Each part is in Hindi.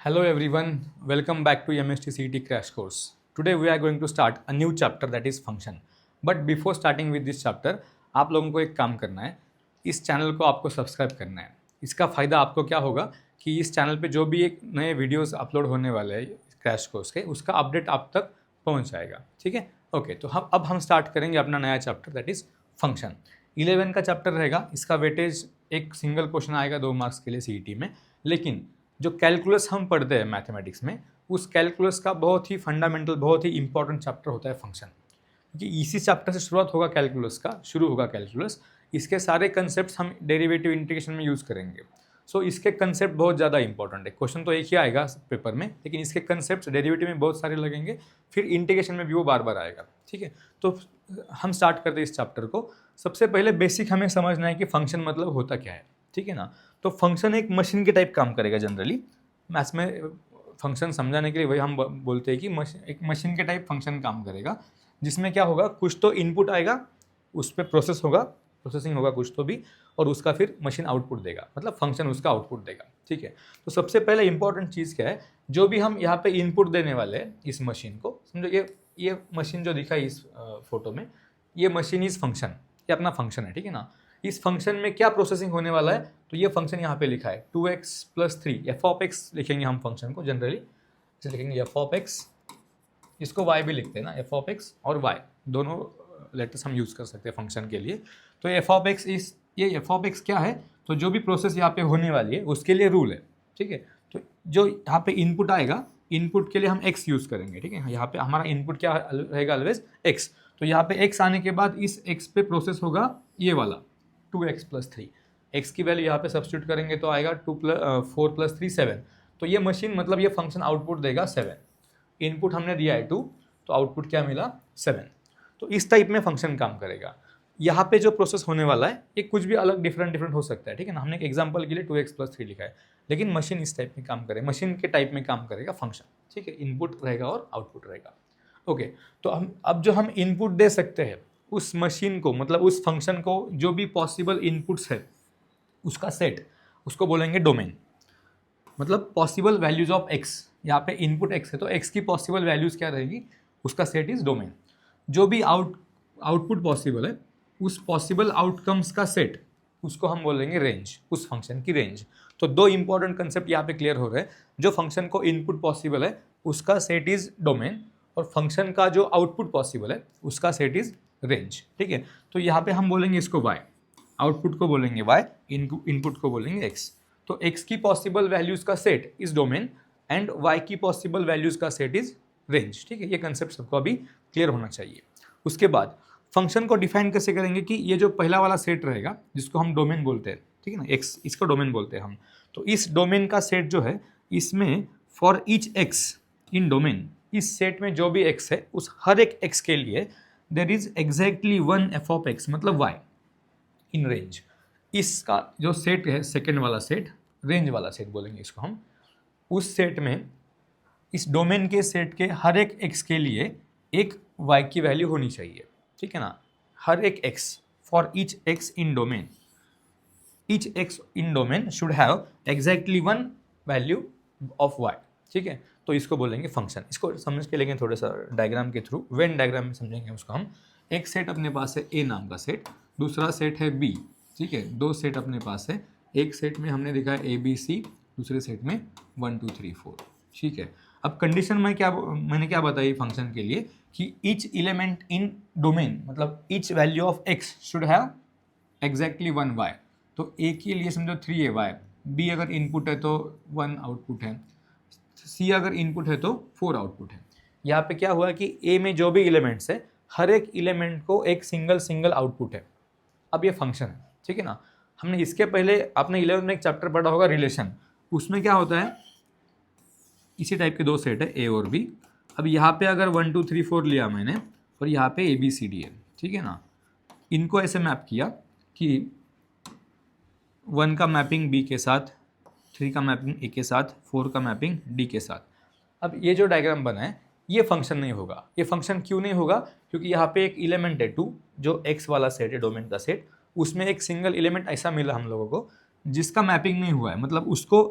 Hello everyone, welcome back to MST CET crash course. Today we are going to start a new chapter that is function. But before starting with this chapter, आप लोगों को एक काम करना है, इस चैनल को आपको सब्सक्राइब करना है. इसका फ़ायदा आपको क्या होगा कि इस चैनल पे जो भी एक नए वीडियोस अपलोड होने वाले हैं क्रैश कोर्स के, उसका अपडेट आप तक पहुंच जाएगा. ठीक है, ओके. तो अब हम स्टार्ट करेंगे अपना नया चैप्टर दैट इज़ फंक्शन. 11 का चैप्टर रहेगा. इसका वेटेज एक सिंगल क्वेश्चन आएगा 2 मार्क्स के लिए CET में. लेकिन जो कैलकुलस हम पढ़ते हैं मैथमेटिक्स में, उस कैलकुलस का बहुत ही फंडामेंटल, बहुत ही इंपॉर्टेंट चैप्टर होता है फंक्शन. क्योंकि इसी चैप्टर से शुरुआत होगा कैलकुलस का, शुरू होगा कैलकुलस. इसके सारे कंसेप्ट्स हम डेरिवेटिव इंटीग्रेशन में यूज़ करेंगे. सो इसके कंसेप्ट बहुत ज़्यादा इंपॉर्टेंट है. क्वेश्चन तो एक ही आएगा पेपर में, लेकिन इसके कंसेप्ट डेरिवेटिव में बहुत सारे लगेंगे, फिर इंटीग्रेशन में भी वो बार बार आएगा. ठीक है, तो हम स्टार्ट करते हैं इस चैप्टर को. सबसे पहले बेसिक हमें समझना है कि फंक्शन मतलब होता क्या है. ठीक है ना. तो फंक्शन एक मशीन के टाइप काम करेगा. जनरली मैथ्स में फंक्शन समझाने के लिए वही हम बोलते हैं कि एक मशीन के टाइप फंक्शन काम करेगा, जिसमें क्या होगा, कुछ तो इनपुट आएगा, उस पर प्रोसेसिंग होगा कुछ तो भी, और उसका फिर मशीन आउटपुट देगा, मतलब फंक्शन उसका आउटपुट देगा. ठीक है, तो सबसे पहले इंपॉर्टेंट चीज़ क्या है, जो भी हम यहाँ पे इनपुट देने वाले हैं इस मशीन को, समझो ये मशीन जो दिखा है इस फोटो में, ये मशीन इज फंक्शन, ये अपना फंक्शन है. ठीक है ना. इस फंक्शन में क्या प्रोसेसिंग होने वाला है, तो ये फंक्शन यहाँ पे लिखा है 2x + 3, एफ ऑफ एक्स लिखेंगे हम फंक्शन को. जनरली इसे लिखेंगे एफ ऑफ एक्स, इसको y भी लिखते हैं ना, एफ ऑफ एक्स और y दोनों लेटर्स हम यूज़ कर सकते हैं फंक्शन के लिए. तो एफ ऑफ एक्स ये एफ ऑफ एक्स क्या है, तो जो भी प्रोसेस यहाँ पे होने वाली है उसके लिए रूल है. ठीक है, तो जो यहाँ पे इनपुट आएगा, इनपुट के लिए हम x यूज़ करेंगे. ठीक है, यहाँ पे हमारा इनपुट क्या रहेगा, ऑलवेज x. तो यहाँ पे x आने के बाद इस x पे प्रोसेस होगा ये वाला 2x + 3. x की वैल्यू यहाँ पे सब्स्टिट्यूट करेंगे तो आएगा 4 + 3 7. तो ये मशीन मतलब ये फंक्शन आउटपुट देगा 7. इनपुट हमने दिया है 2, तो आउटपुट क्या मिला 7. तो इस टाइप में फंक्शन काम करेगा. यहाँ पे जो प्रोसेस होने वाला है ये कुछ भी अलग डिफरेंट हो सकता है. ठीक है ना. हमने एक एग्जांपल के लिए 2x + 3 लिखा है, लेकिन मशीन इस टाइप में काम करेगा, मशीन के टाइप में काम करेगा फंक्शन. ठीक है, इनपुट रहेगा और आउटपुट रहेगा. ओके, तो अब जो हम इनपुट दे सकते हैं उस मशीन को, मतलब उस फंक्शन को, जो भी पॉसिबल इनपुट्स है उसका सेट, उसको बोलेंगे डोमेन. मतलब पॉसिबल वैल्यूज ऑफ x, यहाँ पे इनपुट x है तो x की पॉसिबल वैल्यूज क्या रहेगी, उसका सेट इज डोमेन. जो भी आउटपुट पॉसिबल है उस पॉसिबल आउटकम्स का सेट, उसको हम बोलेंगे रेंज, उस फंक्शन की रेंज. तो दो इंपॉर्टेंट कंसेप्ट यहाँ पे क्लियर हो रहे हैं. जो फंक्शन को इनपुट पॉसिबल है उसका सेट इज डोमेन, और फंक्शन का जो आउटपुट पॉसिबल है उसका सेट इज रेंज. ठीक है, तो यहाँ पे हम बोलेंगे इसको y, आउटपुट को बोलेंगे y, इनपुट को बोलेंगे x. तो x की पॉसिबल वैल्यूज का set is domain and y की पॉसिबल वैल्यूज का सेट इज रेंज. ठीक है, ये कंसेप्ट सबको अभी क्लियर होना चाहिए. उसके बाद फंक्शन को डिफाइन कैसे करेंगे कि ये जो पहला वाला सेट रहेगा जिसको हम डोमेन बोलते हैं, ठीक है ना, x, इसको डोमेन बोलते हैं हम. तो इस डोमेन का सेट जो है, इसमें for each x in domain, इस सेट में जो भी x है उस हर एक x के लिए there is exactly 1 F of x, मतलब y इन रेंज. इसका जो सेट है, सेकेंड वाला सेट, रेंज वाला सेट बोलेंगे इसको हम. उस सेट में, इस डोमेन के सेट के हर एक x के लिए एक y की वैल्यू होनी चाहिए. ठीक है ना. हर एक x, for each x in domain, each x in domain should have exactly 1 value of y. ठीक है, तो इसको बोलेंगे फंक्शन. इसको समझ के लेंगे थोड़ा सा डायग्राम के थ्रू, वेन डायग्राम में समझेंगे उसको हम. एक सेट अपने पास है a नाम का सेट, दूसरा सेट है b. ठीक है, दो सेट अपने पास है. एक सेट में हमने देखा है ABC, दूसरे सेट में 1 2 3 4. ठीक है, अब कंडीशन में मैंने क्या बताई फंक्शन के लिए कि ईच एलिमेंट इन डोमेन, मतलब each value of x should have exactly 1 y. तो a के लिए समझो 3 है y, b अगर इनपुट है तो 1 आउटपुट है, c अगर इनपुट है तो 4 आउटपुट है. यहाँ पे क्या हुआ कि a में जो भी एलिमेंट्स है, हर एक एलिमेंट को एक सिंगल आउटपुट है. अब ये फंक्शन है. ठीक है ना. हमने इसके पहले आपने 11 में एक चैप्टर पढ़ा होगा रिलेशन, उसमें क्या होता है, इसी टाइप के दो सेट है a और b. अब यहाँ पे अगर 1 2 3 4 लिया मैंने, और यहाँ पे ABCD है. ठीक है ना. इनको ऐसे मैप किया कि 1 का मैपिंग b के साथ, 3 का मैपिंग a के साथ, 4 का मैपिंग d के साथ. अब ये जो डायग्राम बना है ये फंक्शन नहीं होगा. ये फंक्शन क्यों नहीं होगा, क्योंकि यहाँ पे एक एलिमेंट है 2, जो x वाला सेट है, डोमेन का सेट, उसमें एक सिंगल एलिमेंट ऐसा मिला हम लोगों को जिसका मैपिंग नहीं हुआ है, मतलब उसको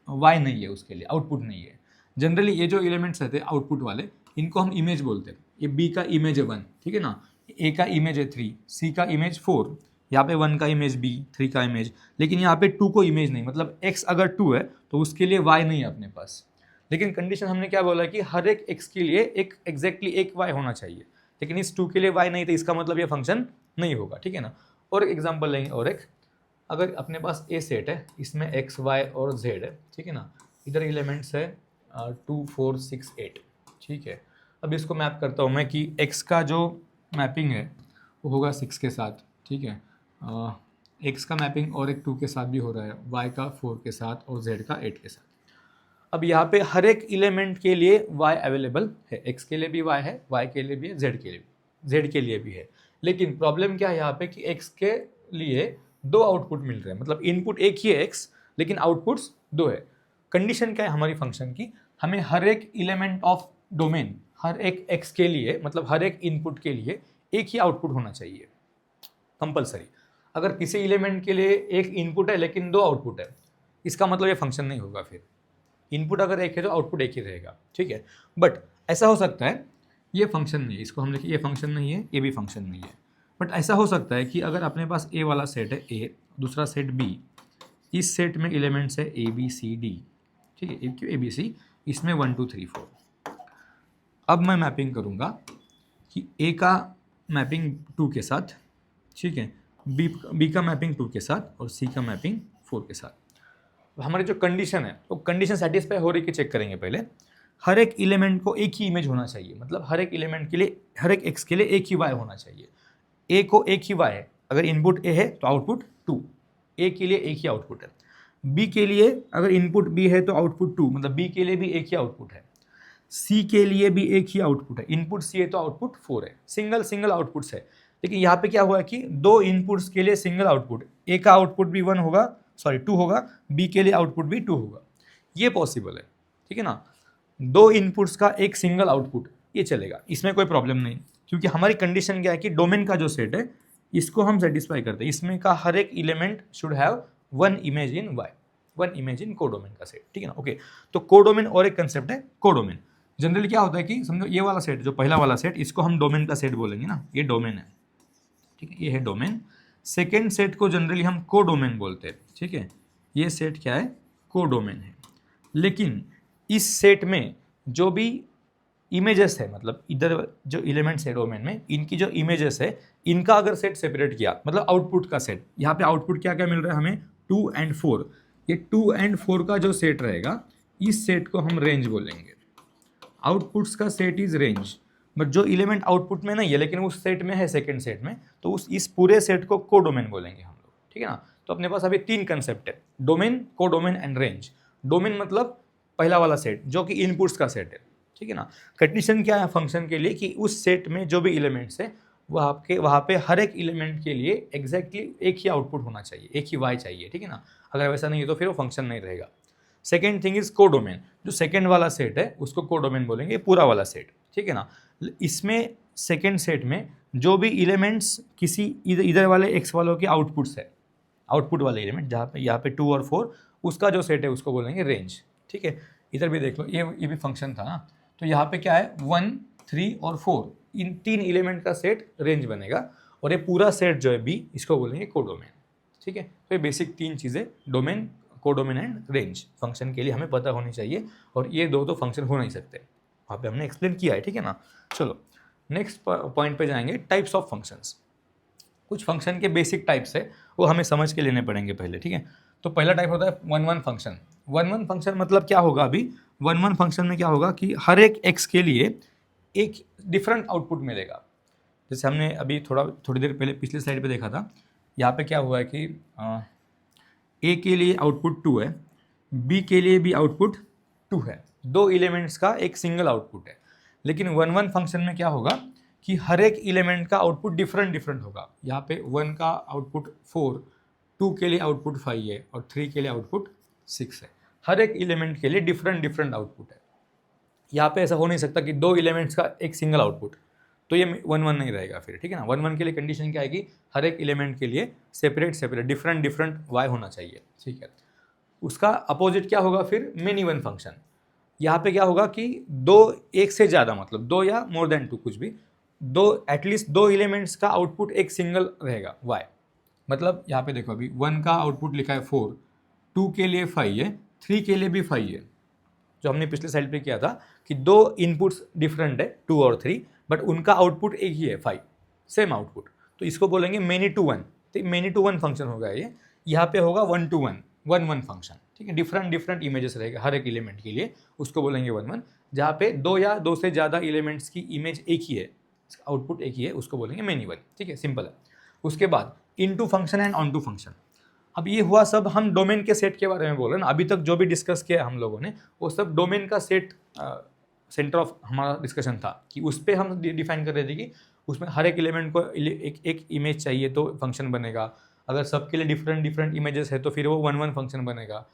वाई नहीं है, उसके लिए आउटपुट नहीं है। जनरली ये जो एलिमेंट्स रहते हैं आउटपुट वाले, इनको हम इमेज बोलते हैं। ये बी का इमेज है 1, ठीक है ना, ए का इमेज है 3, सी का इमेज 4, यहाँ पे 1 का इमेज बी, 3 का इमेज, लेकिन यहाँ पे 2 को इमेज नहीं, मतलब x अगर 2 है तो उसके लिए y नहीं है अपने पास। लेकिन कंडीशन हमने क्या बोला कि हर एक x के लिए एक एग्जैक्टली एक y होना चाहिए, लेकिन इस 2 के लिए y नहीं, तो इसका मतलब ये फंक्शन नहीं होगा, ठीक है ना। और एक एग्जाम्पल लेंगे, और एक, अगर अपने पास ए सेट है, इसमें x, y और z है, ठीक है ना, इधर एलिमेंट्स है 2, 4, 6, 8, ठीक है। अब इसको मैप करता हूँ मैं कि x का जो मैपिंग है वो होगा 6 के साथ, ठीक है, x का मैपिंग और एक 2 के साथ भी हो रहा है, y का 4 के साथ और z का 8 के साथ। अब यहाँ पे हर एक एलिमेंट के लिए y अवेलेबल है, x के लिए भी y है, y के लिए भी है, z के लिए भी है। लेकिन प्रॉब्लम क्या है यहाँ पे कि x के लिए 2 आउटपुट मिल रहे हैं, मतलब इनपुट एक ही है x, लेकिन आउटपुट्स 2 है। कंडीशन क्या है हमारी फंक्शन की, हमें हर एक एलिमेंट ऑफ डोमेन, हर एक x के लिए, मतलब हर एक इनपुट के लिए एक ही आउटपुट होना चाहिए कंपलसरी। अगर किसी एलिमेंट के लिए एक इनपुट है लेकिन 2 आउटपुट है, इसका मतलब ये फंक्शन नहीं होगा। फिर इनपुट अगर एक है तो आउटपुट एक ही रहेगा, ठीक है। बट ऐसा हो सकता है, ये फंक्शन नहीं है, इसको हम लिखें ये फंक्शन नहीं है, ये भी फंक्शन नहीं है। बट ऐसा हो सकता है कि अगर अपने पास ए वाला सेट है ए, दूसरा सेट बी, इस सेट में एलिमेंट्स है ए बी सी डी, ठीक है, क्यों ए बी सी, इसमें 1 2 3 4। अब मैं मैपिंग करूँगा कि ए का मैपिंग 2 के साथ, ठीक है, बी का मैपिंग 2 के साथ और सी का मैपिंग 4 के साथ। हमारी जो कंडीशन है वो कंडीशन सेटिस्फाई हो रही कि चेक करेंगे पहले। हर एक एलिमेंट को एक ही इमेज होना चाहिए, मतलब हर एक एलिमेंट के लिए, हर एक एक्स के लिए एक ही वाई होना चाहिए। ए को एक ही वाई है, अगर इनपुट ए है तो आउटपुट 2, ए के लिए एक ही आउटपुट है। बी के लिए अगर इनपुट बी है तो आउटपुट 2, मतलब बी के लिए भी एक ही आउटपुट है। सी के लिए भी एक ही आउटपुट है, इनपुट सी है तो आउटपुट 4 है। सिंगल आउटपुट्स है। लेकिन यहाँ पे क्या हुआ कि 2 इनपुट्स के लिए सिंगल आउटपुट, ए का आउटपुट भी 1 होगा, सॉरी 2 होगा, बी के लिए आउटपुट भी 2 होगा। ये पॉसिबल है, ठीक है ना। 2 इनपुट्स का एक सिंगल आउटपुट, ये चलेगा, इसमें कोई प्रॉब्लम नहीं, क्योंकि हमारी कंडीशन क्या है कि डोमेन का जो सेट है इसको हम सेटिस्फाई करते हैं। इसमें का हर एक element should have 1 image in Y, 1 image in codomain का सेट, ठीक है ना। ओके, तो कोडोमेन और एक कंसेप्ट है कोडोमेन। जनरली क्या होता है कि समझो ये वाला सेट, जो पहला वाला सेट, इसको हम डोमेन का सेट बोलेंगे ना, ये डोमेन है, ठीक है, ये है डोमेन। सेकेंड सेट को जनरली हम कोडोमेन बोलते हैं, ठीक है, ये सेट क्या है, कोडोमेन है। लेकिन इस सेट में जो भी इमेजेस है, मतलब इधर जो एलिमेंट्स है डोमेन में, इनकी जो इमेजेस है, इनका अगर सेट सेपरेट किया, मतलब आउटपुट का सेट, यहाँ पे आउटपुट क्या क्या मिल रहा है हमें, 2 और 4, ये 2 और 4 का जो सेट रहेगा, इस सेट को हम रेंज बोलेंगे। आउटपुट्स का सेट इज रेंज, बट जो एलिमेंट आउटपुट में नहीं है लेकिन उस सेट में है, सेकंड सेट में, तो इस पूरे सेट को कोडोमेन बोलेंगे हम लोग, ठीक है ना। तो अपने पास अभी 3 कंसेप्ट है, domain, codomain and range. Domain मतलब पहला वाला सेट जो कि इनपुट्स का सेट है, ठीक है ना। कंडीशन क्या है फंक्शन के लिए कि उस सेट में जो भी एलिमेंट्स है वहाँ पे हर एक एलिमेंट के लिए एग्जैक्टली एक ही आउटपुट होना चाहिए, एक ही वाई चाहिए, ठीक है ना। अगर वैसा नहीं है तो फिर वो फंक्शन नहीं रहेगा। सेकेंड थिंग इज कोडोमेन, जो सेकेंड वाला सेट है उसको कोडोमेन बोलेंगे, पूरा वाला सेट, ठीक है ना। इसमें सेकेंड सेट में जो भी एलिमेंट्स किसी इधर वाले एक्स वालों के आउटपुट्स है, आउटपुट वाले एलिमेंट जहाँ पे यहाँ पे 2 और 4, उसका जो सेट है उसको बोलेंगे रेंज, ठीक है। इधर भी देख लो, ये भी फंक्शन था ना, तो यहाँ पे क्या है 1, 3 और 4, इन 3 एलिमेंट का सेट रेंज बनेगा, और ये पूरा सेट जो है बी, इसको बोलेंगे कोडोमेन, ठीक है। तो ये बेसिक 3 चीज़ें, domain, codomain and range, function के लिए हमें पता होनी चाहिए, और ये 2 तो फंक्शन हो नहीं सकते, वहाँ पे हमने एक्सप्लेन किया है, ठीक है ना। चलो नेक्स्ट पॉइंट पे जाएंगे, टाइप्स ऑफ फंक्शंस। कुछ फंक्शन के बेसिक टाइप्स है वो हमें समझ के लेने पड़ेंगे पहले, ठीक है। तो पहला टाइप होता है 1 1 फंक्शन। 1 1 फंक्शन मतलब क्या होगा, अभी 1 1 फंक्शन में क्या होगा कि हर एक एक्स के लिए एक डिफरेंट आउटपुट मिलेगा। जैसे हमने अभी थोड़ी देर पहले पिछले स्लाइड पे देखा था, यहाँ पे क्या हुआ है कि ए के लिए आउटपुट 2 है, बी के लिए भी आउटपुट 2 है, 2 एलिमेंट्स का एक सिंगल आउटपुट है। लेकिन 1 1 फंक्शन में क्या होगा कि हर एक एलिमेंट का आउटपुट डिफरेंट होगा। यहाँ पे 1 का आउटपुट 4, 2 के लिए आउटपुट 5 है और 3 के लिए आउटपुट 6 है। हर एक एलिमेंट के लिए डिफरेंट आउटपुट है। यहाँ पे ऐसा हो नहीं सकता कि 2 एलिमेंट्स का एक सिंगल आउटपुट, तो ये 1 1 नहीं रहेगा फिर, ठीक है ना। 1 1 के लिए कंडीशन क्या आएगी, हर एक एलिमेंट के लिए सेपरेट डिफरेंट वाई होना चाहिए, ठीक है। उसका अपोजिट क्या होगा फिर, मेनी वन फंक्शन। यहाँ पे क्या होगा कि दो, एक से ज़्यादा, मतलब दो या मोर देन टू, कुछ भी, दो, एटलीस्ट दो एलिमेंट्स का आउटपुट एक सिंगल रहेगा वाई। मतलब यहाँ पे देखो, अभी 1 का आउटपुट लिखा है 4, 2 के लिए 5 है, 3 के लिए भी 5 है। जो हमने पिछले साइड पे किया था कि दो इनपुट्स डिफरेंट है 2 और 3, बट उनका आउटपुट एक ही है 5, सेम आउटपुट, तो इसको बोलेंगे मेनी टू वन। तो मेनी टू वन फंक्शन होगा ये। यहाँ पे होगा 1 to 1, 1 फंक्शन, ठीक है। डिफरेंट डिफरेंट इमेजेस रहेगा हर एक एलिमेंट के लिए, उसको बोलेंगे 1 1। जहाँ पे दो या दो से ज़्यादा एलिमेंट्स की इमेज एक ही है, आउटपुट एक ही है, उसको बोलेंगे मेनी वन, ठीक है, सिंपल है। उसके बाद into function and onto function. अब ये हुआ सब हम डोमेन के सेट के बारे में बोल रहे हैं ना। अभी तक जो भी डिस्कस किया हम लोगों ने वो सब डोमेन का सेट, सेंटर ऑफ हमारा डिस्कशन था कि उस पर हम डिफाइन कर रहे थे कि उसमें हर एक एलिमेंट को एक इमेज चाहिए तो फंक्शन बनेगा। अगर सबके लिए डिफरेंट डिफरेंट इमेजेस है तो फिर वो 1 1 फंक्शन बनेगा।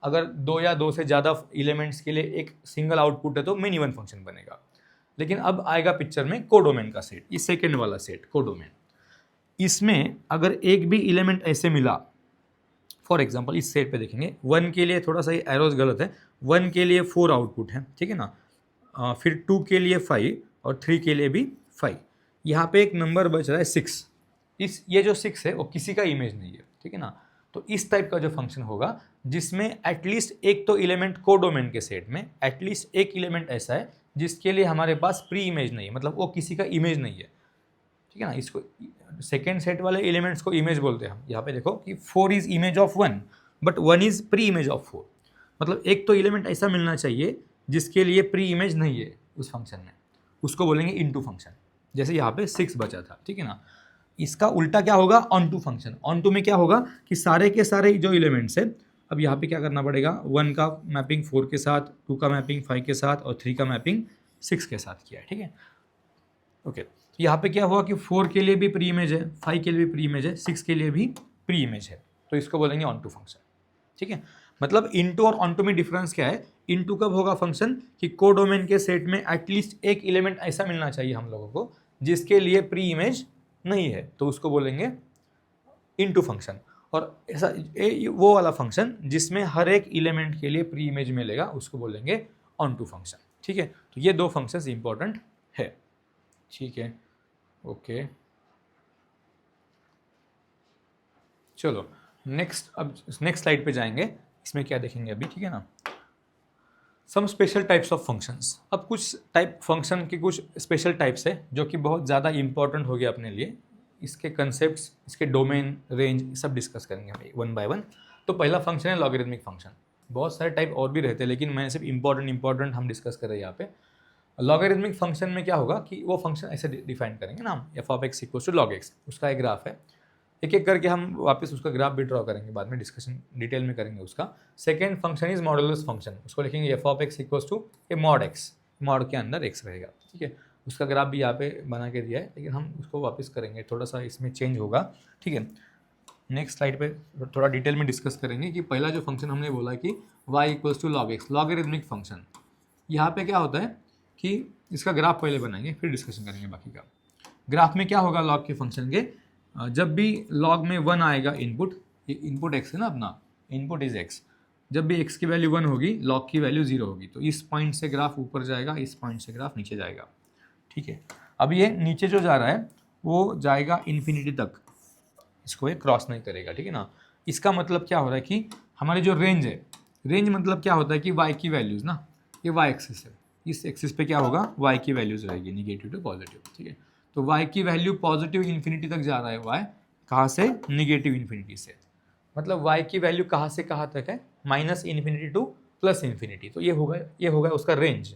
अगर दो या दो से ज़्यादा एलिमेंट्स के लिए एक सिंगल आउटपुट है तो मेनी वन फंक्शन बनेगा। लेकिन अब आएगा पिक्चर में कोडोमेन का सेट, ये सेकेंड वाला सेट कोडोमेन। इसमें अगर एक भी एलिमेंट ऐसे मिला, फॉर एग्जाम्पल इस सेट पे देखेंगे, 1 के लिए थोड़ा सा ये एरोज गलत है, 1 के लिए 4 आउटपुट है, ठीक है ना। फिर 2 के लिए 5 और 3 के लिए भी 5। यहाँ पे एक नंबर बच रहा है 6। ये जो 6 है वो किसी का इमेज नहीं है, ठीक है ना। तो इस टाइप का जो फंक्शन होगा जिसमें एटलीस्ट एक तो एलिमेंट कोडोमेन के सेट में एटलीस्ट एक एलिमेंट ऐसा है जिसके लिए हमारे पास प्री इमेज नहीं है, मतलब वो किसी का इमेज नहीं है, ठीक है ना। इसको सेकेंड सेट वाले एलिमेंट्स को इमेज बोलते हैं हम। यहाँ पे देखो कि 4 is image of 1 but 1 is pre image of 4। मतलब एक तो एलिमेंट ऐसा मिलना चाहिए जिसके लिए प्री इमेज नहीं है उस फंक्शन में, उसको बोलेंगे इनटू फंक्शन। जैसे यहाँ पे 6 बचा था, ठीक है ना। इसका उल्टा क्या होगा, onto function. Onto में क्या होगा कि सारे के सारे जो एलिमेंट्स है, अब यहाँ पे क्या करना पड़ेगा, 1 का मैपिंग 4 के साथ, 2 का मैपिंग 5 के साथ और 3 का मैपिंग 6 के साथ किया है, ठीक है। ओके, तो यहाँ पे क्या हुआ कि 4 के लिए भी प्री इमेज है, 5 के लिए भी प्री इमेज है, 6 के लिए भी प्री इमेज है, तो इसको बोलेंगे ऑन टू फंक्शन, ठीक है। मतलब इनटू और ऑन टू में डिफरेंस क्या है, इनटू कब होगा फंक्शन कि कोडोमेन के सेट में एटलीस्ट एक एलिमेंट ऐसा मिलना चाहिए हम लोगों को जिसके लिए प्री इमेज नहीं है, तो उसको बोलेंगे इनटू फंक्शन। और ऐसा वो वाला फंक्शन जिसमें हर एक एलिमेंट के लिए प्री इमेज मिलेगा उसको बोलेंगे ऑन टू फंक्शन, ठीक है। तो ये दो फंक्शंस इंपॉर्टेंट है, ठीक है। ओके, चलो नेक्स्ट, अब नेक्स्ट स्लाइड पे जाएंगे। इसमें क्या देखेंगे अभी, ठीक है ना, some special types of functions. अब कुछ टाइप फंक्शन के कुछ स्पेशल टाइप्स है जो कि बहुत ज़्यादा इंपॉर्टेंट हो गया अपने लिए। इसके कंसेप्ट्स, इसके डोमेन, रेंज सब डिस्कस करेंगे हम वन बाय वन। तो पहला फंक्शन है लॉगरिथमिक फंक्शन। बहुत सारे टाइप और भी रहते हैं लेकिन मैं सिर्फ इंपॉर्टेंट हम डिस्कस कर रहे हैं यहाँ पे। लॉगरिथमिक फंक्शन में क्या होगा कि वो फंक्शन ऐसे डिफाइन करेंगे ना हम, F of X equal to log X, उसका एक ग्राफ है। एक एक करके हम वापस उसका ग्राफ भी ड्रॉ करेंगे, बाद में डिस्कशन डिटेल में करेंगे उसका। Second function is modulus function, उसको लिखेंगे F of X equal to a mod X, mod के अंदर एक्स रहेगा, ठीक है। उसका ग्राफ भी यहाँ पे बना के दिया है लेकिन हम उसको वापस करेंगे, थोड़ा सा इसमें चेंज होगा, ठीक है। नेक्स्ट स्लाइड पे थोड़ा डिटेल में डिस्कस करेंगे कि पहला जो फंक्शन हमने बोला कि y equals to log X, logarithmic function. यहाँ पे क्या होता है कि इसका ग्राफ पहले बनाएंगे फिर डिस्कशन करेंगे बाकी का। ग्राफ में क्या होगा लॉग के फंक्शन के, जब भी लॉग में 1 आएगा इनपुट, इनपुट x है ना अपना, इनपुट इज x, जब भी x की वैल्यू 1 होगी लॉग की वैल्यू 0 होगी, तो इस पॉइंट से ग्राफ ऊपर जाएगा, इस पॉइंट से ग्राफ नीचे जाएगा, ठीक है। अब ये नीचे जो जा रहा है वो जाएगा इन्फिनिटी तक, इसको ये क्रॉस नहीं करेगा, ठीक है ना। इसका मतलब क्या हो रहा है कि हमारी जो रेंज है, रेंज मतलब क्या होता है कि y की वैल्यूज़ ना, ये y एक्सिस है, इस एक्सिस पे क्या होगा, y की वैल्यूज़ रहेगी निगेटिव टू पॉजिटिव, ठीक है। तो y की वैल्यू पॉजिटिव इन्फिनिटी तक जा रहा है, y कहाँ से, निगेटिव इन्फिनिटी से। मतलब y की वैल्यू कहाँ से कहाँ तक है, minus infinity two plus infinity. तो ये होगा उसका रेंज,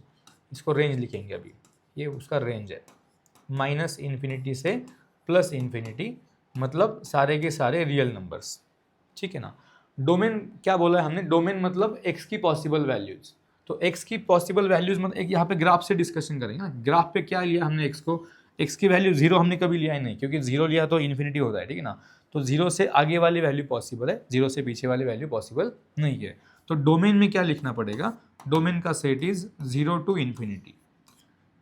इसको रेंज लिखेंगे अभी, ये उसका रेंज है, माइनस इन्फिनिटी से प्लस इन्फिनिटी, मतलब सारे के सारे रियल नंबर्स, ठीक है ना। डोमेन क्या बोला है हमने, डोमेन मतलब x की पॉसिबल वैल्यूज। तो x की पॉसिबल वैल्यूज मतलब एक यहाँ पे ग्राफ से डिस्कशन करेंगे ना। ग्राफ पे क्या लिया हमने x को, x की वैल्यू 0 हमने कभी लिया ही नहीं, क्योंकि 0 लिया तो इन्फिनिटी होता है, ठीक है ना। तो 0 से आगे वाली वैल्यू पॉसिबल है, 0 से पीछे वाली वैल्यू पॉसिबल नहीं है। तो डोमेन में क्या लिखना पड़ेगा, डोमेन का सेट इज 0 टू इन्फिनिटी।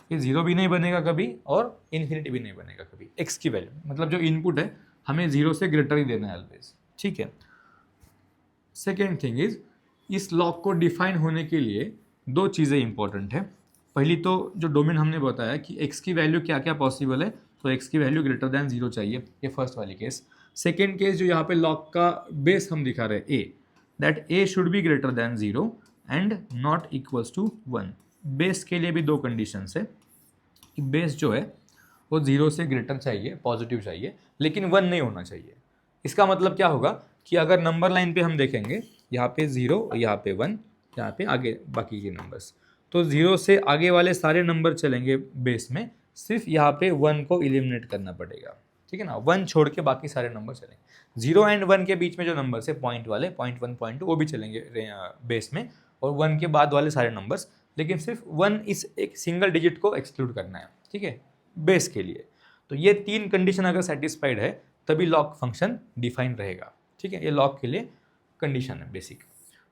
ये 0 भी नहीं बनेगा कभी और इन्फिनिटी भी नहीं बनेगा कभी, x की वैल्यू मतलब जो इनपुट है हमें 0 से ग्रेटर ही देना है ऑलवेज, ठीक है। सेकेंड थिंग इज इस लॉक को डिफाइन होने के लिए दो चीज़ें इंपॉर्टेंट है। पहली तो जो डोमेन हमने बताया कि x की वैल्यू क्या क्या पॉसिबल है, तो x की वैल्यू ग्रेटर देन 0 चाहिए, ये फर्स्ट वाली केस। सेकेंड केस जो यहाँ पे लॉक का बेस हम दिखा रहे हैं a, that a should be greater than 0 and not equals to 1। Base के लिए भी दो कंडीशंस है कि बेस जो है वो 0 से ग्रेटर चाहिए, पॉजिटिव चाहिए, लेकिन 1 नहीं होना चाहिए। इसका मतलब क्या होगा कि अगर नंबर लाइन पे हम देखेंगे, यहाँ पे 0, यहाँ पे 1, यहाँ पे आगे बाकी के नंबर्स, तो 0 से आगे वाले सारे नंबर चलेंगे बेस में, सिर्फ यहाँ पे 1 को एलिमिनेट करना पड़ेगा, ठीक है ना। 1 छोड़ के बाकी सारे नंबर चलेंगे। 0 एंड 1 के बीच में जो नंबर्स है पॉइंट वाले, पॉइंट 1, पॉइंट 2, वो भी चलेंगे बेस में, और 1 के बाद वाले सारे नंबर्स, लेकिन सिर्फ 1 इस एक सिंगल डिजिट को एक्सक्लूड करना है, ठीक है, बेस के लिए। तो ये तीन कंडीशन अगर सेटिस्फाइड है तभी लॉक फंक्शन डिफाइन रहेगा, ठीक है। ये लॉक के लिए कंडीशन है बेसिक।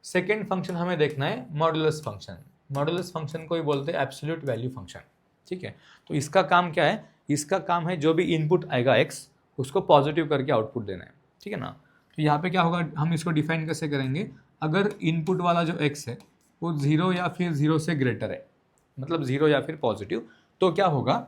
सेकेंड फंक्शन हमें देखना है मॉडुलस फंक्शन। मॉडुलस फंक्शन को ही बोलते हैं एब्सोल्यूट वैल्यू फंक्शन, ठीक है। तो इसका काम क्या है, इसका काम है जो भी इनपुट आएगा x, उसको पॉजिटिव करके आउटपुट देना है, ठीक है ना। तो यहाँ पे क्या होगा, हम इसको डिफाइन कैसे करेंगे, अगर इनपुट वाला जो x है वो 0 या फिर 0 से ग्रेटर है, मतलब 0 या फिर पॉजिटिव, तो क्या होगा,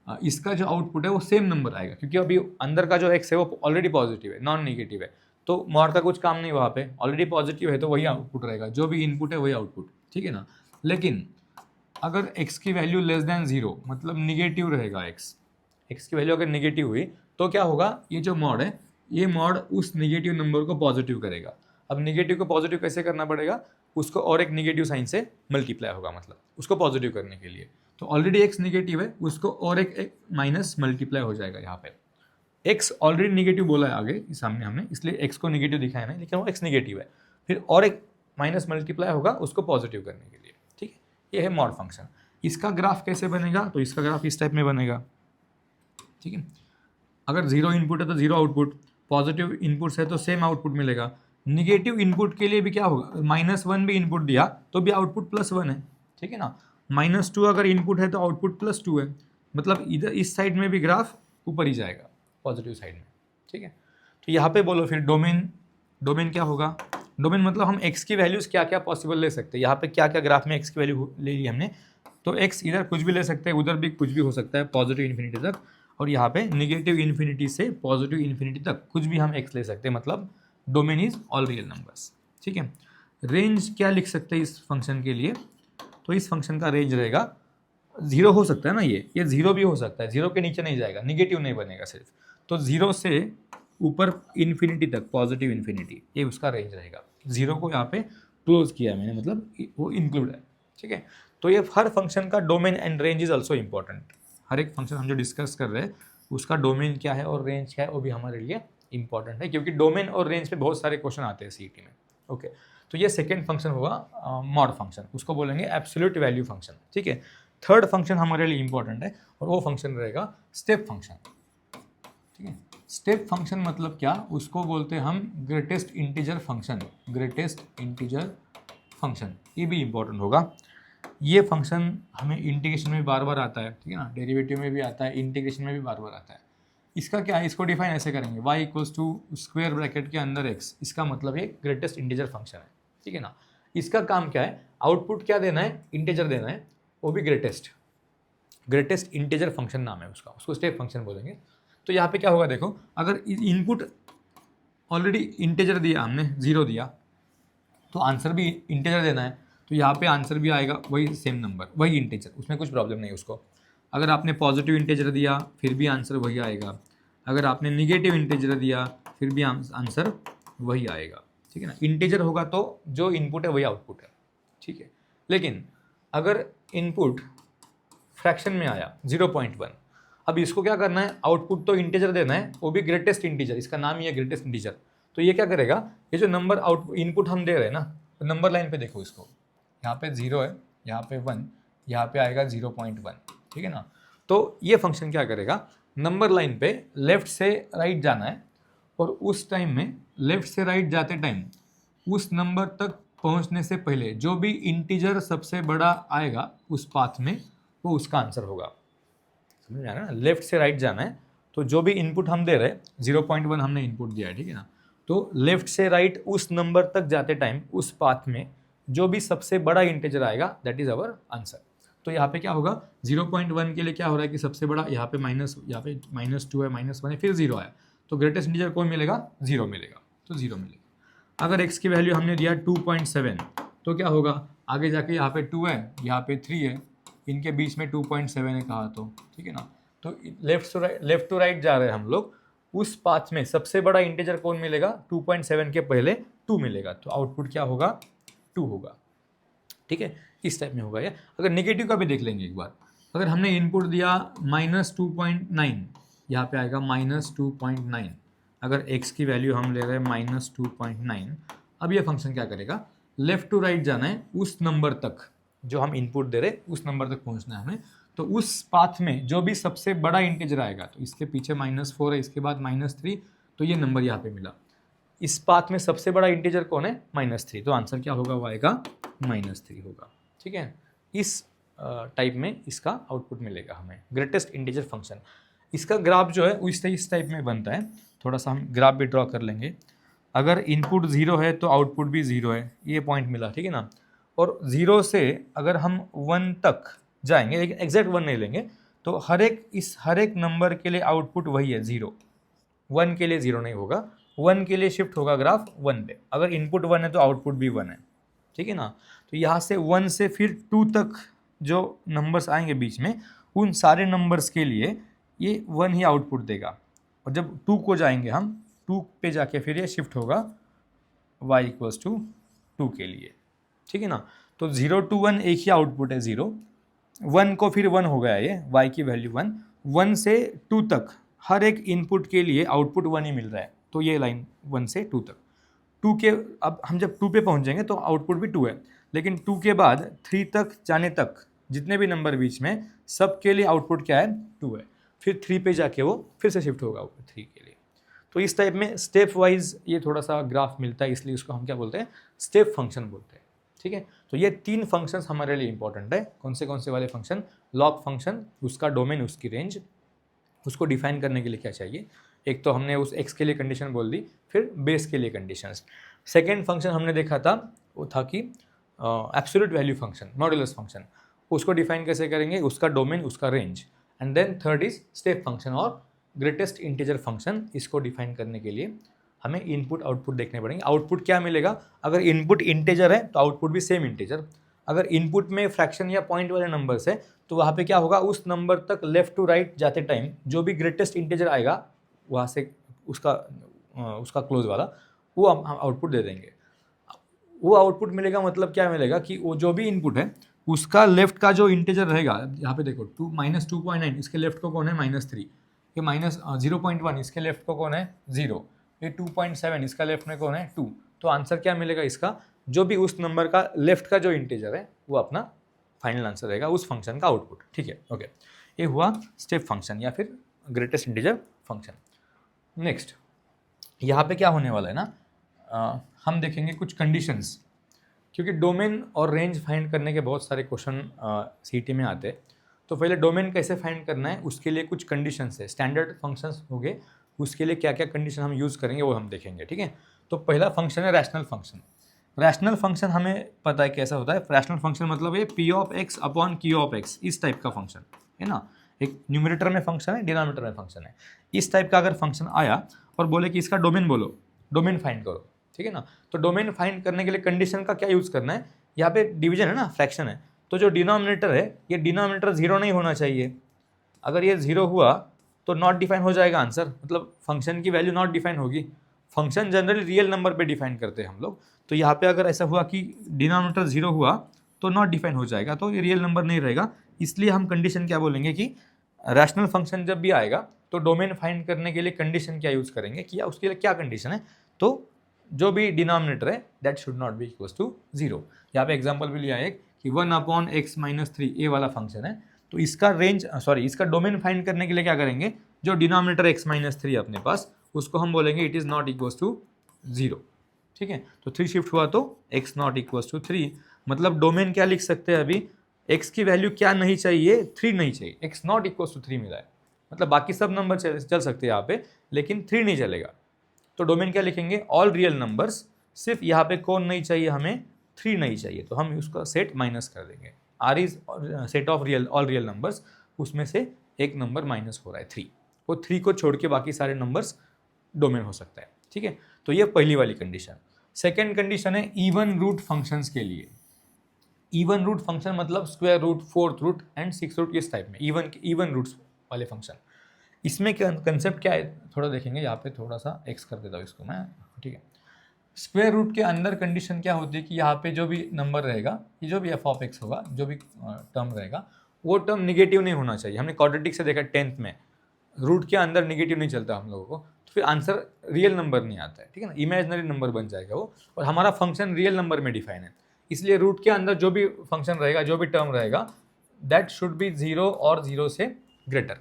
इसका जो आउटपुट है वो सेम नंबर आएगा, क्योंकि अभी अंदर का जो x है वो ऑलरेडी पॉजिटिव है, नॉन नेगेटिव है, तो मॉड का कुछ काम नहीं वहाँ पे, ऑलरेडी पॉजिटिव है तो वही आउटपुट रहेगा, जो भी इनपुट है वही आउटपुट, ठीक है ना। लेकिन अगर x की वैल्यू लेस देन 0, मतलब निगेटिव रहेगा x की वैल्यू अगर निगेटिव हुई तो क्या होगा, ये जो मॉड है ये मॉड उस निगेटिव नंबर को पॉजिटिव करेगा। अब निगेटिव को पॉजिटिव कैसे करना पड़ेगा, उसको और एक निगेटिव साइन से मल्टीप्लाई होगा, मतलब उसको पॉजिटिव करने के लिए। तो ऑलरेडी x निगेटिव है, उसको और एक माइनस मल्टीप्लाई हो जाएगा। यहाँ पे x ऑलरेडी निगेटिव बोला है आगे सामने हमने, इसलिए x को निगेटिव दिखाया नहीं, लेकिन वो x निगेटिव है, फिर और एक माइनस मल्टीप्लाई होगा उसको पॉजिटिव करने के लिए, ठीक है। ये है मॉड फंक्शन। इसका ग्राफ कैसे बनेगा, तो इसका ग्राफ इस टाइप में बनेगा, ठीक है। अगर 0 इनपुट है तो 0 आउटपुट, पॉजिटिव इनपुट्स है तो सेम आउटपुट मिलेगा। निगेटिव इनपुट के लिए भी क्या होगा, -1 भी इनपुट दिया तो भी आउटपुट +1 है, ठीक है ना। -2 अगर इनपुट है तो आउटपुट +2 है, मतलब इधर इस साइड में भी ग्राफ ऊपर ही जाएगा, पॉजिटिव साइड में, ठीक है। तो यहाँ पे बोलो फिर डोमेन क्या होगा, डोमेन मतलब हम x की वैल्यूज़ क्या क्या पॉसिबल ले सकते हैं। यहाँ पे क्या क्या ग्राफ में x की वैल्यू ले ली हमने, तो x इधर कुछ भी ले सकते हैं, उधर भी कुछ भी हो सकता है पॉजिटिव इन्फिनिटी तक, और यहाँ पे निगेटिव इन्फिनिटी से पॉजिटिव इन्फिनिटी तक कुछ भी हम x ले सकते हैं, मतलब domain is all real numbers, ठीक है। रेंज क्या लिख सकते हैं इस फंक्शन के लिए, तो इस फंक्शन का रेंज रहेगा 0 हो सकता है ना, ये 0 भी हो सकता है, 0 के नीचे नहीं जाएगा, निगेटिव नहीं बनेगा सिर्फ, तो 0 से ऊपर इन्फिनिटी तक, पॉजिटिव इन्फिनिटी, ये उसका रेंज रहेगा। 0 को यहाँ पे क्लोज किया मैंने, मतलब वो इंक्लूड है, ठीक है। तो ये हर फंक्शन का domain and range is also important. हर एक फंक्शन हम जो डिस्कस कर रहे हैं उसका डोमेन क्या है और रेंज क्या है वो भी हमारे लिए इंपॉर्टेंट है, क्योंकि डोमेन और रेंज पे बहुत सारे क्वेश्चन आते हैं सीईटी में, ओके। तो ये सेकेंड फंक्शन होगा मॉड फंक्शन, उसको बोलेंगे एब्सोल्यूट वैल्यू फंक्शन, ठीक है। थर्ड फंक्शन हमारे लिए इंपॉर्टेंट है और वो फंक्शन रहेगा स्टेप फंक्शन, ठीक है। स्टेप फंक्शन मतलब क्या, उसको बोलते हैं हम greatest integer function, greatest integer function, ये भी इंपॉर्टेंट होगा। ये फंक्शन हमें इंटीग्रेशन में बार बार आता है, ठीक है ना, डेरिवेटिव में भी आता है, इंटीग्रेशन में भी बार बार आता है। इसका क्या है, इसको डिफाइन ऐसे करेंगे, y equals to square bracket के अंदर x, इसका मतलब ये ग्रेटेस्ट इंटीजर फंक्शन है, ठीक है ना। इसका काम क्या है, आउटपुट क्या देना है, इंटीजर देना है, वो भी ग्रेटेस्ट इंटीजर फंक्शन नाम है उसका, उसको स्टेप फंक्शन बोलेंगे। तो यहाँ पे क्या होगा देखो, अगर इनपुट ऑलरेडी इंटीजर दिया हमने, 0 दिया, तो आंसर भी इंटीजर देना है, तो यहाँ पे आंसर भी आएगा वही सेम नंबर, वही इंटीजर, उसमें कुछ प्रॉब्लम नहीं उसको। अगर आपने पॉजिटिव इंटीजर दिया फिर भी आंसर वही आएगा, अगर आपने निगेटिव इंटीजर दिया फिर भी आंसर वही आएगा, ठीक है ना। इंटीजर होगा तो जो इनपुट है वही आउटपुट है, ठीक है। लेकिन अगर इनपुट फ्रैक्शन में आया 0.1, अब इसको क्या करना है, आउटपुट तो इंटीजर देना है, वो भी ग्रेटेस्ट इंटीजर, इसका नाम ही है ग्रेटेस्ट इंटीजर। तो ये क्या करेगा, ये जो नंबर इनपुट हम दे रहे हैं ना, तो नंबर लाइन पे देखो इसको, यहाँ पे 0 है, यहाँ पे 1, यहाँ पे आएगा 0.1, ठीक है ना। तो ये फंक्शन क्या करेगा, नंबर लाइन पे लेफ्ट से राइट जाना है, और उस टाइम में लेफ्ट से राइट जाते टाइम उस नंबर तक पहुंचने से पहले जो भी इंटीजर सबसे बड़ा आएगा उस पाथ में, वो उसका आंसर होगा। समझ में आ रहा है ना, लेफ्ट से राइट जाना है, तो जो भी इनपुट हम दे रहे हैं 0.1 हमने इनपुट दिया है, ठीक है ना। तो लेफ्ट से राइट उस नंबर तक जाते टाइम उस पाथ में जो भी सबसे बड़ा इंटीजर आएगा दैट इज अवर आंसर। तो यहाँ पे क्या होगा 0.1 के लिए क्या हो रहा है कि सबसे बड़ा यहाँ पे -2 है, -1 है, फिर 0 आया, तो ग्रेटेस्ट इंटीजर कौन मिलेगा, 0 मिलेगा, तो 0 मिलेगा। अगर x की वैल्यू हमने दिया 2.7 तो क्या होगा, आगे जाके यहाँ पे 2 है, यहाँ पे 3 है, इनके बीच में 2.7 है कहा, तो ठीक है ना। तो लेफ्ट टू राइट जा रहे हैं हम लोग, उस पाथ में सबसे बड़ा इंटीजर कौन मिलेगा, 2.7 के पहले 2 मिलेगा, तो आउटपुट क्या होगा, 2 होगा। ठीक है, इस टाइप में होगा ये। अगर नेगेटिव का भी देख लेंगे एक बार, अगर हमने इनपुट दिया -2.9, यहाँ पे आएगा -2.9, अगर x की वैल्यू हम ले रहे हैं -2.9, अब ये फंक्शन क्या करेगा, लेफ्ट टू राइट जाना है उस नंबर तक जो हम इनपुट दे रहे हैं, उस नंबर तक पहुंचना है हमें। तो उस पाथ में जो भी सबसे बड़ा इंटीजर आएगा, तो इसके पीछे -4 है, इसके बाद -3, तो ये नंबर यहाँ पे मिला। इस पाथ में सबसे बड़ा इंटीजर कौन है, -3, तो आंसर क्या होगा, वो आएगा -3 होगा। ठीक है, इस टाइप में इसका आउटपुट मिलेगा हमें, ग्रेटेस्ट इंटीजर फंक्शन। इसका ग्राफ जो है इस टाइप में बनता है। थोड़ा सा हम ग्राफ भी ड्रॉ कर लेंगे। अगर इनपुट 0 है तो आउटपुट भी 0 है, ये पॉइंट मिला, ठीक है ना। और 0 से अगर हम 1 तक जाएंगे, लेकिन एग्जैक्ट 1 नहीं लेंगे, तो हर एक नंबर के लिए आउटपुट वही है 0, 1 के लिए 0 नहीं होगा, 1 के लिए शिफ्ट होगा ग्राफ 1 पे। अगर इनपुट 1 है तो आउटपुट भी 1 है, ठीक है ना। तो यहाँ से 1 से फिर 2 तक जो नंबर्स आएंगे बीच में, उन सारे नंबर्स के लिए ये 1 ही आउटपुट देगा। और जब 2 को जाएंगे हम, 2 पे जाके फिर ये शिफ्ट होगा y = 2 के लिए, ठीक है ना। तो 0 to 1 एक ही आउटपुट है 0, 1 को फिर 1 हो गया, ये y की वैल्यू 1, 1 से 2 तक हर एक इनपुट के लिए आउटपुट 1 ही मिल रहा है, तो ये लाइन 1 से 2 तक। 2 के अब हम जब 2 पे पहुंच जाएंगे तो आउटपुट भी 2 है, लेकिन 2 के बाद 3 तक जाने तक जितने भी नंबर बीच में, सब के लिए आउटपुट क्या है, 2 है। फिर 3 पे जाके वो फिर से शिफ्ट होगा 3 के लिए। तो इस टाइप में स्टेप वाइज ये थोड़ा सा ग्राफ मिलता है, इसलिए उसको हम क्या बोलते हैं, स्टेप फंक्शन बोलते हैं। ठीक है, तो ये 3 फंक्शंस हमारे लिए इंपॉर्टेंट है। कौन से वाले फंक्शन, लॉग फंक्शन, उसका डोमेन, उसकी रेंज, उसको डिफाइन करने के लिए क्या चाहिए। एक तो हमने उस x के लिए कंडीशन बोल दी, फिर बेस के लिए कंडीशंस। सेकेंड फंक्शन हमने देखा था, वो था कि absolute value function, modulus function, उसको डिफाइन कैसे करेंगे, उसका डोमेन, उसका range. And then third is step function और ग्रेटेस्ट इंटीजर फंक्शन। इसको डिफाइन करने के लिए हमें इनपुट आउटपुट देखने पड़ेंगे। आउटपुट क्या मिलेगा, अगर इनपुट इंटीजर है तो आउटपुट भी सेम इंटीजर। अगर इनपुट में फ्रैक्शन या पॉइंट वाले नंबर्स है तो वहाँ पे क्या होगा, उस नंबर तक लेफ्ट टू राइट जाते टाइम जो भी ग्रेटेस्ट इंटीजर आएगा वहाँ से उसका क्लोज वाला वो हम आउटपुट दे देंगे। वो आउटपुट मिलेगा मतलब क्या मिलेगा कि वो जो भी इनपुट है उसका लेफ्ट का जो इंटीजर रहेगा, यहाँ पे देखो -2.9, इसके लेफ्ट को कौन है, -3, ये -0.1, इसके लेफ्ट को कौन है, 0, ये 2.7, इसका लेफ्ट में कौन है, 2। तो आंसर क्या मिलेगा इसका, जो भी उस नंबर का लेफ्ट का जो इंटीजर है वो अपना फाइनल आंसर रहेगा उस फंक्शन का आउटपुट। ठीक है, ओके, ये हुआ स्टेप फंक्शन या फिर ग्रेटेस्ट इंटीजर फंक्शन। नेक्स्ट यहाँ पे क्या होने वाला है ना, हम देखेंगे कुछ कंडीशंस, क्योंकि डोमेन और रेंज फाइंड करने के बहुत सारे क्वेश्चन सीटी में आते हैं। तो पहले डोमेन कैसे फाइंड करना है उसके लिए कुछ कंडीशंस है, स्टैंडर्ड फंक्शंस हो गए, उसके लिए क्या क्या कंडीशन हम यूज़ करेंगे वो हम देखेंगे। ठीक है, तो पहला फंक्शन है रैशनल फंक्शन। रैशनल फंक्शन हमें पता है कैसा होता है। रैशनल फंक्शन मतलब ये P(x) / Q(x), इस टाइप का फंक्शन है ना। एक न्यूमरेटर में फंक्शन है, डिनोमिनेटर में फंक्शन है। इस टाइप का अगर फंक्शन आया और बोले कि इसका डोमेन बोलो, डोमेन फाइंड करो, ठीक है ना। तो डोमेन फाइंड करने के लिए कंडीशन का क्या यूज़ करना है, यहाँ पे डिवीजन है ना, फ्रैक्शन है, तो जो डिनोमिनेटर है ये डिनोमिनेटर 0 नहीं होना चाहिए। अगर ये 0 हुआ तो नॉट डिफाइन हो जाएगा आंसर, मतलब फंक्शन की वैल्यू नॉट डिफाइन होगी। फंक्शन जनरली रियल नंबर पे डिफाइन करते हैं हम लोग, तो यहाँ पे अगर ऐसा हुआ कि डिनोमिनेटर 0 हुआ तो नॉट डिफाइन हो जाएगा, तो ये रियल नंबर नहीं रहेगा। इसलिए हम कंडीशन क्या बोलेंगे कि रैशनल फंक्शन जब भी आएगा तो डोमेन फाइंड करने के लिए कंडीशन क्या यूज़ करेंगे, कि उसके लिए क्या कंडीशन है, तो जो भी डिनोमिनेटर है that should not be equal to 0। यहाँ पे एग्जाम्पल भी लिया है कि 1/x - 3 ये वाला फंक्शन है, तो इसका इसका डोमेन फाइंड करने के लिए क्या करेंगे, जो डिनोमिनेटर x - 3 अपने पास उसको हम बोलेंगे it is not equal to 0। ठीक है, तो 3 शिफ्ट हुआ तो x नॉट इक्वल टू 3, मतलब डोमेन क्या लिख सकते हैं अभी, x की वैल्यू क्या नहीं चाहिए, 3 नहीं चाहिए, x नॉट इक्वल टू 3 मिला है, मतलब बाकी सब नंबर चल सकते हैं यहाँ पे, लेकिन 3 नहीं चलेगा। तो डोमेन क्या लिखेंगे, ऑल रियल नंबर्स, सिर्फ यहाँ पे कौन नहीं चाहिए हमें, 3 नहीं चाहिए, तो हम उसका सेट माइनस कर देंगे। R is set of all real numbers, उसमें से एक नंबर माइनस हो रहा है 3, वो 3 को छोड़ के बाकी सारे नंबर्स डोमेन हो सकता है, ठीक है। तो ये पहली वाली कंडीशन। सेकेंड कंडीशन है इवन रूट फंक्शंस के लिए। इवन रूट फंक्शन मतलब square root, fourth root and six root, इस टाइप में इवन रूट्स वाले फंक्शन। इसमें क्या कंसेप्ट क्या है थोड़ा देखेंगे। यहाँ पे थोड़ा सा एक्स कर देता हूँ इसको मैं, ठीक है। स्क्वायर रूट के अंदर कंडीशन क्या होती है कि यहाँ पे जो भी नंबर रहेगा, ये जो भी एफ ऑफ एक्स होगा, जो भी टर्म रहेगा, वो टर्म निगेटिव नहीं होना चाहिए। हमने क्वाड्रेटिक से देखा 10th में, रूट के अंदर निगेटिव नहीं चलता हम लोगों को, तो फिर आंसर रियल नंबर नहीं आता है, ठीक है ना, इमेजिनरी नंबर बन जाएगा वो। और हमारा फंक्शन रियल नंबर में डिफाइन है, इसलिए रूट के अंदर जो भी फंक्शन रहेगा, जो भी टर्म रहेगा, दैट शुड बी 0 और 0 से ग्रेटर।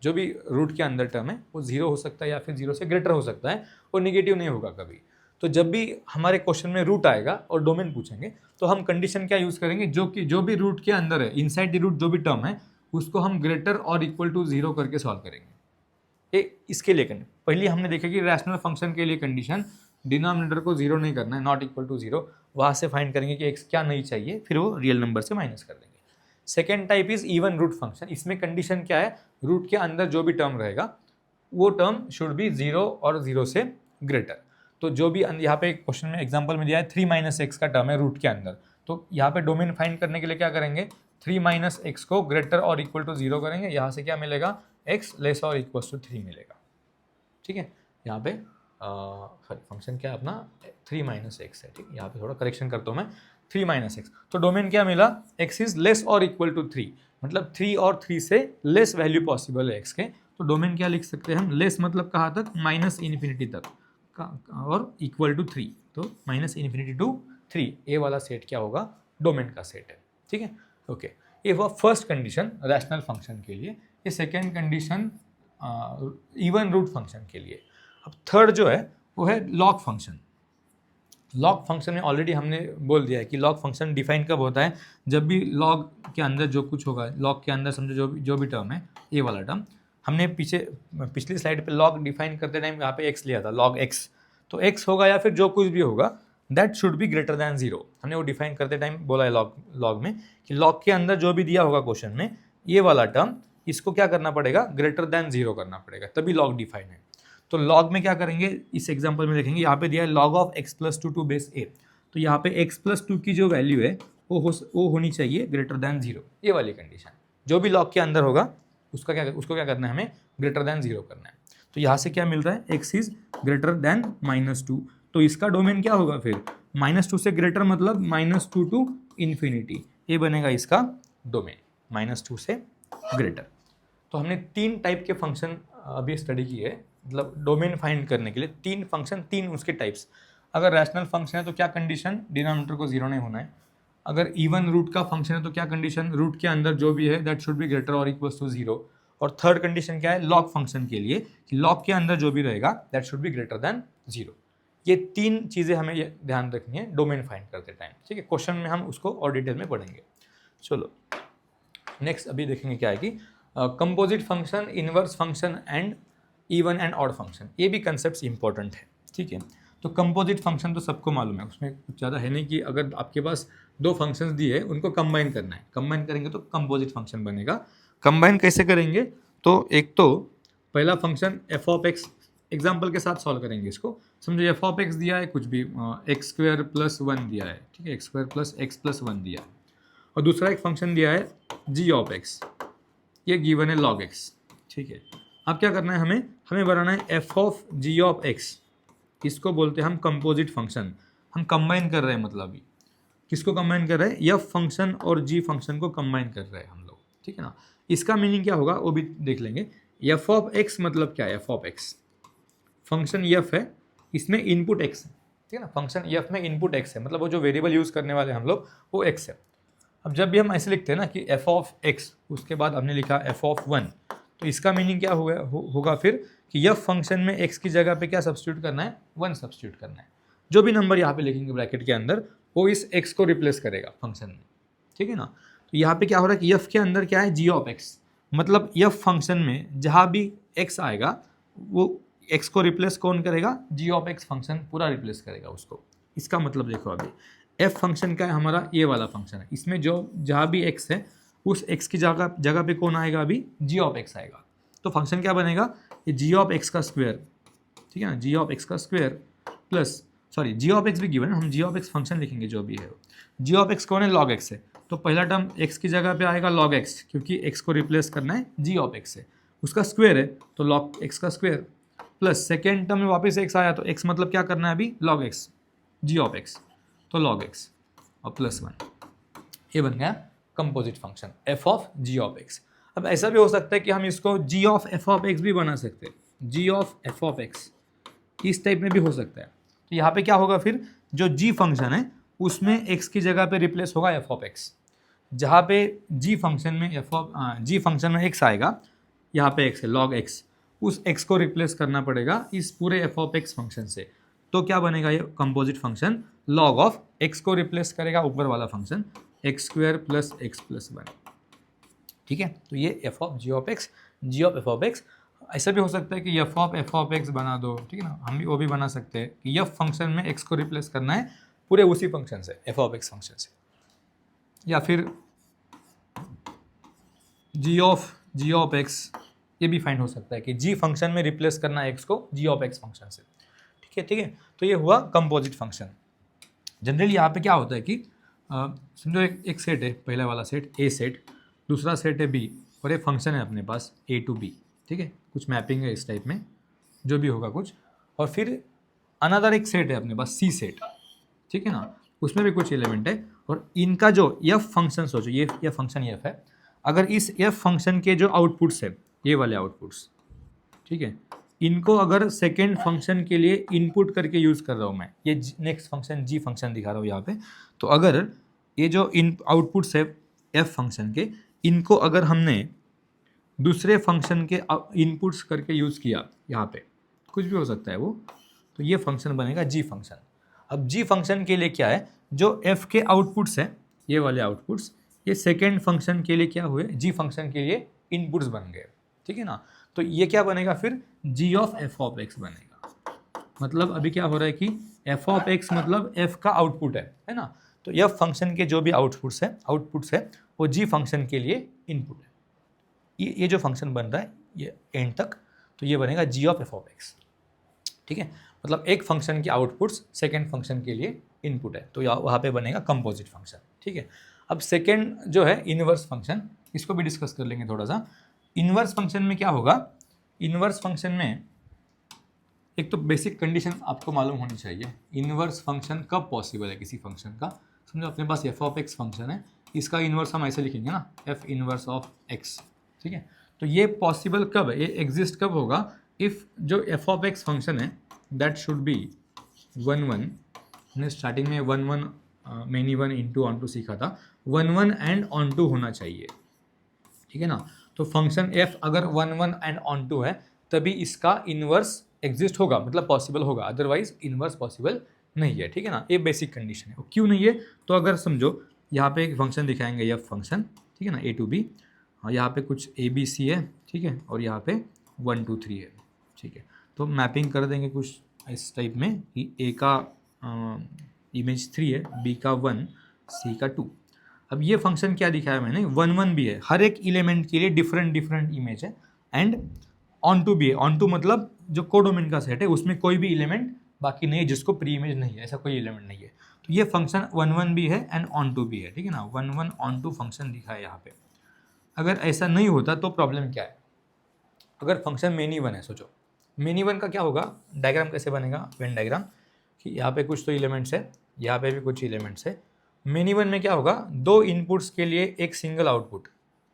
जो भी रूट के अंदर टर्म है वो 0 हो सकता है या फिर 0 से ग्रेटर हो सकता है, वो निगेटिव नहीं होगा कभी। तो जब भी हमारे क्वेश्चन में रूट आएगा और डोमेन पूछेंगे, तो हम कंडीशन क्या यूज़ करेंगे, जो भी रूट के अंदर है, इनसाइड द रूट जो भी टर्म है, उसको हम ग्रेटर और इक्वल टू 0 करके सॉल्व करेंगे। इसके लिए पहले हमने देखा कि रैशनल फंक्शन के लिए कंडीशन डिनोमिनेटर को 0 नहीं करना है, नॉट इक्वल टू 0, वहाँ से फाइंड करेंगे कि एक्स क्या नहीं चाहिए, फिर वो रियल नंबर से माइनस कर देंगे। Second type is even root function. इसमें कंडीशन क्या है, रूट के अंदर जो भी टर्म रहेगा वो टर्म शुड बी 0 और 0 से ग्रेटर। तो जो भी यहाँ पे क्वेश्चन में एग्जांपल में दिया है 3 माइनस एक्स का टर्म है रूट के अंदर, तो यहाँ पे डोमेन फाइंड करने के लिए क्या करेंगे, 3 माइनस एक्स को ग्रेटर और इक्वल टू 0 करेंगे, यहाँ से क्या मिलेगा, एक्स लेस और इक्वल टू 3 मिलेगा, ठीक है। यहाँ पे फंक्शन क्या अपना 3 माइनस एक्स है, ठीक है। यहाँ पे थोड़ा करेक्शन करता हूँ मैं, 3 माइनस एक्स, तो डोमेन क्या मिला, एक्स इज लेस और इक्वल टू 3, मतलब 3 और 3 से लेस वैल्यू पॉसिबल है एक्स के, तो डोमेन क्या लिख सकते हैं हम, लेस मतलब कहाँ तक, माइनस इन्फिनिटी तक और इक्वल टू 3, तो माइनस इन्फिनिटी टू 3, ये वाला सेट क्या होगा, डोमेन का सेट है, ठीक है, ओके। ये हुआ फर्स्ट कंडीशन रैशनल फंक्शन के लिए। ये second condition even root function के लिए। अब थर्ड जो है वो है लॉग फंक्शन। लॉग फंक्शन में ऑलरेडी हमने बोल दिया है कि लॉग फंक्शन डिफाइन कब होता है, जब भी लॉग के अंदर जो कुछ होगा, लॉग के अंदर समझो जो भी टर्म है, ये वाला टर्म, हमने पिछली स्लाइड पे लॉग डिफाइन करते टाइम यहाँ पे एक्स लिया था, लॉग एक्स, तो एक्स होगा या फिर जो कुछ भी होगा, that should be greater than 0। हमने वो डिफाइन करते टाइम बोला है लॉग में कि लॉग के अंदर जो भी दिया होगा क्वेश्चन में, ये वाला टर्म, इसको क्या करना पड़ेगा, ग्रेटर दैन 0 करना पड़ेगा, तभी लॉग डिफाइन है। तो लॉग में क्या करेंगे, इस एग्जांपल में देखेंगे, यहाँ पे दिया है log of x plus 2 to base a, तो यहाँ पे x प्लस 2 की जो वैल्यू है वो होनी चाहिए ग्रेटर दैन 0, ये वाली कंडीशन। जो भी लॉग के अंदर होगा उसको क्या करना है, हमें ग्रेटर दैन 0 करना है। तो यहाँ से क्या मिल रहा है, x इज ग्रेटर दैन -2, तो इसका डोमेन क्या होगा फिर, -2 से ग्रेटर मतलब -2 टू इन्फिनिटी, ये बनेगा इसका डोमेन, -2 से ग्रेटर। तो हमने 3 टाइप के फंक्शन अभी स्टडी किए है, मतलब डोमेन फाइंड करने के लिए 3 फंक्शन, 3 उसके टाइप्स। अगर रैशनल फंक्शन है तो क्या कंडीशन, डिनोमिनेटर को 0 नहीं होना है। अगर इवन रूट का फंक्शन है तो क्या कंडीशन, रूट के अंदर जो भी है दैट शुड बी ग्रेटर और इक्वल्स टू 0। और थर्ड कंडीशन क्या है, लॉग फंक्शन के लिए, कि लॉग के अंदर जो भी रहेगा that should be greater than 0। ये 3 चीज़ें हमें ये ध्यान रखनी है डोमेन फाइंड करते टाइम, ठीक है। क्वेश्चन में हम उसको और डिटेल में पढ़ेंगे। चलो नेक्स्ट अभी देखेंगे क्या है कि composite function, inverse function and even and odd function, ये भी कंसेप्ट इंपॉर्टेंट है, ठीक है। तो कंपोजिट फंक्शन तो सबको मालूम है, उसमें कुछ ज़्यादा है नहीं कि अगर आपके पास 2 फंक्शंस दिए उनको कंबाइन करना है, कंबाइन करेंगे तो कंपोजिट फंक्शन बनेगा। कंबाइन कैसे करेंगे, तो एक तो पहला function F of x, example के साथ सॉल्व करेंगे इसको। समझो एफ ऑफ एक्स दिया है, कुछ भी एक्स स्क्वायर प्लस 1 दिया है, ठीक है, X square plus X plus 1 दिया है, और दूसरा एक फंक्शन दिया है जी ऑफ एक्स, ये गिवन है लॉग एक्स, ठीक है। अब क्या करना है, हमें बनाना है F of ji of X, इसको बोलते हैं हम कंपोजिट फंक्शन। हम कंबाइन कर रहे हैं, मतलब अभी किसको कंबाइन कर रहे हैं, एफ फंक्शन और जी फंक्शन को कंबाइन कर रहे हैं हम लोग, ठीक है ना। इसका मीनिंग क्या होगा वो भी देख लेंगे। एफ ऑफ एक्स मतलब क्या है, F of x function F है, इसमें इनपुट एक्स है, ठीक है ना। फंक्शन एफ में इनपुट एक्स है, मतलब वो जो वेरिएबल यूज़ करने वाले हम लोग वो एक्स है। अब जब भी हम ऐसे लिखते हैं ना कि एफ ऑफ एक्स, उसके बाद हमने लिखा एफ ऑफ 1, तो इसका मीनिंग क्या होगा फिर कि यह फंक्शन में x की जगह पे क्या सब्स्टिट्यूट करना है, 1 सब्स्टिट्यूट करना है। जो भी नंबर यहाँ पे लिखेंगे ब्रैकेट के अंदर वो इस x को रिप्लेस करेगा फंक्शन में, ठीक है ना। तो यहाँ पे क्या हो रहा है कि f के अंदर क्या है, g ऑफ x, मतलब f फंक्शन में जहाँ भी x आएगा वो x को रिप्लेस कौन करेगा, g ऑफ x फंक्शन पूरा रिप्लेस करेगा उसको, इसका मतलब देखो अभी एफ फंक्शन का है हमारा, ये वाला फंक्शन है, इसमें जो जहाँ भी एक्स है उस एक्स की जगह जगह पे कौन आएगा, अभी जी ऑफ एक्स आएगा। तो फंक्शन क्या बनेगा, ये जी ऑफ एक्स का स्क्वायर, ठीक है ना, जी ऑफ एक्स का square plus, sorry G of X भी गिवन है, हम जी ऑफ एक्स फंक्शन लिखेंगे जो भी है। जी ऑफ एक्स कौन है, लॉग एक्स है, तो पहला टर्म एक्स की जगह पे आएगा लॉग एक्स, क्योंकि एक्स को रिप्लेस करना है जी ऑफ एक्स से, उसका स्क्वायर है तो लॉग एक्स का स्क्वायर प्लस सेकेंड टर्म में वापस एक्स आया तो एक्स मतलब क्या करना है अभी, log X G of x, तो लॉग एक्स और प्लस 1, ये बन गया composite function F of ji of X. अब ऐसा भी हो सकता है कि हम इसको G of F of X भी बना सकते हैं, G of F of X इस टाइप में भी हो सकता है। तो यहाँ पे क्या होगा फिर, जो जी फंक्शन है उसमें एक्स की जगह पे रिप्लेस होगा एफ ऑफ एक्स, जहाँ पे जी फंक्शन में जी फंक्शन में एक्स आएगा, यहाँ पे एक्स है लॉग एक्स, उस एक्स को रिप्लेस करना पड़ेगा इस पूरे एफ ऑफ एक्स फंक्शन से। तो क्या बनेगा ये composite function, log of X को रिप्लेस करेगा ऊपर वाला function X square plus X plus 1, ठीक है। तो ये F of ji of x, G of F of X. ऐसा भी हो सकता है कि एफ ऑफ एक्स बना दो, ठीक है ना, हम भी वो भी बना सकते हैं कि एफ फंक्शन में एक्स को रिप्लेस करना है पूरे उसी फंक्शन से, एफ ऑफ एक्स फंक्शन से, या फिर जी ऑफ एक्स, ये भी फाइंड हो सकता है कि जी फंक्शन में रिप्लेस करना है एक्स को जी ऑफ एक्स फंक्शन से, ठीक है, ठीक है। तो ये हुआ कंपोजिट फंक्शन। जनरली यहाँ पे क्या होता है कि समझो एक सेट है, पहला वाला सेट ए सेट, दूसरा सेट है बी, और एक फंक्शन है अपने पास ए टू बी, ठीक है, कुछ मैपिंग है इस टाइप में जो भी होगा कुछ, और फिर अनदर एक सेट है अपने पास सी सेट, ठीक है ना, उसमें भी कुछ एलिमेंट है, और इनका जो एफ फंक्शन सोचो, ये फंक्शन एफ है, अगर इस एफ फंक्शन के जो आउटपुट्स है ये वाले आउटपुट्स, ठीक है, इनको अगर सेकेंड फंक्शन के लिए इनपुट करके यूज़ कर रहा हूँ मैं, ये नेक्स्ट फंक्शन जी फंक्शन दिखा रहा हूँ यहाँ पे, तो अगर ये जो इन आउटपुट्स है एफ फंक्शन के, इनको अगर हमने दूसरे फंक्शन के इनपुट्स करके यूज़ किया, यहाँ पे कुछ भी हो सकता है वो, तो ये फंक्शन बनेगा जी फंक्शन। अब जी फंक्शन के लिए क्या है, जो एफ के आउटपुट्स है ये वाले आउटपुट्स, ये सेकेंड फंक्शन के लिए क्या हुए, जी फंक्शन के लिए इनपुट्स बन गए, ठीक है ना। तो ये क्या बनेगा फिर, जी ऑफ एफ ऑफ एक्स बनेगा। मतलब अभी क्या हो रहा है कि एफ ऑफ एक्स मतलब एफ का आउटपुट है ना, तो एफ फंक्शन के जो भी आउटपुट्स है वो जी फंक्शन के लिए इनपुट है। ये जो फंक्शन बन रहा है ये एंड तक, तो ये बनेगा जी ऑफ एफ ऑफ एक्स, ठीक है। मतलब एक फंक्शन के आउटपुट्स सेकेंड फंक्शन के लिए इनपुट है, तो वहाँ पे बनेगा कंपोजिट फंक्शन, ठीक है। अब सेकेंड जो है इनवर्स फंक्शन, इसको भी डिस्कस कर लेंगे थोड़ा सा। इनवर्स फंक्शन में क्या होगा, इनवर्स फंक्शन में एक तो बेसिक कंडीशन आपको मालूम होनी चाहिए, इनवर्स फंक्शन कब पॉसिबल है किसी फंक्शन का। समझो अपने पास एफ ऑफ एक्स फंक्शन है, इसका इनवर्स हम ऐसे लिखेंगे ना, एफ इनवर्स ऑफ एक्स, ठीक है। तो ये पॉसिबल कब है, ये एग्जिस्ट कब होगा, इफ़ जो एफ ऑफ एक्स फंक्शन है दैट शुड बी 1 1, हमने स्टार्टिंग में 1 1 मेनी 1 इंटू ऑन टू सीखा था, 1 1 एंड ऑन टू होना चाहिए, ठीक है ना। तो फंक्शन एफ अगर 1 1 एंड ऑन टू है तभी इसका इनवर्स एग्जिस्ट होगा, मतलब पॉसिबल होगा, अदरवाइज इनवर्स पॉसिबल नहीं है, ठीक है ना। ये बेसिक कंडीशन है। क्यों नहीं है, तो अगर समझो यहाँ पे एक फंक्शन दिखाएंगे एफ फंक्शन, ठीक है ना, ए टू बी, यहाँ पे कुछ ए बी सी है, ठीक है, और यहाँ पे 1 2 3 है, ठीक है। तो मैपिंग कर देंगे कुछ इस टाइप में कि ए का इमेज 3 है, बी का 1, सी का 2। अब ये फंक्शन क्या दिखाया मैंने, 1 1 भी है, हर एक एलिमेंट के लिए डिफरेंट डिफरेंट इमेज है, एंड ऑन टू भी है। ऑन टू मतलब जो कोडोमेन का सेट है उसमें कोई भी एलिमेंट बाकी नहीं है जिसको प्री इमेज नहीं है, ऐसा कोई एलिमेंट नहीं है। तो ये फंक्शन 1 1 भी है एंड ऑन टू भी है, ठीक है ना, 1 1 ऑन टू फंक्शन दिखा है यहाँ पे। अगर ऐसा नहीं होता तो प्रॉब्लम क्या है, अगर फंक्शन मेनी वन है, सोचो मेनी वन का क्या होगा, डायग्राम कैसे बनेगा, वेन डायग्राम, कि यहाँ पे कुछ तो एलिमेंट्स है, यहाँ पे भी कुछ एलिमेंट्स है। मेनी वन में क्या होगा, 2 इनपुट्स के लिए एक सिंगल आउटपुट,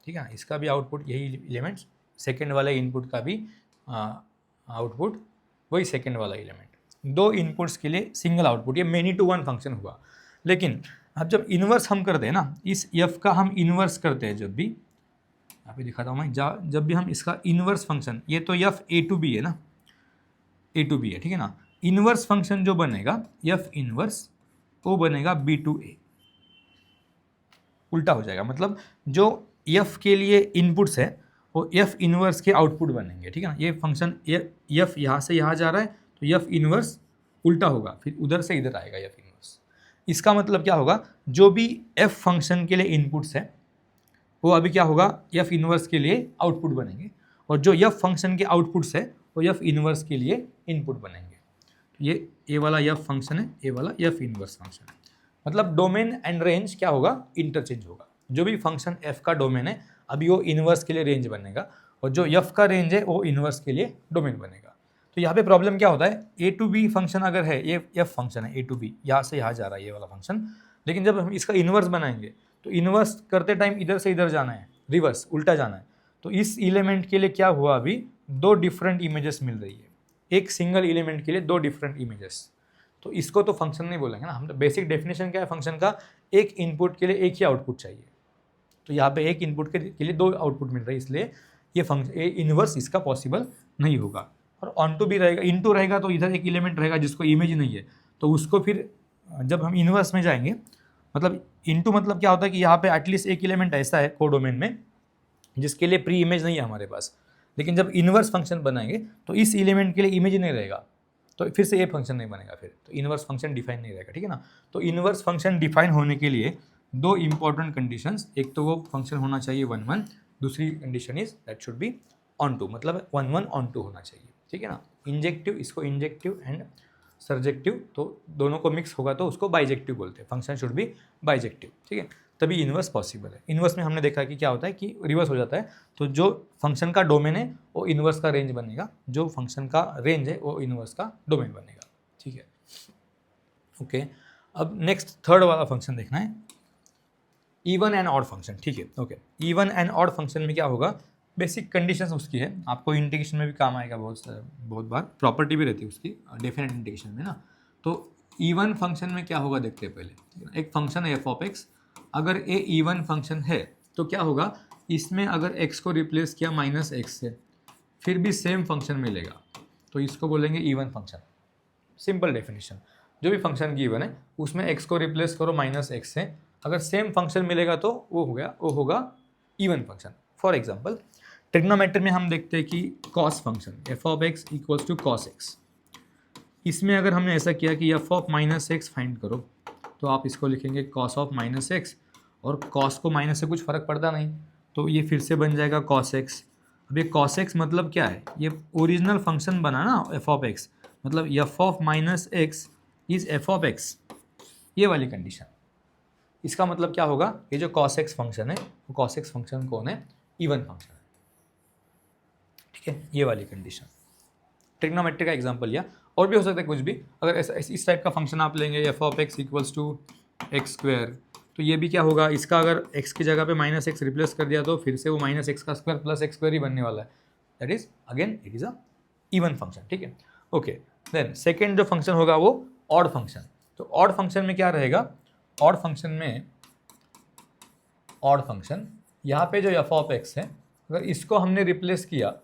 ठीक है, इसका भी आउटपुट यही एलिमेंट्स, सेकेंड वाले इनपुट का भी आउटपुट वही सेकेंड वाला एलिमेंट, 2 इनपुट्स के लिए सिंगल आउटपुट, ये मेनी टू वन फंक्शन हुआ। लेकिन अब जब इन्वर्स हम करते हैं ना, इस एफ का हम इन्वर्स करते हैं, जब भी यहाँ पे दिखाता हूँ मैं, जब भी हम इसका इन्वर्स फंक्शन, ये तो एफ ए टू बी है ना, ए टू बी है, ठीक है ना, इन्वर्स फंक्शन जो बनेगा एफ इन्वर्स वो बनेगा बी टू ए, उल्टा हो जाएगा। मतलब जो एफ के लिए इनपुट्स है वो एफ इन्वर्स के आउटपुट बनेंगे, ठीक है ना। ये फंक्शन एफ यहाँ से यहाँ जा रहा है तो एफ इन्वर्स उल्टा होगा, फिर उधर से इधर आएगा एफ इन्वर्स, इसका मतलब क्या होगा, जो भी एफ फंक्शन के लिए इनपुट्स है वो अभी क्या होगा, एफ इनवर्स के लिए आउटपुट बनेंगे, और जो एफ फंक्शन के आउटपुट्स है वो एफ इनवर्स के लिए इनपुट बनेंगे। तो ये वाला एफ फंक्शन है, ये वाला एफ इनवर्स फंक्शन है। मतलब डोमेन एंड रेंज क्या होगा, इंटरचेंज होगा। जो भी फंक्शन एफ का डोमेन है अभी वो इनवर्स के लिए रेंज बनेगा, और जो एफ का रेंज है वो इनवर्स के लिए डोमेन बनेगा। तो यहाँ पे प्रॉब्लम क्या होता है, ए टू बी फंक्शन अगर है, ये एफ फंक्शन है ए टू बी, यहाँ से यहाँ जा रहा है ये वाला फंक्शन, लेकिन जब हम इसका इनवर्स बनाएंगे तो इनवर्स करते टाइम इधर से इधर जाना है, रिवर्स उल्टा जाना है। तो इस एलिमेंट के लिए क्या हुआ, अभी दो डिफरेंट इमेजेस मिल रही है, एक सिंगल एलिमेंट के लिए दो डिफरेंट इमेजेस। तो इसको तो फंक्शन नहीं बोलेंगे ना हम, तो बेसिक डेफिनेशन क्या है फंक्शन का, एक इनपुट के लिए एक ही आउटपुट चाहिए। तो यहाँ पे एक इनपुट के लिए दो आउटपुट मिल रहा है, इसलिए ये फंक्शन इनवर्स इसका पॉसिबल नहीं होगा। और ऑन टू भी रहेगा, इन टू रहेगा तो इधर एक एलिमेंट रहेगा जिसको इमेज नहीं है, तो उसको फिर जब हम इनवर्स में जाएंगे, मतलब इनटू मतलब क्या होता है कि यहाँ पे एटलीस्ट एक एलिमेंट ऐसा है कोडोमेन में जिसके लिए प्री इमेज नहीं है हमारे पास, लेकिन जब इनवर्स फंक्शन बनाएंगे तो इस एलिमेंट के लिए इमेज नहीं रहेगा, तो फिर से ये फंक्शन नहीं बनेगा, फिर तो इनवर्स फंक्शन डिफाइन नहीं रहेगा, ठीक है ना। तो इनवर्स फंक्शन डिफाइन होने के लिए दो इंपॉर्टेंट कंडीशंस, एक तो वो फंक्शन होना चाहिए 1 1, दूसरी condition is that should be onto, मतलब 1 1 ऑन टू होना चाहिए, ठीक है ना। इंजेक्टिव, इसको इंजेक्टिव एंड सर्जेक्टिव, तो दोनों को मिक्स होगा तो उसको बाइजेक्टिव बोलते हैं, फंक्शन शुड बी बाइजेक्टिव, ठीक है, तभी इनवर्स पॉसिबल है। इनवर्स में हमने देखा कि क्या होता है कि रिवर्स हो जाता है, तो जो फंक्शन का डोमेन है वो इनवर्स का रेंज बनेगा, जो फंक्शन का रेंज है वो इनवर्स का डोमेन बनेगा, ठीक है। ओके, अब नेक्स्ट थर्ड वाला फंक्शन देखना है, इवन एंड ऑड फंक्शन, ठीक है। Okay, even and odd function में क्या होगा, बेसिक कंडीशंस उसकी है, आपको इंटीग्रेशन में भी काम आएगा, बहुत बार प्रॉपर्टी भी रहती है उसकी डेफिनेट इंटीग्रेशन में ना। तो इवन फंक्शन में क्या होगा देखते हैं पहले, एक फंक्शन है एफ ऑफ एक्स, अगर ए इवन फंक्शन है तो क्या होगा, इसमें अगर x को रिप्लेस किया माइनस एक्स से फिर भी सेम फंक्शन मिलेगा, तो इसको बोलेंगे इवन फंक्शन। सिंपल डेफिनेशन, जो भी फंक्शन गिवन है उसमें x को रिप्लेस करो माइनस एक्स से, अगर सेम फंक्शन मिलेगा तो वो होगा even function. For example trigonometry में हम देखते हैं कि cos function F of x equals to cos X, इसमें अगर हमने ऐसा किया कि F of minus X find करो, तो आप इसको लिखेंगे कॉस ऑफ माइनस एक्स, और कॉस को माइनस से कुछ फ़र्क पड़ता नहीं, तो ये फिर से बन जाएगा कॉस एक्स। अब ये कॉस एक्स मतलब क्या है, ये ओरिजिनल फंक्शन बना ना एफ ऑफ एक्स, मतलब F of minus x is F of X, ये वाली कंडीशन। इसका मतलब क्या होगा, ये जो कॉस एक्स फंक्शन है वो कॉस एक्स फंक्शन कौन है, इवन फंक्शन है, ठीक है, ये वाली कंडीशन। ट्रिग्नोमेट्री का एग्जाम्पल लिया, और भी हो सकता है कुछ भी, अगर ऐसा इस टाइप का फंक्शन आप लेंगे F of x equals to X square, तो ये भी क्या होगा, इसका अगर x की जगह पे माइनस एक्स रिप्लेस कर दिया तो फिर से वो माइनस एक्स का स्क्वायर प्लस एक्स स्क्वायर ही बनने वाला है, that is again it is a even function, ठीक है। ओके, देन सेकेंड जो फंक्शन होगा वो ऑड फंक्शन। तो ऑड फंक्शन में क्या रहेगा, ऑड फंक्शन यहाँ पे जो एफ ऑफ एक्स है, अगर इसको हमने रिप्लेस किया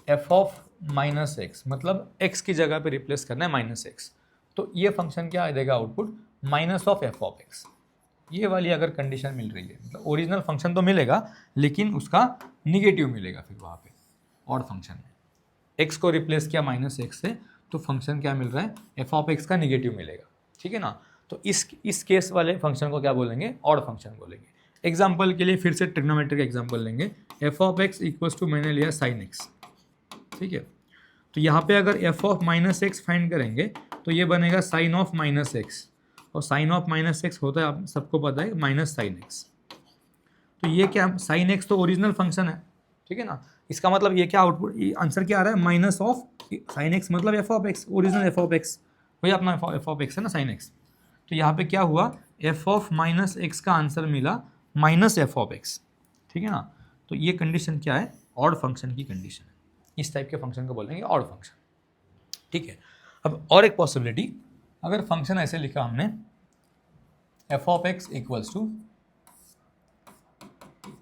एफ ऑफ माइनस एक्स, मतलब x की जगह पे रिप्लेस करना है माइनस एक्स, तो ये फंक्शन क्या देगा output, minus of F of X. ये वाली अगर कंडीशन मिल रही है, मतलब ओरिजिनल फंक्शन तो मिलेगा लेकिन उसका निगेटिव मिलेगा फिर वहाँ पे ऑड फंक्शन में, x को रिप्लेस किया माइनस एक्स से तो फंक्शन क्या मिल रहा है, एफ ऑफ एक्स का निगेटिव मिलेगा, ठीक है ना। तो इस केस वाले फंक्शन को क्या बोलेंगे, ऑड फंक्शन बोलेंगे। एग्जाम्पल के लिए फिर से ट्रिग्नोमेट्रिक एग्जाम्पल लेंगे, F of x equals to मैंने लिया साइन एक्स, ठीक है। तो यहाँ पे अगर F of minus X find करेंगे तो ये बनेगा साइन ऑफ माइनस एक्स, और साइन ऑफ माइनस एक्स होता है आप सबको पता है माइनस साइन एक्स। तो ये क्या, साइन एक्स तो ओरिजिनल फंक्शन है, ठीक है ना, इसका मतलब ये क्या आउटपुट, आंसर क्या आ रहा है, माइनस ऑफ साइन एक्स, मतलब F of x, original F of x, वही अपना एफ ऑफ एक्स है ना साइन एक्स। तो यहाँ पे क्या हुआ, एफ ऑफ माइनस एक्स का आंसर मिला माइनस एफ ऑफ एक्स, ठीक है ना। तो ये कंडीशन क्या है, ऑड फंक्शन की कंडीशन है, इस टाइप के फंक्शन को बोलेंगे ऑड फंक्शन, ठीक है। अब और एक पॉसिबिलिटी, अगर फंक्शन ऐसे लिखा हमने F of x equals to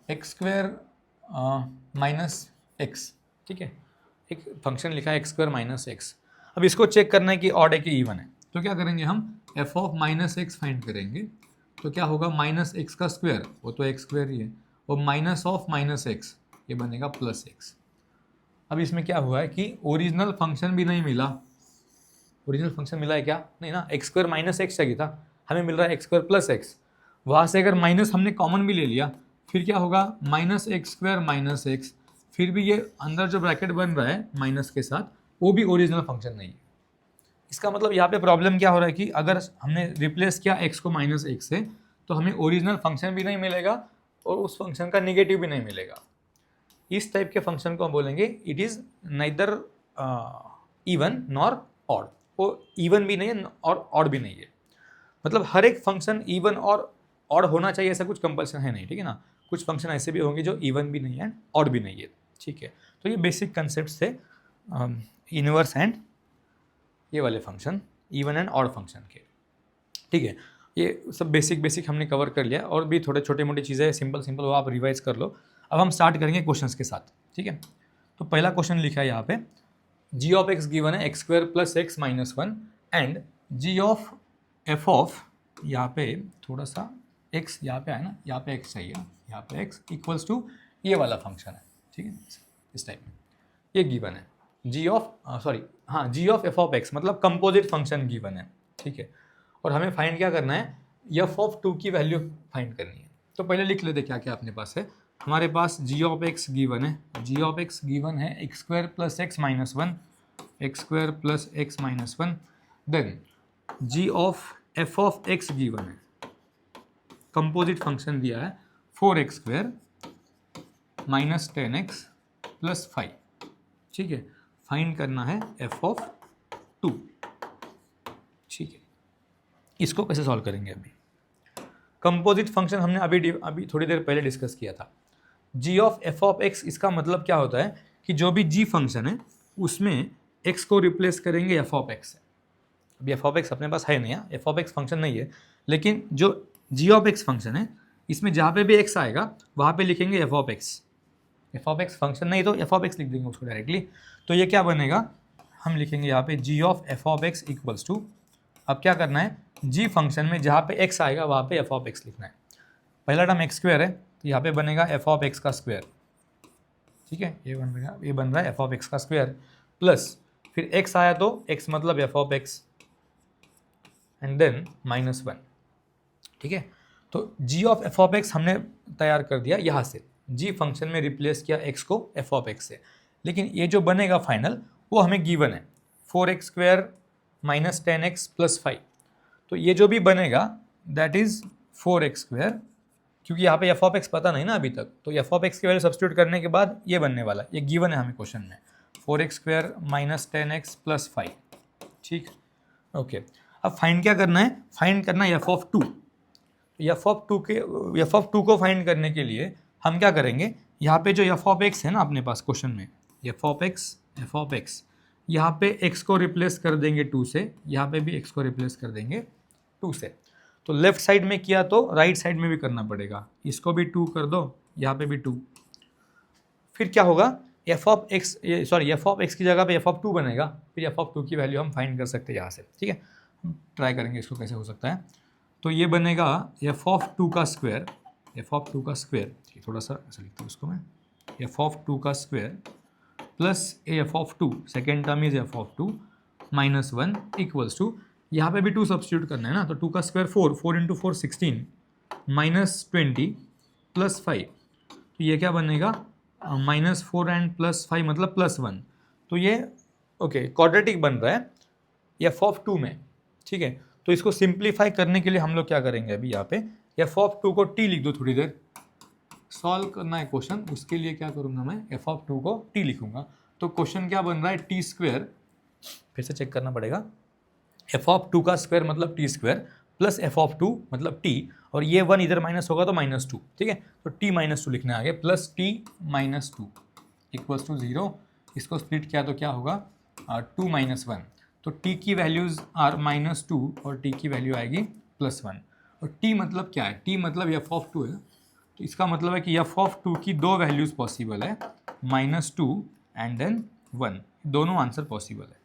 X square minus X, ठीक है, एक फंक्शन लिखा है एक्स स्क्वायर माइनस एक्स। अब इसको चेक करना है कि ऑड है कि इवन है, तो क्या करेंगे हम, F of minus X find करेंगे, तो क्या होगा, माइनस एक्स का स्क्वायर, वो तो एक्स स्क्वायर ही है, और माइनस ऑफ माइनस एक्स, ये बनेगा प्लस एक्स। अब इसमें क्या हुआ है कि ओरिजिनल फंक्शन भी नहीं मिला, ओरिजिनल फंक्शन मिला है क्या? नहीं ना, एक्स स्क्वायर माइनस एक्स चाहिए था, हमें मिल रहा है एक्स स्क्वायर प्लस एक्स। वहाँ से अगर माइनस हमने कॉमन भी ले लिया फिर क्या होगा, minus x square minus x, फिर भी ये अंदर जो ब्रैकेट बन रहा है माइनस के साथ वो भी ओरिजिनल फंक्शन नहीं है। इसका मतलब यहाँ पे प्रॉब्लम क्या हो रहा है कि अगर हमने रिप्लेस किया x को माइनस एक्स से तो हमें ओरिजिनल फंक्शन भी नहीं मिलेगा और उस फंक्शन का निगेटिव भी नहीं मिलेगा। इस टाइप के फंक्शन को हम बोलेंगे it is neither even nor odd. वो इवन भी नहीं है और ऑड भी नहीं है, मतलब हर एक फंक्शन इवन और ऑड होना चाहिए ऐसा कुछ कंपल्सन है नहीं, ठीक है ना। कुछ फंक्शन ऐसे भी होंगे जो इवन भी नहीं है ऑड भी नहीं है, ठीक है। तो ये बेसिक कंसेप्ट थे इनवर्स एंड ये वाले function, even and odd function के, ठीक है। ये सब बेसिक हमने कवर कर लिया, और भी थोड़े छोटे मोटी चीज़ें सिंपल वो आप रिवाइज कर लो। अब हम स्टार्ट करेंगे क्वेश्चंस के साथ, ठीक है। तो पहला क्वेश्चन लिखा है यहाँ पे, जी ऑफ एक्स गिवन है X square plus X minus one and G of F of, यहाँ पे थोड़ा सा एक्स यहाँ पे है ना, यहाँ पे एक्स चाहिए, यहाँ पे एक्स इक्वल्स टू ये वाला फंक्शन है, ठीक है, इस टाइप में ये गिवन है। जी of ji of F of x मतलब कंपोजिट फंक्शन गिवन है, ठीक है। और हमें फाइंड क्या करना है, एफ ऑफ टू की वैल्यू फाइंड करनी है। तो पहले लिख लेते क्या क्या अपने पास है। हमारे पास जी ऑफ एक्स गिवन है, जी ऑफ एक्स गिवन है X square plus X minus one, X square plus X minus one. Then G of F of X given है, कंपोजिट फंक्शन दिया है 4x square minus 10x plus 5, ठीक है। फाइंड करना है एफ ऑफ टू, ठीक है। इसको कैसे सॉल्व करेंगे, अभी कंपोजिट फंक्शन हमने अभी थोड़ी देर पहले डिस्कस किया था। जी ऑफ एफ ऑफ एक्स, इसका मतलब क्या होता है कि जो भी जी फंक्शन है उसमें एक्स को रिप्लेस करेंगे एफ ऑफ एक्स से। अभी एफ ऑफ एक्स अपने पास है नहीं है, एफ ऑफ एक्स फंक्शन नहीं है, लेकिन जो जी ऑफ एक्स फंक्शन है इसमें जहाँ पे भी एक्स आएगा वहाँ पे लिखेंगे F of x. F of x function नहीं तो एफ ऑफ एक्स लिख देंगे उसको डायरेक्टली। तो ये क्या बनेगा, हम लिखेंगे यहाँ पे G of F of x equals to, अब क्या करना है, जी फंक्शन में जहाँ पे एक्स आएगा वहाँ पे एफ ऑफ एक्स लिखना है। पहला टर्म एक्स स्क्वायर है तो यहाँ पे बनेगा एफ ऑफ एक्स का स्क्वायर, ठीक है, ये बन रहा है एफ ऑफ एक्स का स्क्वायर प्लस फिर एक्स आया तो एक्स मतलब F of X and then minus one, ठीक है। तो G of F of X हमने तैयार कर दिया यहाँ से, जी फंक्शन में रिप्लेस किया एक्स को एफ ऑफ एक्स से। लेकिन ये जो बनेगा फाइनल वो हमें गिवन है 4x square minus 10x plus 5। तो ये जो भी बनेगा दैट इज़ 4x स्क्वायर, क्योंकि यहाँ पे एफ ऑफ एक्स पता नहीं ना अभी तक, तो एफ ऑफ एक्स की वैल्यू सब्स्टिट्यूट करने के बाद ये बनने वाला है, ये गिवन है हमें क्वेश्चन में 4x square minus 10x plus 5, ठीक, ओके। अब फाइंड क्या करना है, फाइंड करना है F of two. F of two को फाइंड करने के लिए हम क्या करेंगे, यहाँ पे जो एफ ऑफ एक्स है ना अपने पास क्वेश्चन में, एफ ऑफ एक्स यहाँ पे एक्स को रिप्लेस कर देंगे 2 से, यहाँ पे भी एक्स को रिप्लेस कर देंगे 2 से। तो लेफ्ट साइड में किया तो राइट साइड में भी करना पड़ेगा, इसको भी 2 कर दो, यहाँ पे भी 2। फिर क्या होगा, एफ ऑफ एक्स की जगह पे एफ ऑफ टू बनेगा, फिर एफ ऑफ टू की वैल्यू हम फाइंड कर सकते हैं यहाँ से, ठीक है। हम ट्राई करेंगे इसको कैसे हो सकता है। तो ये बनेगा एफ ऑफ टू का स्क्वायर, थोड़ा सा ऐसा लिखता हूँ इसको मैं, एफ ऑफ टू का square plus F of two, second term is F of two minus one equals to, यहाँ पे भी 2 सब्स्टिट्यूट करना है ना, तो 2 का स्क्वायर 4 इंटू 4 16 माइनस 20 प्लस 5, तो ये क्या बनेगा माइनस 4 एंड प्लस 5 मतलब प्लस 1। तो ये ओके क्वाड्रेटिक बन रहा है एफ ऑफ टू में, ठीक है। तो इसको सिंप्लीफाई करने के लिए हम लोग क्या करेंगे, अभी यहाँ पे एफ ऑफ टू को टी लिख दो, थोड़ी देर सॉल्व करना है क्वेश्चन, उसके लिए क्या करूँगा मैं, एफ ऑफ टू को टी लिखूंगा। तो क्वेश्चन क्या बन रहा है, टी स्क्वायर, फिर से चेक करना पड़ेगा, एफ ऑफ टू का स्क्वायर मतलब T square plus F of two मतलब टी, और ये 1 इधर माइनस होगा तो -2, ठीक है। तो t -2 लिखना है आगे, प्लस t -2 इक्वल्स टू 0। इसको स्प्लिट किया तो क्या होगा 2 - 1, तो t की वैल्यूज़ आर -2 और t की वैल्यू आएगी +1। और t मतलब क्या है, t मतलब एफ ऑफ टू है, तो इसका मतलब है कि एफ ऑफ टू की 2 वैल्यूज़ पॉसिबल है, -2 एंड देन 1, दोनों आंसर पॉसिबल है,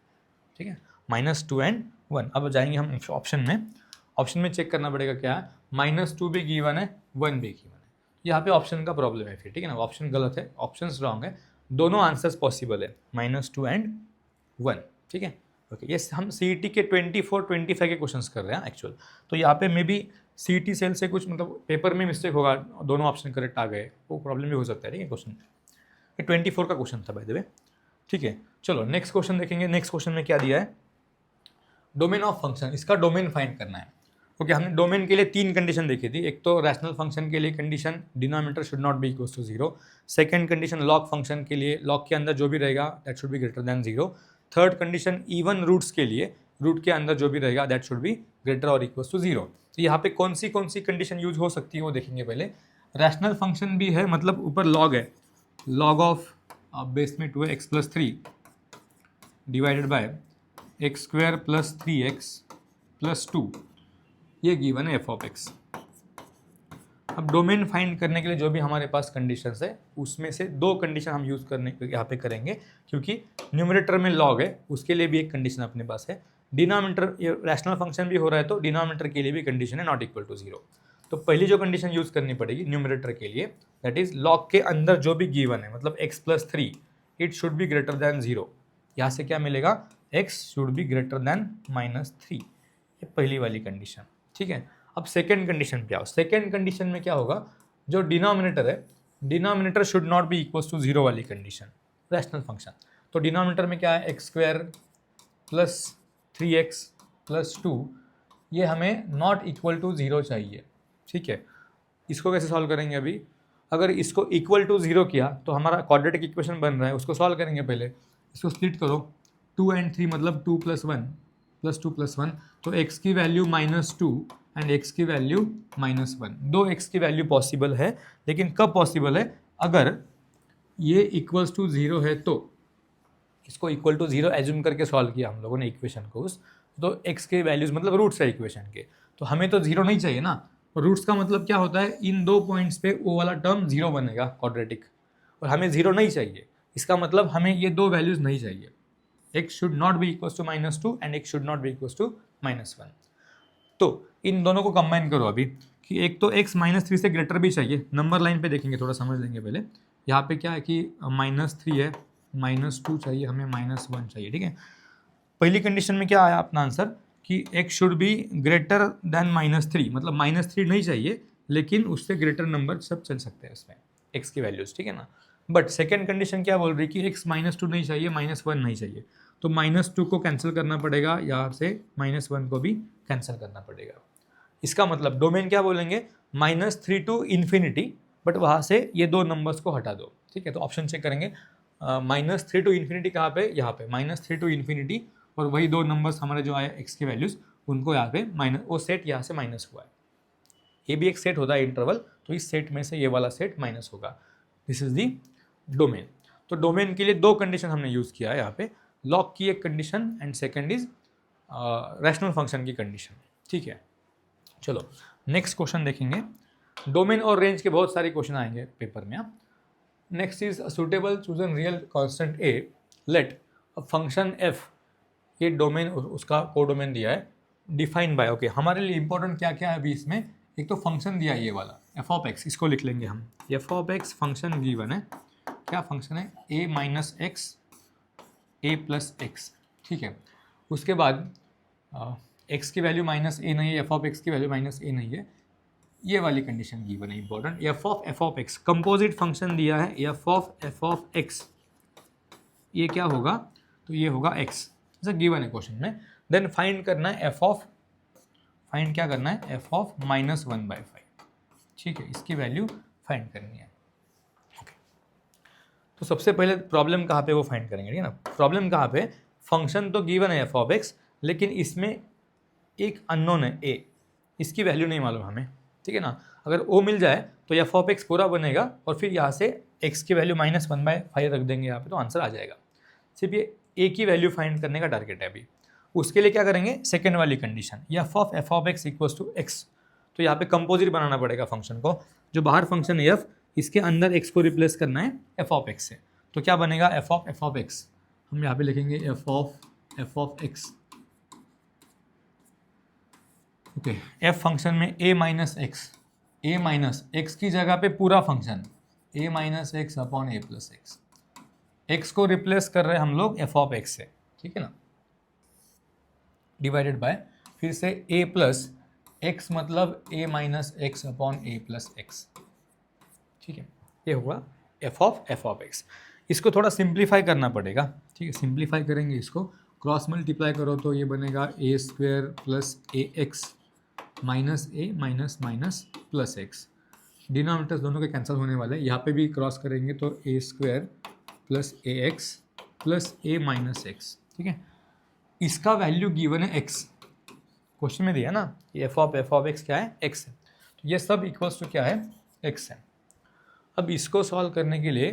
ठीक है, -2 एंड 1। अब जाएंगे हम ऑप्शन में चेक करना पड़ेगा क्या है, -2 भी गिवन है, 1 भी गिवन है। यहाँ पे ऑप्शन का प्रॉब्लम है फिर, ठीक है ना, ऑप्शन गलत है, ऑप्शन रॉन्ग है, दोनों आंसर्स पॉसिबल है, -2 एंड 1, ठीक है, ओके, ये हम CET के 24-25 के क्वेश्चंस कर रहे हैं एक्चुअल। तो यहाँ पे मे बी CET सेल से कुछ मतलब पेपर में मिस्टेक होगा, दोनों ऑप्शन करेक्ट आ गए, वो प्रॉब्लम भी हो सकता है। ठीक है, क्वेश्चन ये 24 का क्वेश्चन था बाय द वे। ठीक है, चलो नेक्स्ट क्वेश्चन देखेंगे। नेक्स्ट क्वेश्चन में क्या दिया है, डोमेन ऑफ फंक्शन, इसका डोमेन फाइंड करना है। ओके, हमने डोमेन के लिए 3 कंडीशन देखी थी। एक तो रैशनल फंक्शन के लिए condition denominator should not be equals to 0। Second condition log function के लिए लॉग के अंदर जो भी रहेगा that should be greater than 0। Third condition even roots के लिए रूट के अंदर जो भी रहेगा दैट शुड बी ग्रेटर और इक्वल्स टू 0। तो यहाँ पे कौन सी कंडीशन यूज हो सकती है वो देखेंगे पहले। रैशनल फंक्शन भी है, मतलब ऊपर लॉग है, लॉग ऑफ बेस में 2x + 3 divided bye x² + 3x + 2, ये गिवन है f(x). अब डोमेन फाइंड करने के लिए जो भी हमारे पास कंडीशंस है उसमें से 2 कंडीशन हम यूज़ करने यहाँ पे करेंगे, क्योंकि न्यूमरेटर में लॉग है उसके लिए भी एक कंडीशन अपने पास है। डिनोमिनेटर ये रैशनल फंक्शन भी हो रहा है तो डिनोमिनेटर के लिए भी कंडीशन है नॉट इक्वल टू 0। तो पहली जो कंडीशन यूज़ करनी पड़ेगी न्यूमरेटर के लिए दैट इज लॉग के अंदर जो भी गिवन है, मतलब x + 3 it should be greater than 0। यहाँ से क्या मिलेगा, x should be greater then -3, ये पहली वाली कंडीशन। ठीक है, अब सेकेंड कंडीशन पे आओ। सेकेंड कंडीशन में क्या होगा, जो डिनोमिनेटर है denominator should not be equals to 0 वाली कंडीशन, रैशनल फंक्शन। तो डिनोमिनेटर में क्या है, x² + 3x + 2, ये हमें नॉट इक्वल टू 0 चाहिए। ठीक है, इसको कैसे सॉल्व करेंगे अभी, अगर इसको इक्वल टू 0 किया तो हमारा क्वाड्रेटिक इक्वेशन बन रहा है, उसको सॉल्व करेंगे। पहले इसको स्प्लिट करो, 2 और 3 मतलब 2 + 1 + 2 + 1, तो x की वैल्यू -2 एंड x की वैल्यू -1। 2 x की वैल्यू पॉसिबल है, लेकिन कब पॉसिबल है, अगर ये इक्वल्स टू 0 है तो इसको इक्वल टू 0 एज्यूम करके सॉल्व किया हम लोगों ने इक्वेशन को उस, तो x के वैल्यूज़ मतलब रूट्स है इक्वेशन के, तो हमें तो 0 नहीं चाहिए ना। रूट्स का मतलब क्या होता है, इन 2 पॉइंट्स पे वो वाला टर्म 0 बनेगा क्वाड्रेटिक, और हमें 0 नहीं चाहिए, इसका मतलब हमें ये 2 वैल्यूज़ नहीं चाहिए। x should not be equals to -2 and x should not be equals to -1। तो इन दोनों को कंबाइन करो अभी, कि एक तो x -3 से ग्रेटर भी चाहिए, नंबर लाइन पे देखेंगे, थोड़ा समझ लेंगे पहले। यहाँ पे क्या है कि -3 है, -2 चाहिए हमें, -1 चाहिए। ठीक है, पहली कंडीशन में क्या आया अपना आंसर कि x should be greater then -3, मतलब -3 नहीं चाहिए लेकिन उससे ग्रेटर नंबर सब चल सकते हैं उसमें x की वैल्यूज़। ठीक है ना, बट सेकेंड कंडीशन क्या बोल रही है कि x -2 नहीं चाहिए, -1 नहीं चाहिए, तो -2 को कैंसिल करना पड़ेगा, यहाँ से -1 को भी कैंसिल करना पड़ेगा। इसका मतलब डोमेन क्या बोलेंगे, -3 टू इन्फिनिटी, बट वहाँ से ये 2 नंबर्स को हटा दो। ठीक है, तो ऑप्शन चेक करेंगे, -3 टू इन्फिनिटी कहाँ पे, यहाँ पे -3 टू इन्फिनिटी, और वही 2 नंबर्स हमारे जो आए x की वैल्यूज़ उनको यहाँ पे वो सेट यहाँ से माइनस हुआ है। ये भी एक सेट होता है इंटरवल, तो इस सेट में से ये वाला सेट माइनस होगा। This is the domain. तो डोमेन के लिए 2 कंडीशन हमने यूज़ किया है यहाँ पे, लॉग की एक condition and second is rational function की कंडीशन। ठीक है, चलो नेक्स्ट क्वेश्चन देखेंगे। डोमेन और रेंज के बहुत सारे क्वेश्चन आएंगे पेपर में। Next is suitable chosen real constant a let function f, ये डोमेन उसका कोडोमेन दिया है, डिफाइन बाय। ओके, हमारे लिए इंपॉर्टेंट क्या क्या है अभी इसमें, एक तो फंक्शन दिया है ये वाला f(x), इसको लिख लेंगे हम, f(x) फंक्शन गिवन है, क्या फंक्शन है, a - x a + x। ठीक है, उसके बाद x की वैल्यू -a नहीं है, f(x) की वैल्यू -a नहीं है, ये वाली कंडीशन गिवन है इंपॉर्टेंट। f(x) कंपोजिट फंक्शन दिया है, f(x), ये क्या होगा, तो ये होगा x, जैसा गिवन है क्वेश्चन में। देन फाइंड करना है फाइंड क्या करना है, f(-1/5). ठीक है, इसकी वैल्यू फाइंड करनी है। ओके, तो सबसे पहले प्रॉब्लम कहाँ पे वो फाइंड करेंगे, ठीक है ना। प्रॉब्लम कहाँ पे, फंक्शन तो गिवन है f(x), लेकिन इसमें एक अननोन है a, इसकी वैल्यू नहीं मालूम हमें। ठीक है ना, अगर o मिल जाए तो f(x) पूरा बनेगा, और फिर यहाँ से x की वैल्यू -1/5 रख देंगे यहाँ पे, तो आंसर आ जाएगा। सिर्फ ये a की वैल्यू फाइंड करने का टारगेट है अभी। उसके लिए क्या करेंगे, सेकेंड वाली condition, f(x) equals to x, तो यहाँ पे कंपोजिट बनाना पड़ेगा फंक्शन को, जो बाहर फंक्शन है f, इसके अंदर x को रिप्लेस करना है f(x) से, तो क्या बनेगा, f(x), हम यहाँ पे लिखेंगे f(x). ओके, f फंक्शन में a - x की जगह पे पूरा function a - x upon a + x, x को रिप्लेस कर रहे हैं हम लोग f(x) से। ठीक है ना, डिवाइडेड बाय फिर से a प्लस एक्स मतलब a minus x upon a plus x. ठीक है, ये हुआ एफ ऑफ एक्स। इसको थोड़ा सिंप्लीफाई करना पड़ेगा। ठीक है, सिंप्लीफाई करेंगे इसको, क्रॉस मल्टीप्लाई करो तो ये बनेगा A square plus A X minus A minus minus plus X. Denominators दोनों के कैंसिल होने वाले हैं। यहाँ पे भी क्रॉस करेंगे तो ए square plus A x plus A minus X. ठीक है, इसका वैल्यू गिवन है एक्स, क्वेश्चन में दिया ना, एफ ऑफ एक्स क्या है, एक्स है। तो ये सब इक्वल्स टू क्या है, एक्स है। अब इसको सॉल्व करने के लिए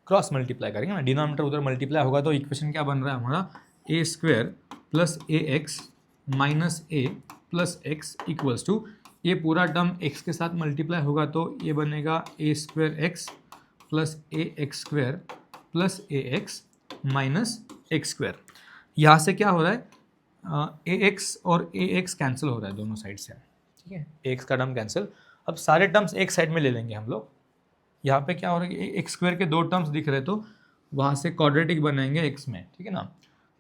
क्रॉस मल्टीप्लाई करेंगे ना, डिनोमिनेटर उधर मल्टीप्लाई होगा तो इक्वेशन क्या बन रहा है हमारा, A square plus A X minus A plus X equals to, ये पूरा टर्म एक्स के साथ मल्टीप्लाई होगा तो ये बनेगा A square x plus A x square plus A X minus x square. यहाँ से क्या हो रहा है, ए एक्स और ए एक्स कैंसिल हो रहा है दोनों साइड से। ठीक है, ए एक्स का टर्म कैंसिल। अब सारे टर्म्स एक साइड में ले लेंगे हम लोग। यहाँ पे क्या हो रहा है, एक्स स्क्वायर के दो टर्म्स दिख रहे तो वहाँ से क्वाड्रेटिक बनाएंगे एक्स में। ठीक है ना,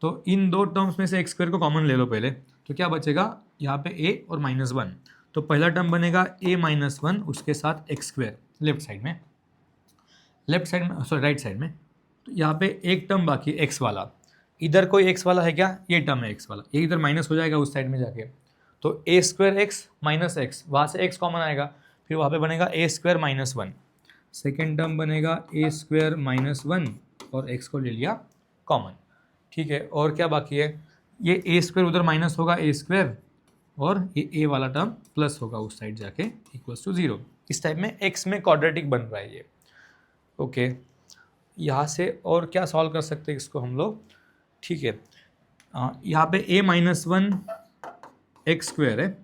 तो इन दो टर्म्स में से एक्स स्क्वायर को कॉमन ले लो पहले, तो क्या बचेगा यहाँ पे ए और माइनस वन। तो पहला टर्म बनेगा ए माइनस वन, उसके साथ एक्स स्क्वायर लेफ्ट साइड में, राइट साइड में। तो यहाँ पे एक टर्म बाकी एक्स वाला, इधर कोई एक्स वाला है क्या, ये टर्म है एक्स वाला, ये इधर माइनस हो जाएगा उस साइड में जाके। तो A square X minus X, वहाँ से एक्स कॉमन आएगा, फिर वहाँ पे बनेगा A square minus one. Second term बनेगा ए स्क्वायर माइनस वन और एक्स को ले लिया कॉमन। ठीक है, और क्या बाकी है, ये ए स्क्वायर उधर माइनस होगा ए स्क्वायर, और ये ए वाला टर्म प्लस होगा उस साइड जाके इक्वल्स टू जीरो। इस टाइप में एक्स में क्वाड्रेटिक बन रहा है ये। ओके, यहाँ से और क्या सॉल्व कर सकते हैं इसको हम लोग। ठीक है, यहाँ पे ए माइनस वन एक्स स्क्वायर है,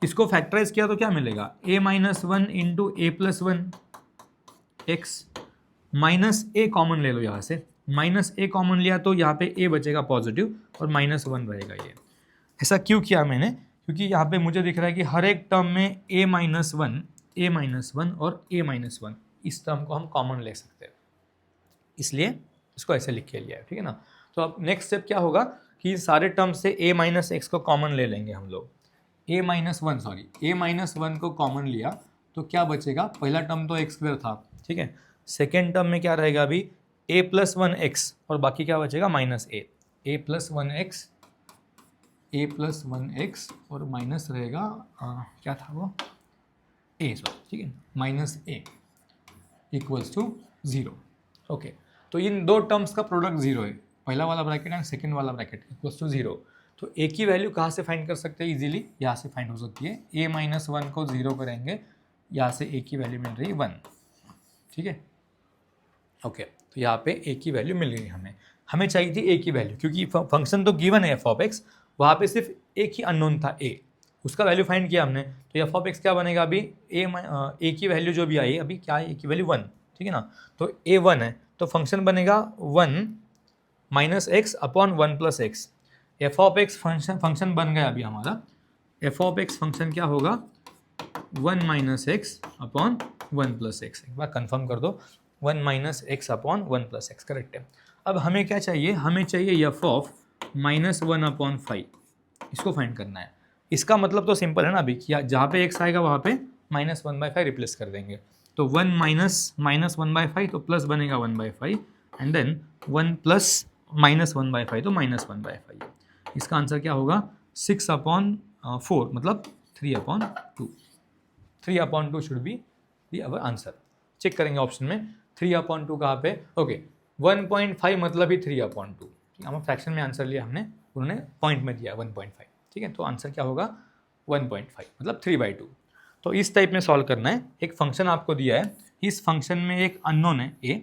इसको फैक्टराइज किया तो क्या मिलेगा, ए माइनस वन इंटू ए प्लस वन एक्स माइनस ए कॉमन ले लो। यहाँ से माइनस ए कॉमन लिया तो यहाँ पे ए बचेगा पॉजिटिव और माइनस वन रहेगा ये। ऐसा क्यों किया मैंने, क्योंकि यहाँ पे मुझे दिख रहा है कि हर एक टर्म में ए माइनस वन और ए माइनस वन, इस टर्म को हम कॉमन ले सकते हैं, इसलिए इसको ऐसे लिख के लिया है। ठीक है ना, तो अब नेक्स्ट स्टेप क्या होगा कि सारे टर्म से ए माइनस एक्स को कॉमन ले लेंगे हम लोग। ए माइनस वन को कॉमन लिया तो क्या बचेगा, पहला टर्म तो एक्स स्क्वायर था। ठीक है, सेकेंड टर्म में क्या रहेगा अभी, ए प्लस वन एक्स और बाकी क्या बचेगा माइनस ए प्लस वन एक्स और माइनस रहेगा क्या था वो, ए सॉरी। ठीक है, minus a equals to zero. Okay, तो इन दो टर्म्स का प्रोडक्ट ज़ीरो है, पहला वाला ब्रैकेट एंड सेकेंड वाला ब्रैकेट इक्वल्स टू ज़ीरो। तो ए की वैल्यू कहाँ से फाइंड कर सकते हैं, इजीली यहाँ से फाइंड हो सकती है। ए माइनस वन को ज़ीरो करेंगे, यहाँ से ए की वैल्यू मिल रही है वन। ठीक है, ओके, तो यहाँ पे ए की वैल्यू मिल गई हमें चाहिए थी ए की वैल्यू, क्योंकि फंक्शन तो गिवन है एफ ऑफ एक्स, वहाँ पे सिर्फ एक ही अननोन था ए, उसका वैल्यू फाइंड किया हमने। तो एफ ऑफ एक्स क्या बनेगा अभी, ए की वैल्यू जो भी आई अभी क्या है, ए की वैल्यू वन। ठीक है ना, तो ए वन है तो फंक्शन बनेगा one minus x upon one plus x. F of x function बन गया अभी हमारा, एफ ऑफ एक्स फंक्शन क्या होगा, one minus x upon one plus x. एक बार कंफर्म कर दो, one minus x upon one plus x, correct है। अब हमें क्या चाहिए, हमें चाहिए F of minus one upon five, इसको फाइंड करना है। इसका मतलब तो सिंपल है ना अभी, कि जहाँ पे एक्स आएगा वहाँ पे minus one by five replace कर देंगे। तो one minus one by five तो प्लस बनेगा one by five, and then one plus minus one by five तो माइनस वन बाई फाइव। इसका आंसर क्या होगा, सिक्स अपॉन फोर मतलब three upon two. 3/2 should be the our answer. Check करेंगे ऑप्शन में 3/2 कहाँ पे, ओके 1.5 मतलब ही 3/2। हम फ्रैक्शन में आंसर लिया हमने, उन्होंने पॉइंट में दिया 1.5। ठीक है, तो आंसर क्या होगा 1.5 मतलब 3/2। तो इस टाइप में सॉल्व करना है। एक फंक्शन आपको दिया है, इस फंक्शन में एक अननोन है ए,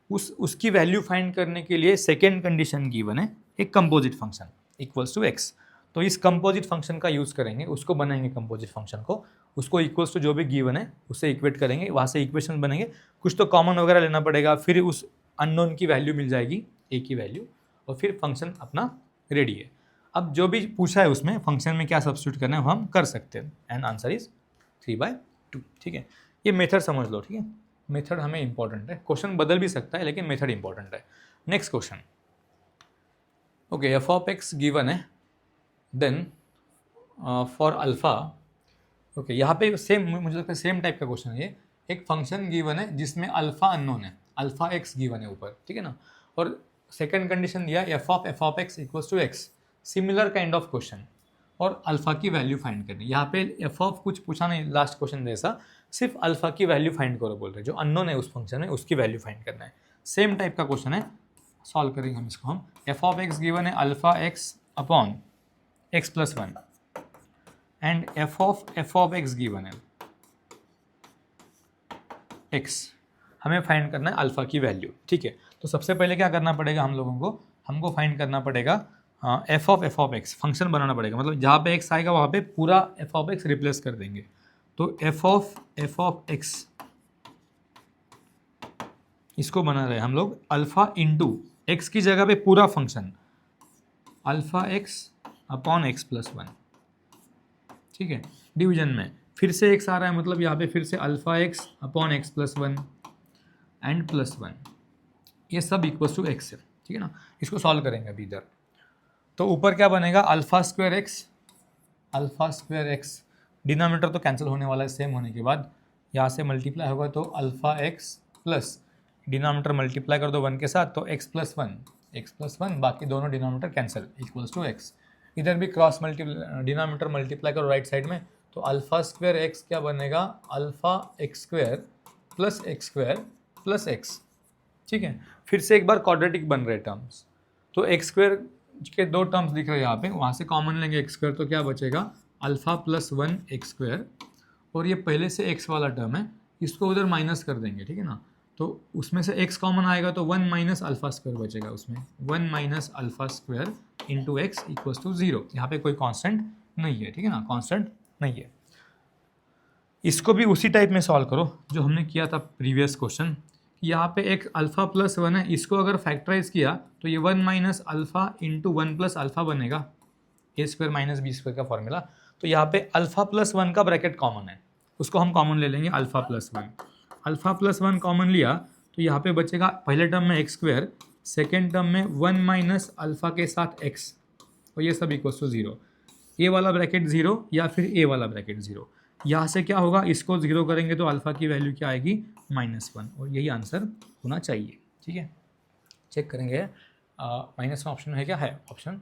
उसकी वैल्यू फाइंड करने के लिए सेकेंड कंडीशन गिवन है, एक composite function equals to x. तो इस कंपोजिट फंक्शन का यूज़ करेंगे, उसको बनाएंगे कंपोजिट फंक्शन को, उसको इक्वल्स टू जो भी गिवन है उससे इक्वेट करेंगे, वहाँ से इक्वेशन बनेंगे, कुछ तो कॉमन वगैरह लेना पड़ेगा, फिर उस अननोन की वैल्यू मिल जाएगी ए की वैल्यू, और फिर फंक्शन अपना रेडी है। अब जो भी पूछा है उसमें फंक्शन में क्या सब्स्टिट्यूट करना है वो हम कर सकते हैं, एंड आंसर इज 3/2। ठीक है, ये मेथड समझ लो। ठीक है, मेथड हमें इंपॉर्टेंट है, क्वेश्चन बदल भी सकता है लेकिन मेथड इंपॉर्टेंट है। Next question, okay F of X given है, देन फॉर अल्फ़ा, ओके, यहाँ पे सेम, मुझे लगता है सेम टाइप का क्वेश्चन है ये। एक फंक्शन गिवन है जिसमें अल्फ़ा अननोन है, अल्फ़ा एक्स गिवन है ऊपर, ठीक है ना, और सेकंड कंडीशन दिया f of x equals to x, similar kind of question, और अल्फ़ा की वैल्यू फाइंड करनी। यहाँ पे एफ ऑफ कुछ पूछा नहीं लास्ट क्वेश्चन जैसा, सिर्फ अल्फ़ा की वैल्यू फाइंड करो बोल रहे, जो अननोन है उस फंक्शन में उसकी वैल्यू फाइंड करना है। सेम टाइप का क्वेश्चन है, सॉल्व करेंगे हम इसको। हम एफ ऑफ एक्स गिवन है alpha x upon x plus one, and F of X given है एक्स, हमें फाइंड करना है अल्फ़ा की वैल्यू, ठीक है। तो सबसे पहले क्या करना पड़ेगा हम लोगों को, हमको फाइंड करना पड़ेगा एफ ऑफ एक्स, फंक्शन बनाना पड़ेगा, मतलब जहाँ पे एक्स आएगा वहाँ पे पूरा एफ ऑफ एक्स रिप्लेस कर देंगे। तो एफ ऑफ एक्स, इसको बना रहे हम लोग अल्फ़ा इंटू एक्स की जगह पे पूरा function alpha x upon x plus one, ठीक है, डिवीजन में फिर से एक्स आ रहा है, मतलब यहाँ पे फिर से alpha x upon x plus one and plus one, ये सब इक्वल्स टू एक्स है, ठीक है ना। इसको सॉल्व करेंगे अभी इधर, तो ऊपर क्या बनेगा अल्फ़ा स्क्वायर एक्स, डिनोमिनेटर तो कैंसिल होने वाला है, सेम होने के बाद यहाँ से मल्टीप्लाई होगा तो alpha x plus denominator multiply कर दो वन के साथ तो एक्स प्लस वन, बाकी दोनों denominator cancel, equals to x. इधर भी क्रॉस डिनोमिनेटर मल्टीप्लाई करो राइट साइड में, तो अल्फ़ा स्क्वायर एक्स क्या बनेगा alpha x square plus x, ठीक है। फिर से एक बार क्वाड्रेटिक बन रहे टर्म्स, तो एक्स स्क्वायर के दो टर्म्स दिख रहे हैं यहाँ पे, वहाँ से कॉमन लेंगे एक्स स्क्वायर, तो क्या बचेगा alpha plus one X square, और ये पहले से एक्स वाला टर्म है, इसको उधर माइनस कर देंगे, ठीक है ना। तो उसमें से एक्स कॉमन आएगा तो वन माइनस अल्फ़ा स्क्वायर बचेगा, उसमें one minus alpha square into x equals to zero. यहाँ पे कोई कांस्टेंट नहीं है, ठीक है ना, कांस्टेंट नहीं है। इसको भी उसी टाइप में सॉल्व करो जो हमने किया था प्रीवियस क्वेश्चन। यहाँ पे एक अल्फ़ा प्लस वन है, इसको अगर फैक्टराइज किया तो ये one minus alpha into one plus alpha बनेगा, A square minus B square का फॉर्मूला। तो यहाँ पे अल्फ़ा प्लस वन का ब्रैकेट कॉमन है, उसको हम कॉमन ले लेंगे अल्फ़ा प्लस वन कॉमन लिया तो यहाँ पे बचेगा पहले टर्म में एक्स स्क्वायर, सेकेंड टर्म में वन माइनस अल्फ़ा के साथ एक्स, और ये सब इक्वल्स टू जीरो, ए वाला ब्रैकेट जीरो या फिर ए वाला ब्रैकेट जीरो। यहाँ से क्या होगा, इसको जीरो करेंगे तो अल्फ़ा की वैल्यू क्या आएगी माइनस वन, और यही आंसर होना चाहिए, ठीक है। चेक करेंगे माइनस वन ऑप्शन है क्या, है option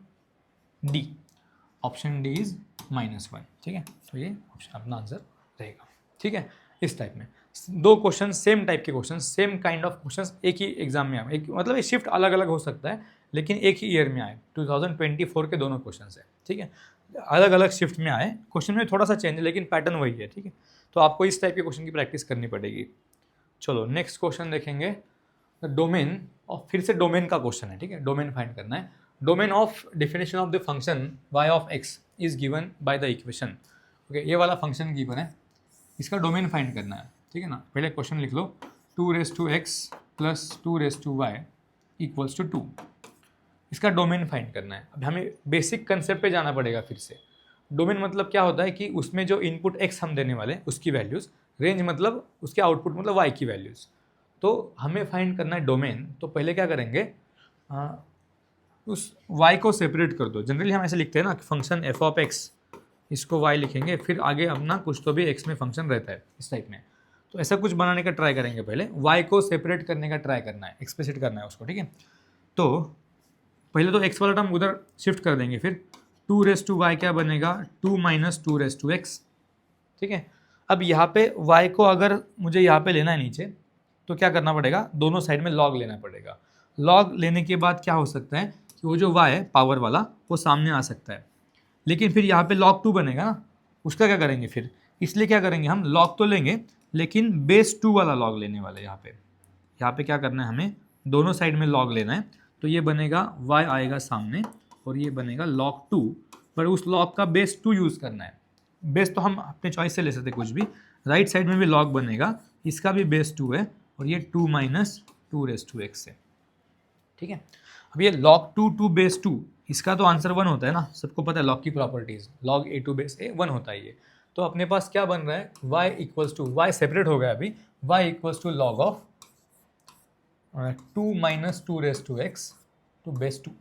D is minus one, ठीक है। तो ये ऑप्शन अपना आंसर रहेगा, ठीक है। इस टाइप में दो क्वेश्चन, सेम टाइप के question, same kind of question एक ही एग्जाम में आए, एक मतलब ये शिफ्ट अलग अलग हो सकता है लेकिन एक ही ईयर में आए, 2024 के दोनों क्वेश्चन है, ठीक है। अलग अलग शिफ्ट में आए, क्वेश्चन में थोड़ा सा चेंज है लेकिन पैटर्न वही है, ठीक है। तो आपको इस टाइप के क्वेश्चन की प्रैक्टिस करनी पड़ेगी। चलो नेक्स्ट क्वेश्चन देखेंगे, डोमेन ऑफ, फिर से डोमेन का क्वेश्चन है, ठीक है, डोमेन फाइंड करना है। Domain of definition of the function y of x is given by the equation, okay, ये वाला फंक्शन गिवन है, इसका डोमेन फाइंड करना है, ठीक है ना। पहले क्वेश्चन लिख लो, 2x plus 2y equals to 2, इसका डोमेन फाइंड करना है। अब हमें बेसिक कंसेप्ट पे जाना पड़ेगा फिर से। डोमेन मतलब क्या होता है कि उसमें जो इनपुट x हम देने वाले उसकी वैल्यूज़, रेंज मतलब उसके आउटपुट मतलब y की वैल्यूज़, तो हमें फाइंड करना है डोमेन। तो पहले क्या करेंगे, उस y को सेपरेट कर दो। जनरली हम ऐसे लिखते हैं ना, फंक्शन एफ ऑफ एक्स, इसको y लिखेंगे, फिर आगे अपना कुछ तो भी x में फंक्शन रहता है इस टाइप में। तो ऐसा कुछ बनाने का ट्राई करेंगे, पहले y को सेपरेट करने का ट्राई करना है, एक्सप्लिसिट करना है उसको, ठीक है। तो पहले तो x वाला टर्म उधर शिफ्ट कर देंगे, फिर 2y क्या बनेगा 2 माइनस 2x, ठीक है। अब यहाँ पे y को अगर मुझे यहाँ पे लेना है नीचे, तो क्या करना पड़ेगा, दोनों साइड में log लेना पड़ेगा। log लेने के बाद क्या हो सकता है कि वो जो y है पावर वाला वो सामने आ सकता है, लेकिन फिर यहाँ पे log 2 बनेगा ना, उसका क्या करेंगे फिर, इसलिए क्या करेंगे हम log तो लेंगे लेकिन बेस 2 वाला log लेने वाले। यहाँ पे क्या करना है, हमें दोनों साइड में log लेना है, तो ये बनेगा y आएगा सामने और ये बनेगा log 2, पर उस log का बेस 2 यूज़ करना है। बेस तो हम अपने चॉइस से ले सकते कुछ भी, राइट साइड में भी log बनेगा, इसका भी बेस 2 है और ये 2 माइनस 2x है, ठीक है। अब ये log 2 बेस 2, इसका तो आंसर 1 होता है ना, सबको पता है log की properties, log a2 base a 1 होता है ये। तो अपने पास क्या बन रहा है, y equals to, y separate हो गया अभी, y equals to log of 2 minus 2x to base 2।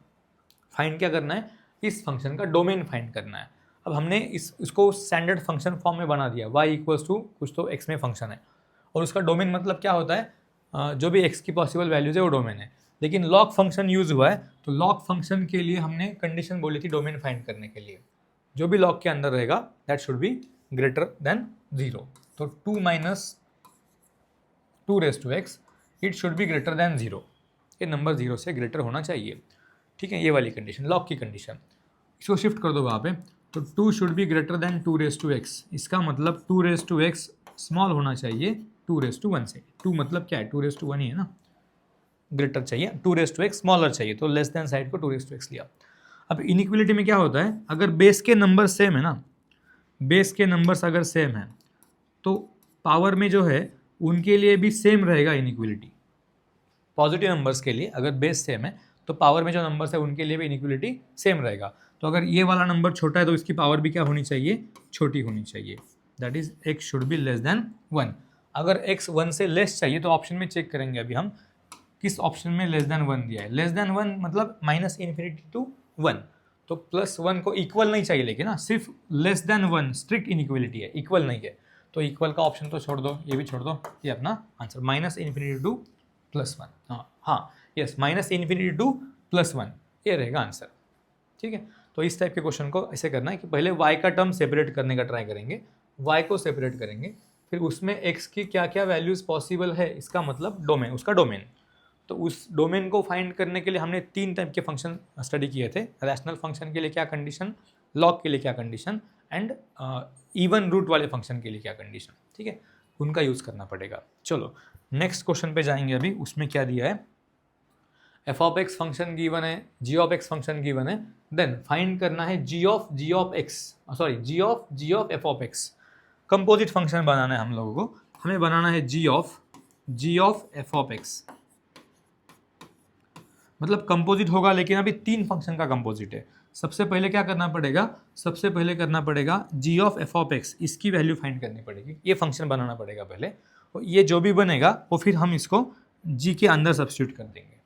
Find क्या करना है, इस फंक्शन का डोमेन फाइंड करना है। अब हमने इसको स्टैंडर्ड फंक्शन फॉर्म में बना दिया, y इक्वल्स टू कुछ तो x में फंक्शन है, और उसका डोमेन मतलब क्या होता है, जो भी x की पॉसिबल वैल्यूज है वो डोमेन है। लेकिन लॉग फंक्शन यूज हुआ है, तो लॉग फंक्शन के लिए हमने कंडीशन बोली थी डोमेन फाइंड करने के लिए, जो भी लॉग के अंदर रहेगा that should be greater than 0। तो 2 minus 2 raise to x it should be greater than 0, ये नंबर 0 से ग्रेटर होना चाहिए। ठीक है, ये वाली कंडीशन लॉग की कंडीशन। इसको शिफ्ट कर दो वहाँ पे, तो 2 should be greater than 2 raise to x, इसका मतलब 2 रेज टू x स्मॉल होना चाहिए 2 रेज टू 1 से। 2 मतलब क्या है, 2 रेज टू 1 ही है ना, ग्रेटर चाहिए, 2 रेज टू x स्मॉलर चाहिए, तो लेस देन साइड को 2 रेज टू x लिया। अब इनइक्वलिटी में क्या होता है, अगर बेस के नंबर सेम है ना, बेस के नंबर्स अगर सेम है तो पावर में जो है उनके लिए भी सेम रहेगा इनइक्वलिटी। पॉजिटिव नंबर्स के लिए अगर बेस सेम है तो पावर में जो नंबर्स है उनके लिए भी इनइक्वलिटी सेम रहेगा। तो अगर ये वाला नंबर छोटा है तो इसकी पावर भी क्या होनी चाहिए, छोटी होनी चाहिए, that is x should be less than 1। अगर x 1 से लेस चाहिए तो ऑप्शन में चेक करेंगे अभी हम किस ऑप्शन में लेस देन 1 दिया है। लेस देन 1 मतलब माइनस इन्फिनिटी टू 1, तो प्लस 1 को इक्वल नहीं चाहिए, लेकिन ना सिर्फ लेस देन 1 स्ट्रिक्ट इनइक्वलिटी है, इक्वल नहीं है। तो इक्वल का ऑप्शन तो छोड़ दो, ये भी छोड़ दो, ये अपना answer minus infinity two plus 1। हाँ yes, minus infinity two plus 1 ये रहेगा आंसर। ठीक है, तो इस टाइप के क्वेश्चन को ऐसे करना है कि पहले y का टर्म सेपरेट करने का ट्राई करेंगे, y को सेपरेट करेंगे, फिर उसमें x की क्या क्या वैल्यूज पॉसिबल है, इसका मतलब डोमेन, उसका डोमेन। तो उस डोमेन को फाइंड करने के लिए हमने 3 टाइप के फंक्शन स्टडी किए थे, रैशनल फंक्शन के लिए क्या कंडीशन, लॉग के लिए क्या कंडीशन, एंड इवन रूट वाले फंक्शन के लिए क्या कंडीशन। ठीक है, उनका यूज़ करना पड़ेगा। चलो नेक्स्ट क्वेश्चन पे जाएंगे अभी, उसमें क्या दिया है, F of x function given है, जी ऑफ एक्स फंक्शन गिवन है, देन फाइंड करना है जी of F of X. Composite function बनाना है हम लोगों को, हमें बनाना है जी ऑफ एफ ऑफ एक्स, मतलब कंपोजिट होगा, लेकिन अभी 3 फंक्शन का कंपोजिट है। सबसे पहले क्या करना पड़ेगा, सबसे पहले करना पड़ेगा जी ऑफ एफ ऑफ एक्स, इसकी वैल्यू फाइंड करनी पड़ेगी, ये फंक्शन बनाना पड़ेगा पहले, और ये जो भी बनेगा वो फिर हम इसको जी के अंदर सब्स्टिट्यूट कर देंगे।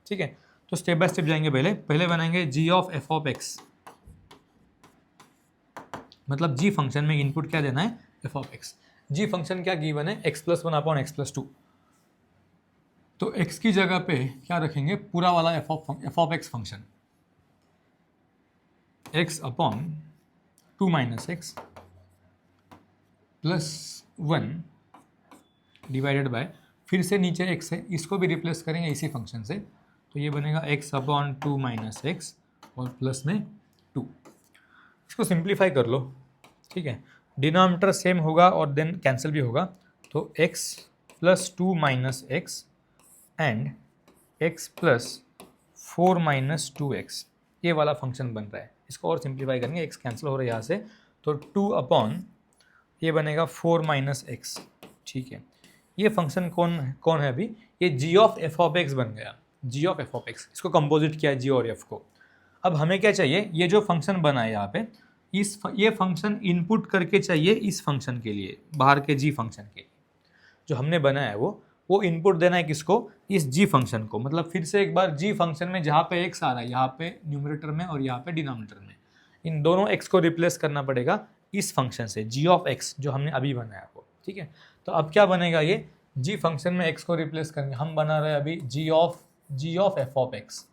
ठीक है, तो स्टेप बाय स्टेप जाएंगे। पहले बनाएंगे g of F of x, मतलब जी फंक्शन में इनपुट क्या देना है, F of x. G function क्या गिवन है, x plus 1 upon x plus 2, तो x की जगह पे क्या रखेंगे, पूरा वाला F of x function, x upon 2 minus x plus 1 divided bye, फिर से नीचे x है, इसको भी रिप्लेस करेंगे इसी फंक्शन से, तो ये बनेगा x अपॉन 2 माइनस एक्स और प्लस में 2। इसको सिंप्लीफाई कर लो। ठीक है, डिनोमिनेटर सेम होगा और देन कैंसिल भी होगा, तो x plus 2 minus x and x plus 4 minus 2x, ये वाला फंक्शन बन रहा है। इसको और सिंप्लीफाई करेंगे, x कैंसिल हो रहा है यहाँ से, तो 2 अपॉन ये बनेगा 4 माइनस एक्स। ठीक है, ये फंक्शन कौन है अभी, ये G of F of x बन गया, जी ऑफ एफ ऑफ एक्स, इसको कंपोजिट किया है जी और एफ को। अब हमें क्या चाहिए, ये जो फंक्शन बना है यहाँ पे, ये फंक्शन इनपुट करके चाहिए इस फंक्शन के लिए, बाहर के जी फंक्शन के लिए जो हमने बनाया है वो इनपुट देना है किसको, इस जी फंक्शन को। मतलब फिर से एक बार जी फंक्शन में जहाँ पे एक्स आ रहा है, यहाँ पे न्यूमरेटर में और यहाँ पे डिनोमिनेटर में, इन दोनों एक्स को रिप्लेस करना पड़ेगा इस फंक्शन से, जी ऑफ एक्स जो हमने अभी बनाया वो। ठीक है, तो अब क्या बनेगा, ये जी फंक्शन में एक्स को रिप्लेस करेंगे, हम बना रहे हैं अभी जी ऑफ एफ ऑफ एक्स।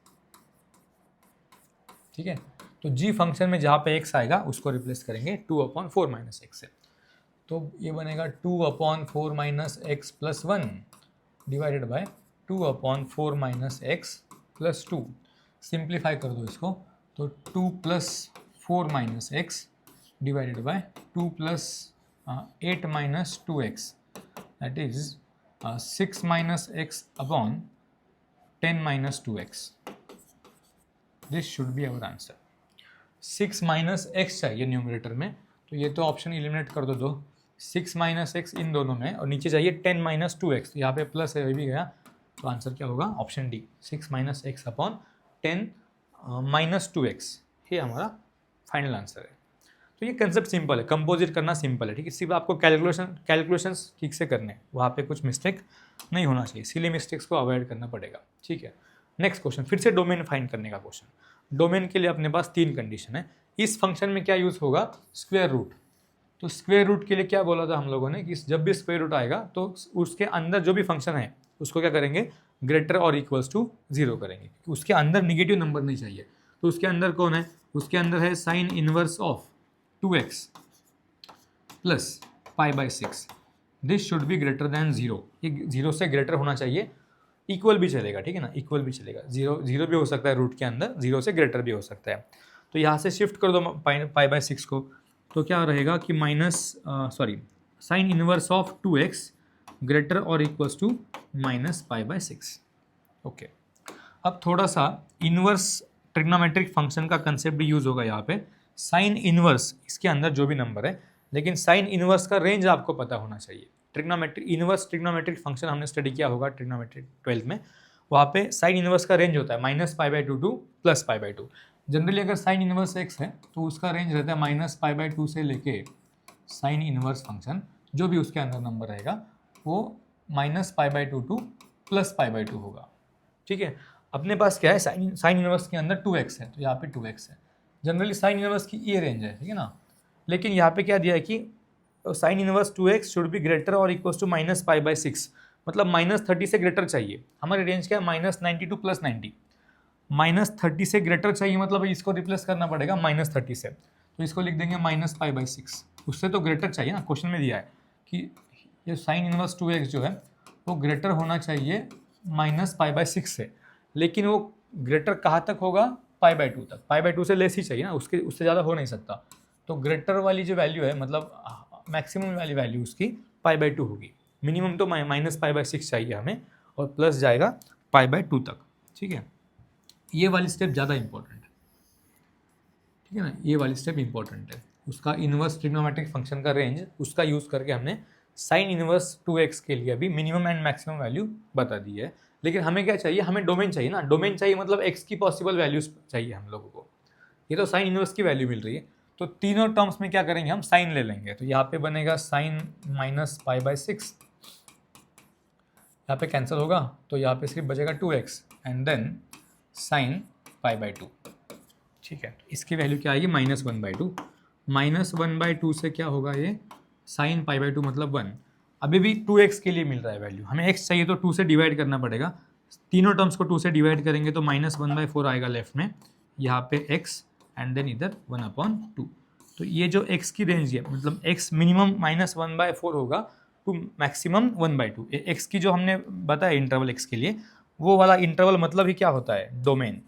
ठीक है, तो जी फंक्शन में जहाँ पे एक्स आएगा उसको रिप्लेस करेंगे 2 अपॉन 4 माइनस एक्स से, तो ये बनेगा 2 upon 4 minus x plus 1 divided by 2 upon 4 minus x plus 2। Simplify कर दो इसको, तो 2 plus 4 minus x divided by 2 plus 8 minus 2x, that is 6 minus x upon 10 minus 2x। This should be our answer. 6 minus x चाहिए न्यूमरेटर में, तो ये तो ऑप्शन एलिमिनेट कर दो 6 माइनस एक्स इन दोनों में, और नीचे चाहिए 10 माइनस 2x, यहाँ पे प्लस है, ये भी गया, तो आंसर क्या होगा, option D, 6 minus x upon 10 minus 2x, ये हमारा फाइनल आंसर है। तो ये कंसेप्ट सिंपल है, कंपोजिट करना सिंपल है। ठीक है, सिर्फ आपको कैलकुलेशंस ठीक से करने, वहाँ पे कुछ मिस्टेक नहीं होना चाहिए, सिली मिस्टेक्स को अवॉइड करना पड़ेगा। ठीक है, नेक्स्ट क्वेश्चन, फिर से डोमेन फाइंड करने का क्वेश्चन। डोमेन के लिए अपने पास 3 कंडीशन है। इस फंक्शन में क्या यूज़ होगा, स्क्वायर रूट। तो स्क्वायर रूट के लिए क्या बोला था हम लोगों ने कि जब भी स्क्वायर रूट आएगा तो उसके अंदर जो भी फंक्शन है उसको क्या करेंगे, ग्रेटर और इक्वल्स टू 0 करेंगे। उसके अंदर निगेटिव नंबर नहीं चाहिए। तो उसके अंदर कौन है, उसके अंदर है sine inverse of 2x plus π/6। This should be greater than 0। ये 0 से ग्रेटर होना चाहिए, इक्वल भी चलेगा, ठीक है ना, इक्वल भी चलेगा। 0 भी हो सकता है रूट के अंदर, 0 से ग्रेटर भी हो सकता है। तो यहाँ से शिफ्ट कर दो π/6 को, तो क्या रहेगा कि sign inverse of 2x greater और इक्वल्स टू -π/6। ओके, अब थोड़ा सा इनवर्स ट्रिग्नोमेट्रिक फंक्शन का कंसेप्ट भी यूज होगा यहाँ पे। साइन इनवर्स, इसके अंदर जो भी नंबर है, लेकिन साइन इनवर्स का रेंज आपको पता होना चाहिए। इनवर्स ट्रिग्नोमेट्रिक फंक्शन हमने स्टडी किया होगा ट्रिग्नोमेट्रिक 12th में। वहाँ पे साइन इनवर्स का रेंज होता है -π/2 टू +π/2। जनरली अगर साइन इनवर्स x है तो उसका रेंज रहता है -π/2 से लेके साइन इनवर्स फंक्शन जो भी उसके अंदर नंबर रहेगा वो -π/2 टू +π/2 होगा। ठीक है, अपने पास क्या है, साइन इनवर्स के अंदर 2x है, तो यहाँ पे 2x है। जनरली साइन इनवर्स की ये रेंज है, ठीक है ना। लेकिन यहाँ पे क्या दिया है कि sine inverse 2x should be greater और इक्वल्स टू -π/6, मतलब -30 से ग्रेटर चाहिए। हमारी रेंज क्या है, -90 टू +90। -30 से ग्रेटर चाहिए, मतलब इसको रिप्लेस करना पड़ेगा -30 से, तो इसको लिख देंगे -π/6। उससे तो ग्रेटर चाहिए ना, क्वेश्चन में दिया है कि ये साइन इनवर्स 2x जो है वो ग्रेटर होना चाहिए -π/6 से, लेकिन वो ग्रेटर कहाँ तक होगा, π/2 तक। π/2 से लेस ही चाहिए ना, उससे ज़्यादा हो नहीं सकता। तो ग्रेटर वाली जो वैल्यू है, मतलब मैक्सिमम वाली वैल्यू उसकी π/2 होगी। मिनिमम तो -π/6 चाहिए हमें, और प्लस जाएगा π/2 तक। ठीक है, ये वाली स्टेप ज़्यादा इंपॉर्टेंट है, ठीक है ना, ये वाली स्टेप इंपॉर्टेंट है। उसका इनवर्स ट्रिग्नोमेट्रिक फंक्शन का रेंज, उसका यूज़ करके हमने साइन इनवर्स 2x के लिए भी मिनिमम एंड मैक्सिमम वैल्यू बता दी है। लेकिन हमें क्या चाहिए, हमें डोमेन चाहिए ना। डोमेन चाहिए मतलब x की पॉसिबल वैल्यूज चाहिए हम लोगों को। ये तो साइन इनवर्स की वैल्यू मिल रही है, तो तीनों टर्म्स में क्या करेंगे, हम साइन ले लेंगे। तो यहाँ पे बनेगा साइन -π/6, यहाँ पे कैंसिल होगा, तो यहाँ पे सिर्फ बचेगा 2x एंड देन साइन π/2। ठीक है, इसकी वैल्यू क्या आएगी, -1/2। -1/2 से क्या होगा, ये साइन π/2 मतलब 1। अभी भी 2x के लिए मिल रहा है वैल्यू, हमें x चाहिए तो 2 से डिवाइड करना पड़ेगा। तीनों टर्म्स को 2 से डिवाइड करेंगे तो -1/4 आएगा लेफ्ट में, यहाँ पे x एंड देन इधर 1/2। तो ये जो x की रेंज है, मतलब x मिनिमम -1/4 होगा टू मैक्सिमम 1/2। x की जो हमने बताया इंटरवल x के लिए, वो वाला इंटरवल मतलब ही क्या होता है, डोमेन।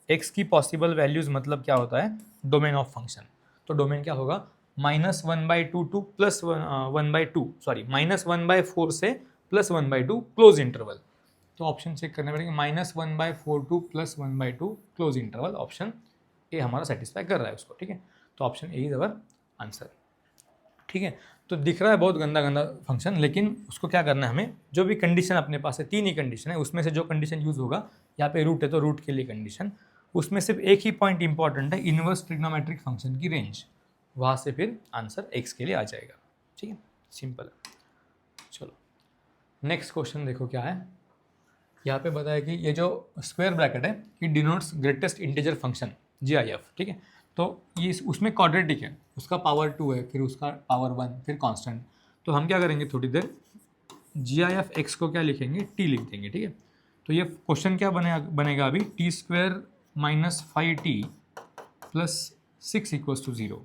x की पॉसिबल वैल्यूज मतलब क्या होता है, डोमेन ऑफ फंक्शन। तो डोमेन क्या होगा, -1/2 टू +1/2, सॉरी -1/4 से +1/2 क्लोज इंटरवल। तो ऑप्शन चेक करने पड़ेंगे, -1/4 to +1/2 close interval. Option a हमारा सेटिस्फाई कर रहा है उसको। ठीक है, तो option a is our answer. ठीक है, तो दिख रहा है बहुत गंदा गंदा फंक्शन, लेकिन उसको क्या करना है, हमें जो भी कंडीशन अपने पास है, 3 ही कंडीशन है, उसमें से जो कंडीशन यूज होगा, यहाँ पे रूट है तो रूट के लिए कंडीशन, उसमें सिर्फ एक ही पॉइंट इंपॉर्टेंट है, इनवर्स ट्रिग्नोमेट्रिक फंक्शन की रेंज। वहाँ से फिर आंसर x के लिए आ जाएगा। ठीक है, सिंपल है। चलो नेक्स्ट क्वेश्चन देखो क्या है। यहाँ पे बताया कि ये जो स्क्वायर ब्रैकेट है, it denotes greatest integer function GIF। ठीक है, तो ये उसमें क्वाड्रेटिक है, उसका पावर 2 है, फिर उसका पावर 1, फिर कांस्टेंट। तो हम क्या करेंगे, थोड़ी देर GIF x को क्या लिखेंगे, t लिख देंगे। ठीक है, तो ये क्वेश्चन क्या बनेगा अभी, t² - 5t + 6 = 0।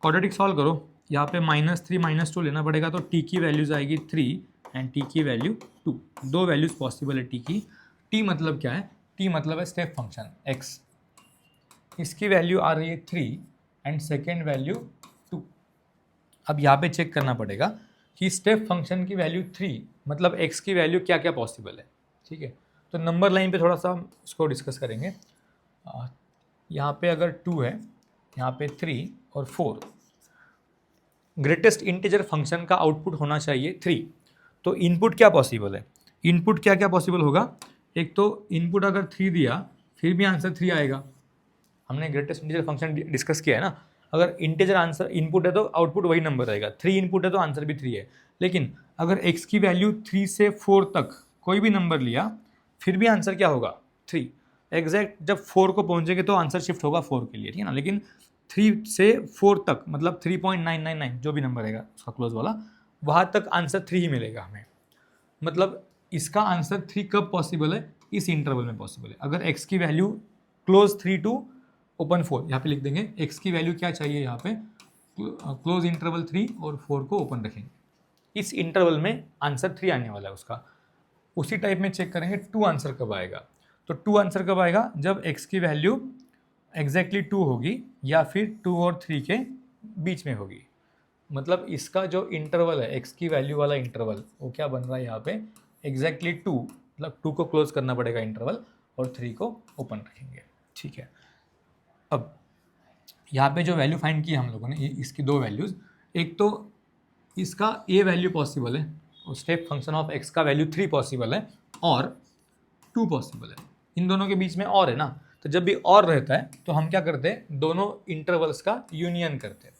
क्वाड्रेटिक सॉल्व करो, यहाँ पे -3 - 2 लेना पड़ेगा, तो t की वैल्यूज आएगी 3 एंड t की वैल्यू 2। दो वैल्यूज पॉसिबल है t की। t मतलब क्या है, t मतलब है स्टेप फंक्शन x, इसकी वैल्यू आ रही है 3 एंड सेकेंड वैल्यू 2। अब यहाँ पे चेक करना पड़ेगा कि स्टेप फंक्शन की वैल्यू 3 मतलब x की वैल्यू क्या क्या पॉसिबल है। ठीक है, तो नंबर लाइन पे थोड़ा सा इसको डिस्कस करेंगे। यहाँ पे अगर 2 है, यहाँ पे 3 और 4, ग्रेटेस्ट इंटीजर फंक्शन का आउटपुट होना चाहिए 3। तो इनपुट क्या पॉसिबल है, इनपुट क्या क्या पॉसिबल होगा, एक तो इनपुट अगर 3 दिया फिर भी आंसर 3 आएगा। हमने ग्रेटेस्ट इंटीजर फंक्शन डिस्कस किया है ना, अगर इंटीजर आंसर इनपुट है तो आउटपुट वही नंबर रहेगा। 3 इनपुट है तो आंसर भी 3 है। लेकिन अगर x की वैल्यू 3 से 4 तक कोई भी नंबर लिया फिर भी आंसर क्या होगा, 3। एग्जैक्ट जब 4 को पहुंचेंगे तो आंसर शिफ्ट होगा 4 के लिए, ठीक है ना। लेकिन 3 से 4 तक मतलब 3.999 जो भी नंबर रहेगा उसका क्लोज वाला, वहाँ तक आंसर 3 ही मिलेगा हमें। मतलब इसका आंसर 3 कब पॉसिबल है, इस इंटरवल में पॉसिबल है। अगर x की वैल्यू क्लोज 3 टू ओपन 4, यहाँ पे लिख देंगे x की वैल्यू क्या चाहिए, यहाँ पे क्लोज इंटरवल 3 और 4 को ओपन रखेंगे। इस इंटरवल में आंसर 3 आने वाला है उसका। उसी टाइप में चेक करेंगे 2 आंसर कब आएगा। तो 2 आंसर कब आएगा, जब x की वैल्यू एग्जैक्टली 2 होगी या फिर 2 और 3 के बीच में होगी। मतलब इसका जो इंटरवल है x की वैल्यू वाला इंटरवल, वो क्या बन रहा है यहाँ पे एग्जैक्टली 2, मतलब 2 को क्लोज करना पड़ेगा इंटरवल और 3 को ओपन रखेंगे, ठीक है। अब यहाँ पे जो वैल्यू फाइंड की हम लोगों ने, इसकी 2 वैल्यूज़, एक तो इसका a वैल्यू पॉसिबल है और स्टेप फंक्शन ऑफ x का वैल्यू 3 पॉसिबल है और 2 पॉसिबल है। इन दोनों के बीच में और है ना, तो जब भी और रहता है तो हम क्या करते हैं, दोनों इंटरवल्स का यूनियन करते हैं।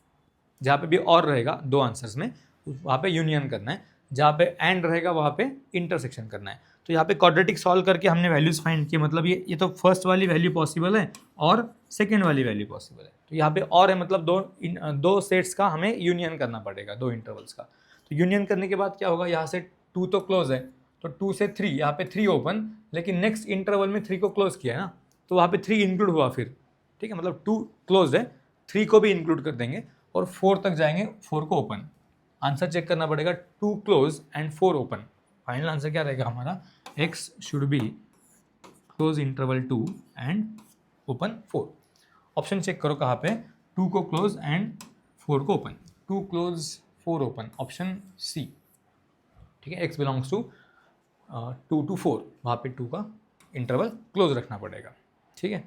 जहाँ पे भी और रहेगा 2 आंसर्स में, वहाँ पे यूनियन करना है। जहाँ पे एंड रहेगा वहाँ पे इंटरसेक्शन करना है। तो यहाँ पे क्वाड्रेटिक सॉल्व करके हमने वैल्यूज़ फाइंड किए। मतलब ये तो फर्स्ट वाली वैल्यू पॉसिबल है और सेकेंड वाली वैल्यू पॉसिबल है। तो यहाँ पे और है, मतलब दो सेट्स का हमें यूनियन करना पड़ेगा, 2 इंटरवल्स का। तो यूनियन करने के बाद क्या होगा, यहाँ से 2 तो क्लोज है, तो 2 से 3, यहाँ पे 3 ओपन, लेकिन नेक्स्ट इंटरवल में 3 को क्लोज किया है ना, तो वहाँ पे 3 इंक्लूड हुआ फिर, ठीक है। मतलब 2 क्लोज है, 3 को भी इंक्लूड कर देंगे और 4 तक जाएंगे, 4 को ओपन। आंसर चेक करना पड़ेगा, 2 close and 4 open. Final answer क्या रहेगा हमारा, x should be close interval 2 and open 4। Option check करो कहाँ पे, 2 को क्लोज एंड 4 को open, 2 close 4 open, option c, ठीक है। x बिलोंग्स टू 2 to 4, वहाँ पे 2 का इंटरवल क्लोज रखना पड़ेगा, ठीक है।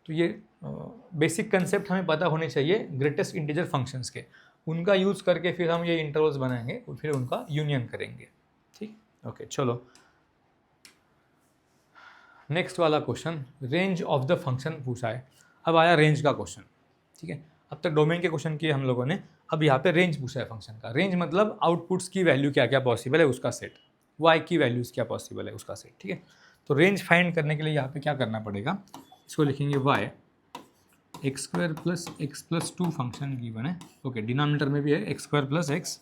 तो ये बेसिक कंसेप्ट हमें पता होने चाहिए ग्रेटेस्ट इंटीजर फंक्शंस के। उनका यूज़ करके फिर हम ये इंटरवल्स बनाएंगे और फिर उनका यूनियन करेंगे, ठीक। ओके, चलो नेक्स्ट वाला question, range of the function पूछा है। अब आया रेंज का क्वेश्चन, ठीक है। अब तक डोमेन के क्वेश्चन किए हम लोगों ने, अब यहाँ पे रेंज पूछा है फंक्शन का। रेंज मतलब आउटपुट्स की वैल्यू क्या क्या पॉसिबल है उसका सेट, y की वैल्यूज़ क्या पॉसिबल है उसका सेट, ठीक है। तो रेंज फाइंड करने के लिए यहाँ पे क्या करना पड़ेगा, इसको लिखेंगे y x² plus x plus 2 function given है। ओके, डिनोमिनेटर में भी है x² plus x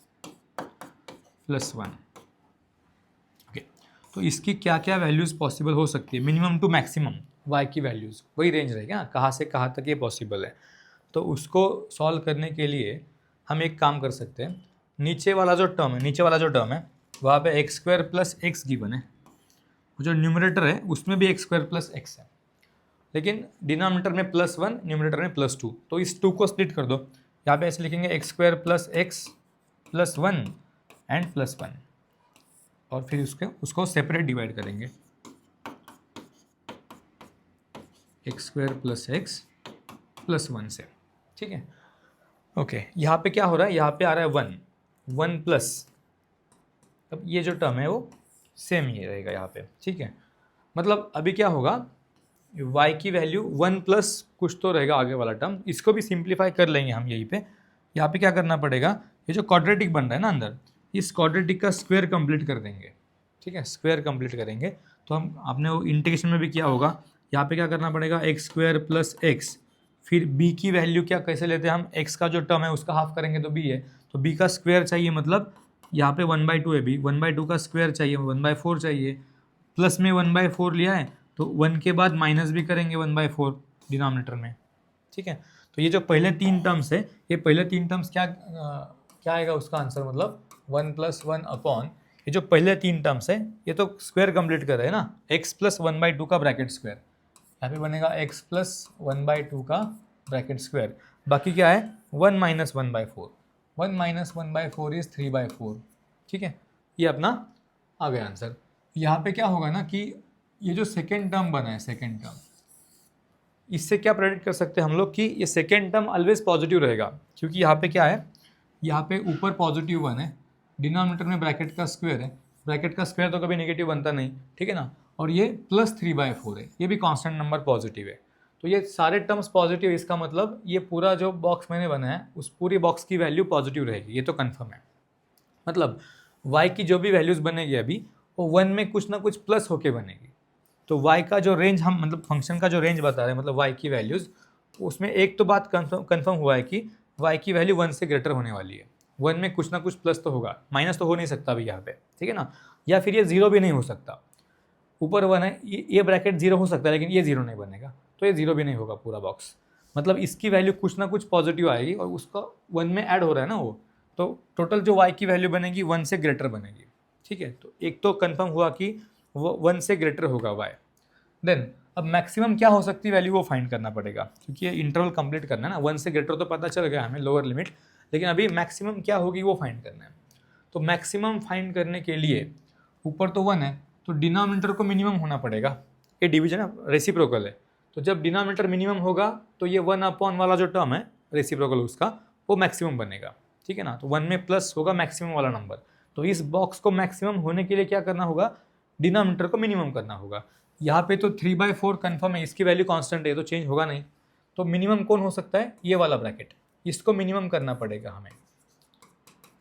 plus 1। Okay, तो इसकी क्या क्या वैल्यूज़ पॉसिबल हो सकती है, मिनिमम टू मैक्सिमम y की वैल्यूज़, वही रेंज रहेगा, कहाँ से कहाँ तक ये पॉसिबल है। तो उसको सॉल्व करने के लिए हम एक काम कर सकते हैं, नीचे वाला जो टर्म है वहाँ पे x² प्लस एक्स गिवन है, जो न्यूमरेटर है उसमें भी x² प्लस एक्स है, लेकिन डिनोमिनेटर में +1, न्यूमरेटर में +2। तो इस 2 को स्प्लिट कर दो, यहाँ पे ऐसे लिखेंगे x² plus X plus 1 and +1, और फिर उसको सेपरेट डिवाइड करेंगे, x² प्लस एक्स प्लस 1 से, ठीक है। ओके, यहाँ पे क्या हो रहा है, यहाँ पे आ रहा है 1 प्लस, अब ये जो टर्म है वो सेम ही रहेगा यहाँ पे, ठीक है। मतलब अभी क्या होगा, y की वैल्यू 1 प्लस कुछ तो रहेगा आगे वाला टर्म, इसको भी सिंप्लीफाई कर लेंगे हम यहीं पे। यहाँ पे क्या करना पड़ेगा, ये जो क्वाड्रेटिक बन रहा है ना अंदर, इस क्वाड्रेटिक का स्क्वायर कंप्लीट कर देंगे, ठीक है। स्क्वायर कंप्लीट करेंगे तो हम आपने वो इंटीग्रेशन में भी किया होगा, यहाँ पे क्या करना पड़ेगा, x² प्लस एक्स, फिर b की वैल्यू क्या कैसे लेते हैं हम, x का जो टर्म है उसका हाफ करेंगे तो b है, तो b का स्क्वायर चाहिए, मतलब यहाँ पे 1/2 है b, 1/2 का स्क्वायर चाहिए 1/4 चाहिए, प्लस में 1/4 लिया है तो 1 के बाद माइनस भी करेंगे 1/4 डिनोमिनेटर में, ठीक है। तो ये जो पहले 3 टर्म्स है, ये पहले 3 टर्म्स क्या आएगा उसका आंसर, मतलब 1 + 1 अपॉन ये जो पहले 3 टर्म्स है, ये तो स्क्वायर कंप्लीट कर रहे हैं ना, x + 1/2 का ब्रैकेट स्क्वायर, यहाँ पे बनेगा x + 1/2 का ब्रैकेट स्क्वायर, बाकी क्या है 1 - 1/4, 1 - 1/4 इज 3/4, ठीक है। ये अपना आ गया आंसर। यहाँ पे क्या होगा ना कि ये जो सेकेंड टर्म बना है, सेकेंड टर्म, इससे क्या प्रेडिक्ट कर सकते हैं हम लोग कि ये सेकेंड टर्म ऑलवेज पॉजिटिव रहेगा, क्योंकि यहाँ पे क्या है, यहाँ पे ऊपर +1 है, डिनोमिनेटर में ब्रैकेट का स्क्वायर है, ब्रैकेट का स्क्वायर तो कभी नेगेटिव बनता नहीं, ठीक है ना, और ये +3/4 है, ये भी कांस्टेंट नंबर पॉजिटिव है, तो ये सारे टर्म्स पॉजिटिव, इसका मतलब ये पूरा जो बॉक्स मैंने बनाया है उस पूरी बॉक्स की वैल्यू पॉजिटिव रहेगी, ये तो कन्फर्म है। मतलब y की जो भी वैल्यूज़ बनेगी अभी वो 1 में कुछ ना कुछ प्लस होके बनेगी, तो y का जो रेंज हम मतलब फंक्शन का जो रेंज बता रहे हैं मतलब y की वैल्यूज़, उसमें एक तो बात कंफर्म हुआ है कि y की वैल्यू 1 से ग्रेटर होने वाली है। 1 में कुछ ना कुछ प्लस तो होगा, माइनस तो हो नहीं सकता अभी यहाँ पे, ठीक है ना, या फिर ये 0 भी नहीं हो सकता। ऊपर 1 है, ये ब्रैकेट 0 हो सकता है लेकिन ये 0 नहीं बनेगा, तो ये 0 भी नहीं होगा पूरा बॉक्स। मतलब इसकी वैल्यू कुछ ना कुछ पॉजिटिव आएगी और उसका 1 में ऐड हो रहा है ना वो, तो टोटल जो y की वैल्यू बनेगी 1 से ग्रेटर बनेगी, ठीक है। तो एक तो कंफर्म हुआ कि वो 1 से ग्रेटर होगा y। देन अब मैक्सिमम क्या हो सकती है वैल्यू वो फाइंड करना पड़ेगा, क्योंकि ये इंटरवल कंप्लीट करना है ना। 1 से ग्रेटर तो पता चल गया हमें लोअर लिमिट, लेकिन अभी मैक्सिमम क्या होगी वो फाइंड करना है। तो मैक्सिमम फाइंड करने के लिए ऊपर तो 1 है तो डिनोमिनेटर को मिनिमम होना पड़ेगा। ये डिवीजन है, रेसिप्रोकल है, तो जब डिनोमिनेटर मिनिमम होगा तो ये 1 अपॉन वाला जो टर्म है रेसिप्रोकल उसका, वो मैक्सिमम बनेगा, ठीक है ना। तो 1 में प्लस होगा मैक्सिमम वाला नंबर, तो इस बॉक्स को मैक्सिमम होने के लिए क्या करना होगा, डिनोमिनेटर को मिनिमम करना होगा। यहाँ पे तो 3/4 कन्फर्म है, इसकी वैल्यू कांस्टेंट है तो चेंज होगा नहीं, तो मिनिमम कौन हो सकता है, ये वाला ब्रैकेट, इसको मिनिमम करना पड़ेगा हमें।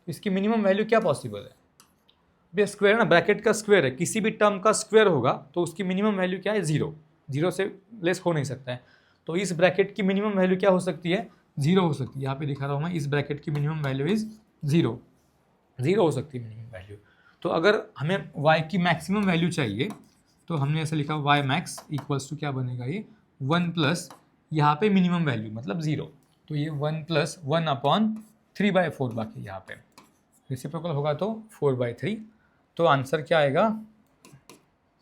इसकी मिनिमम वैल्यू क्या पॉसिबल है, ये स्क्वायर ना, ब्रैकेट का स्क्वायर है, किसी भी टर्म का स्क्वायर होगा तो उसकी मिनिमम वैल्यू क्या है, 0, 0 से लेस हो नहीं सकता है। तो इस ब्रैकेट की मिनिमम वैल्यू क्या हो सकती है, 0 हो सकती है। यहाँ पे दिखा रहा हूँ मैं, इस ब्रैकेट की मिनिमम वैल्यू इज 0, 0 हो सकती है मिनिमम वैल्यू। तो अगर हमें y की मैक्सिमम वैल्यू चाहिए तो हमने ऐसा लिखा y मैक्स इक्वल्स टू क्या बनेगा, ये 1 प्लस यहाँ पे मिनिमम वैल्यू मतलब 0, तो ये 1 प्लस 1 अपॉन 3/4, बाकी यहाँ पे रेसिप्रोकल होगा तो 4/3, तो आंसर क्या आएगा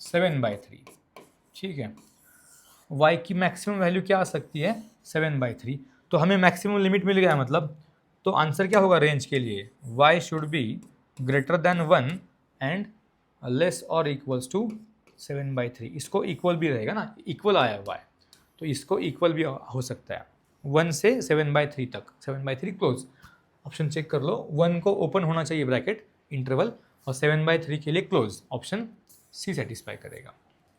7/3, ठीक है। y की मैक्सिमम वैल्यू क्या आ सकती है, 7/3, तो हमें मैक्सिमम लिमिट मिल गया मतलब, तो आंसर क्या होगा रेंज के लिए, y should be greater then 1 and less और इक्वल्स टू 7/3। इसको इक्वल भी रहेगा ना, इक्वल आया y, तो इसको इक्वल भी हो सकता है 1 से 7/3 तक, 7/3 क्लोज। ऑप्शन चेक कर लो, 1 को ओपन होना चाहिए ब्रैकेट इंटरवल, और 7/3 के लिए क्लोज, ऑप्शन सी सेटिस्फाई करेगा,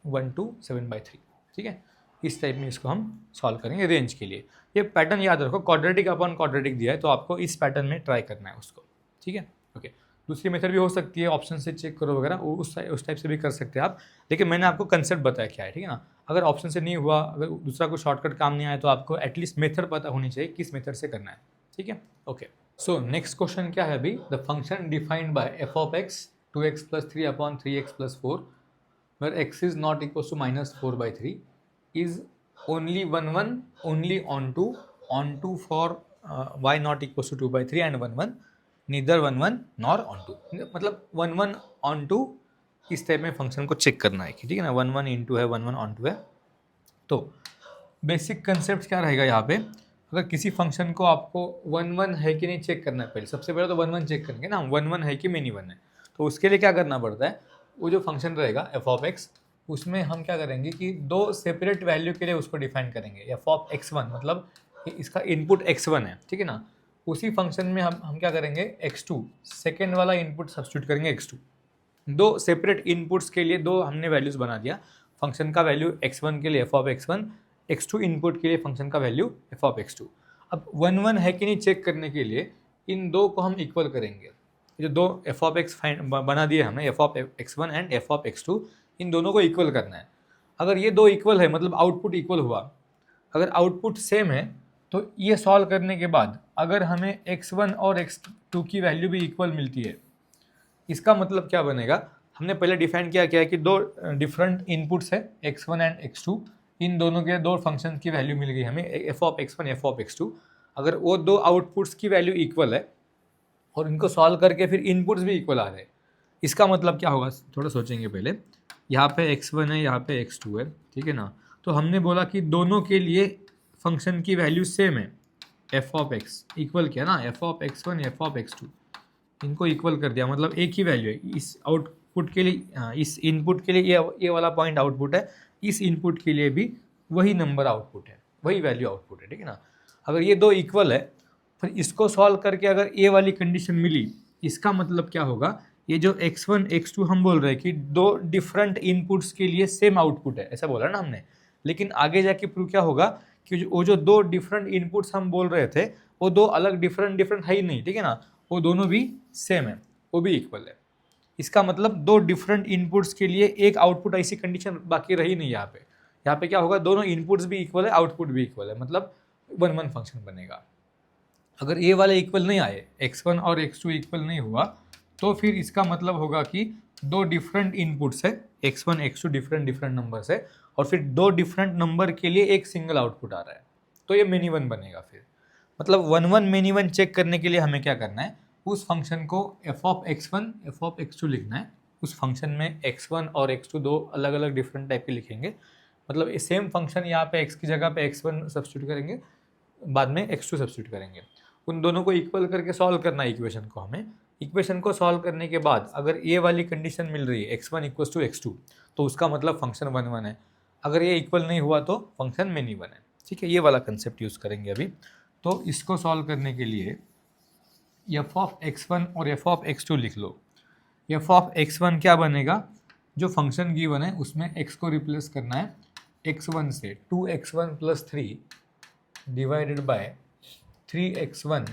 1 to 7/3, ठीक है। इस टाइप में इसको हम सॉल्व करेंगे रेंज के लिए। ये पैटर्न याद रखो, क्वाड्रेटिक अपॉन क्वाड्रेटिक दिया है तो आपको इस पैटर्न में ट्राई करना है उसको, ठीक है, ओके। दूसरी मेथड भी हो सकती है, ऑप्शन से चेक करो वगैरह, उस टाइप से भी कर सकते हैं आप, लेकिन मैंने आपको कंसेप्ट बताया क्या है, ठीक है ना। अगर ऑप्शन से नहीं हुआ, अगर दूसरा कोई शॉर्टकट काम नहीं आया तो आपको एटलीस्ट मेथड पता होनी चाहिए किस मेथड से करना है, ठीक है, ओके। सो नेक्स्ट क्वेश्चन क्या है अभी, the function defined by F of x 2x + 3 upon 3x + 4 where x is not equals to -4/3 is only 1 only onto for y not equals to 2/3 and 1 neither 1 nor onto, मतलब 1 onto इस टाइप में फंक्शन को चेक करना है, ठीक है ना। 1 into है, 1 onto है। तो बेसिक कंसेप्ट क्या रहेगा यहाँ पे, अगर किसी फंक्शन को आपको 1 है कि नहीं चेक करना है, पहले सबसे पहले तो 1 चेक करेंगे ना, 1 है कि मिनी 1 है। तो उसके लिए क्या करना पड़ता है, वो जो फंक्शन रहेगा एफ ऑफ एक्स, उसमें हम क्या करेंगे कि दो सेपरेट वैल्यू के लिए उसको डिफाइन करेंगे। एफ ऑफ x1 मतलब इसका इनपुट x1 है, ठीक है ना। उसी फंक्शन में हम क्या करेंगे, x2 सेकेंड वाला इनपुट सब्स्टिट्यूट करेंगे x2। दो सेपरेट इनपुट्स के लिए दो हमने वैल्यूज बना दिया, फंक्शन का वैल्यू x1 के लिए F of x1, x2 input के लिए फंक्शन का वैल्यू एफ ऑफ x2। अब 1 है कि नहीं चेक करने के लिए इन दो को हम इक्वल करेंगे। जो दो एफ ऑफ एक्स बना दिए हमने, F of x1 and F of x2, इन दोनों को इक्वल करना है। अगर ये दो इक्वल है मतलब आउटपुट इक्वल हुआ, अगर आउटपुट सेम है तो ये सॉल्व करने के बाद अगर हमें x1 और x2 की वैल्यू भी इक्वल मिलती है, इसका मतलब क्या बनेगा, हमने पहले डिफाइन किया है कि दो डिफरेंट इनपुट्स है x1 एंड x2, इन दोनों के दो फंक्शन की वैल्यू मिल गई हमें, F of x1 F of x2। अगर वो दो आउटपुट्स की वैल्यू इक्वल है और इनको सॉल्व करके फिर इनपुट्स भी इक्वल आ रहे हैं, इसका मतलब क्या होगा, थोड़ा सोचेंगे पहले। यहाँ पे x1 है, यहाँ पे x2 है, ठीक है ना। तो हमने बोला कि दोनों के लिए फंक्शन की वैल्यू सेम है, एफ ऑफ एक्स इक्वल किया ना, F of x1 F of x2, इनको इक्वल कर दिया, मतलब एक ही वैल्यू है। इस आउटपुट के लिए, इस इनपुट के लिए ये वाला पॉइंट आउटपुट है, इस इनपुट के लिए भी वही नंबर आउटपुट है, वही वैल्यू आउटपुट है, ठीक है ना। अगर ये दो इक्वल है फिर इसको सॉल्व करके अगर ये वाली कंडीशन मिली, इसका मतलब क्या होगा, ये जो x1 x2 हम बोल रहे हैं कि दो डिफरेंट इनपुट्स के लिए सेम आउटपुट है, ऐसा बोला ना हमने। लेकिन आगे जाके प्रूव क्या होगा कि वो जो दो डिफरेंट इनपुट्स हम बोल रहे थे वो दो अलग डिफरेंट है ही नहीं, ठीक है ना, वो दोनों भी सेम है, वो भी इक्वल है। इसका मतलब दो डिफरेंट इनपुट्स के लिए एक आउटपुट, ऐसी कंडीशन बाकी रही नहीं यहाँ पे। यहाँ पे क्या होगा, दोनों इनपुट्स भी इक्वल है, आउटपुट भी इक्वल है, मतलब 1-1 फंक्शन बनेगा। अगर ये वाले इक्वल नहीं आए, x1 और x2 इक्वल नहीं हुआ, तो फिर इसका मतलब होगा कि दो डिफरेंट इनपुट्स है, x1 x2 डिफरेंट नंबर्स है, और फिर दो डिफरेंट नंबर के लिए एक सिंगल आउटपुट आ रहा है, तो ये मेनी वन बनेगा। फिर मतलब 1-1 मेनी वन चेक करने के लिए हमें क्या करना है, उस फंक्शन को f of x1 f of x2 लिखना है। उस फंक्शन में x1 और x2 दो अलग अलग डिफरेंट टाइप के लिखेंगे, मतलब ये सेम फंक्शन यहाँ पे x की जगह पे x1 सब्स्टिट्यूट करेंगे, बाद में x2 सब्स्टिट्यूट करेंगे। उन दोनों को इक्वल करके सॉल्व करना है इक्वेशन को हमें। इक्वेशन को सॉल्व करने के बाद अगर ये वाली कंडीशन मिल रही है x1 इक्वल्स टू x2, तो उसका मतलब फंक्शन 1-1 है। अगर ये इक्वल नहीं हुआ तो फंक्शन मेनी वन है। ठीक है, ये वाला कंसेप्ट यूज़ करेंगे अभी। तो इसको सॉल्व करने के लिए f ऑफ x1 और f ऑफ x2 लिख लो। f ऑफ x1 क्या बनेगा, जो फंक्शन गिवन है उसमें x को रिप्लेस करना है x1 से, 2x1 plus 3 divided by 3x1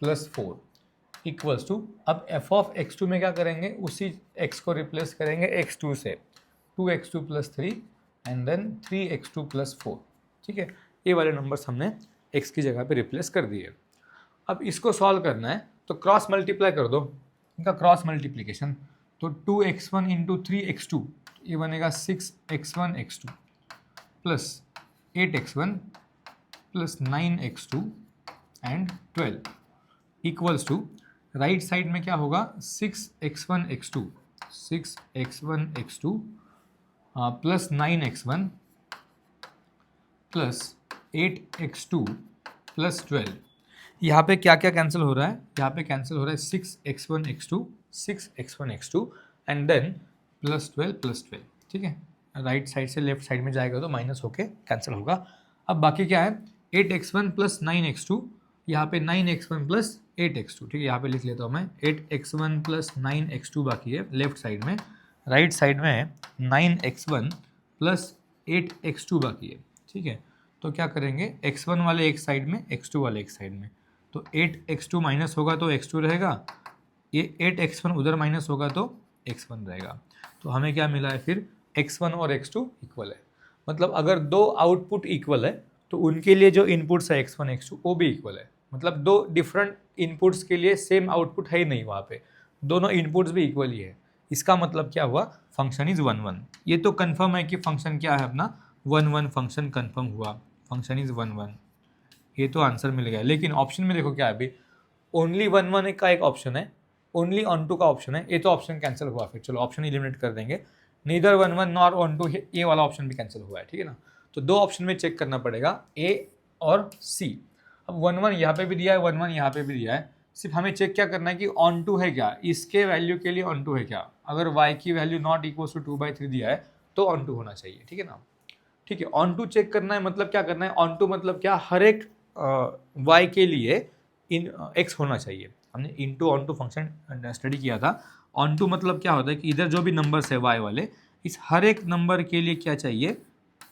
plus 4 equals to, अब f ऑफ x2 में क्या करेंगे, उसी x को रिप्लेस करेंगे x2 से, 2x2 plus 3 and then 3x2 plus 4। ठीक है, ये वाले नंबर्स हमने x की जगह पे रिप्लेस कर दिए। अब इसको सॉल्व करना है तो क्रॉस मल्टीप्लाई कर दो, इनका क्रॉस मल्टीप्लिकेशन, तो 2x1 इंटू 3x2, ये बनेगा 6x1 x2 plus 8x1 plus 9x2 and 12 equals to, right side में क्या होगा, 6x1 x2 plus 9x1 plus 8x2 plus 12। यहाँ पे क्या क्या कैंसिल हो रहा है, यहाँ पे कैंसिल हो रहा है 6x1 x2 and then plus 12। ठीक है, राइट साइड से लेफ्ट साइड में जाएगा तो माइनस होके कैंसिल होगा। अब बाकी क्या है, 8x1 प्लस 9x2, यहाँ पे 9x1 प्लस 8x2। ठीक है, यहाँ पे लिख लेता हूँ मैं, 8x1 प्लस 9x2 बाकी है लेफ्ट साइड में, राइट साइड में 9x1 प्लस 8x2 बाकी है। ठीक है, तो क्या करेंगे, x1 वाले एक साइड में, x2 वाले एक साइड में, तो 8x2 माइनस होगा तो x2 रहेगा, ये 8x1 उधर माइनस होगा तो x1 रहेगा। तो हमें क्या मिला है फिर, x1 और x2 इक्वल है। मतलब अगर दो आउटपुट इक्वल है तो उनके लिए जो इनपुट्स है x1 x2 वो भी इक्वल है। मतलब दो डिफरेंट इनपुट्स के लिए सेम आउटपुट है ही नहीं वहाँ पे, दोनों इनपुट्स भी इक्वल ही है। इसका मतलब क्या हुआ, फंक्शन इज 1-1। ये तो कंफर्म है कि फंक्शन क्या है अपना, 1-1 फंक्शन कंफर्म हुआ, फंक्शन इज 1-1। ये तो आंसर मिल गया। लेकिन ऑप्शन में देखो क्या है, अभी ओनली 1-1 का एक ऑप्शन है, ओनली ऑन-टू का ऑप्शन है, ये तो ऑप्शन कैंसिल हुआ। फिर चलो ऑप्शन एलिमिनेट कर देंगे, नीदर 1-1 नॉर ऑन-टू, ये वाला ऑप्शन भी कैंसिल हुआ है। ठीक है ना, तो दो ऑप्शन में चेक करना पड़ेगा, ए और सी। अब 1-1 यहाँ पे भी दिया है, 1-1 यहाँ पे भी दिया है, सिर्फ हमें चेक क्या करना है कि ऑन-टू है क्या, इसके वैल्यू के लिए ऑन-टू है क्या। अगर y की वैल्यू नॉट इक्वल टू 2/3 दिया है तो ऑन-टू होना चाहिए। ठीक है ना, ठीक है, ऑन-टू चेक करना है, मतलब क्या करना है, ऑन-टू मतलब क्या, हर एक y के लिए इन x होना चाहिए। हमने इनटू ऑन-टू फंक्शन स्टडी किया था। ऑन-टू मतलब क्या होता है कि इधर जो भी नंबर्स है y वाले, इस हर एक नंबर के लिए क्या चाहिए,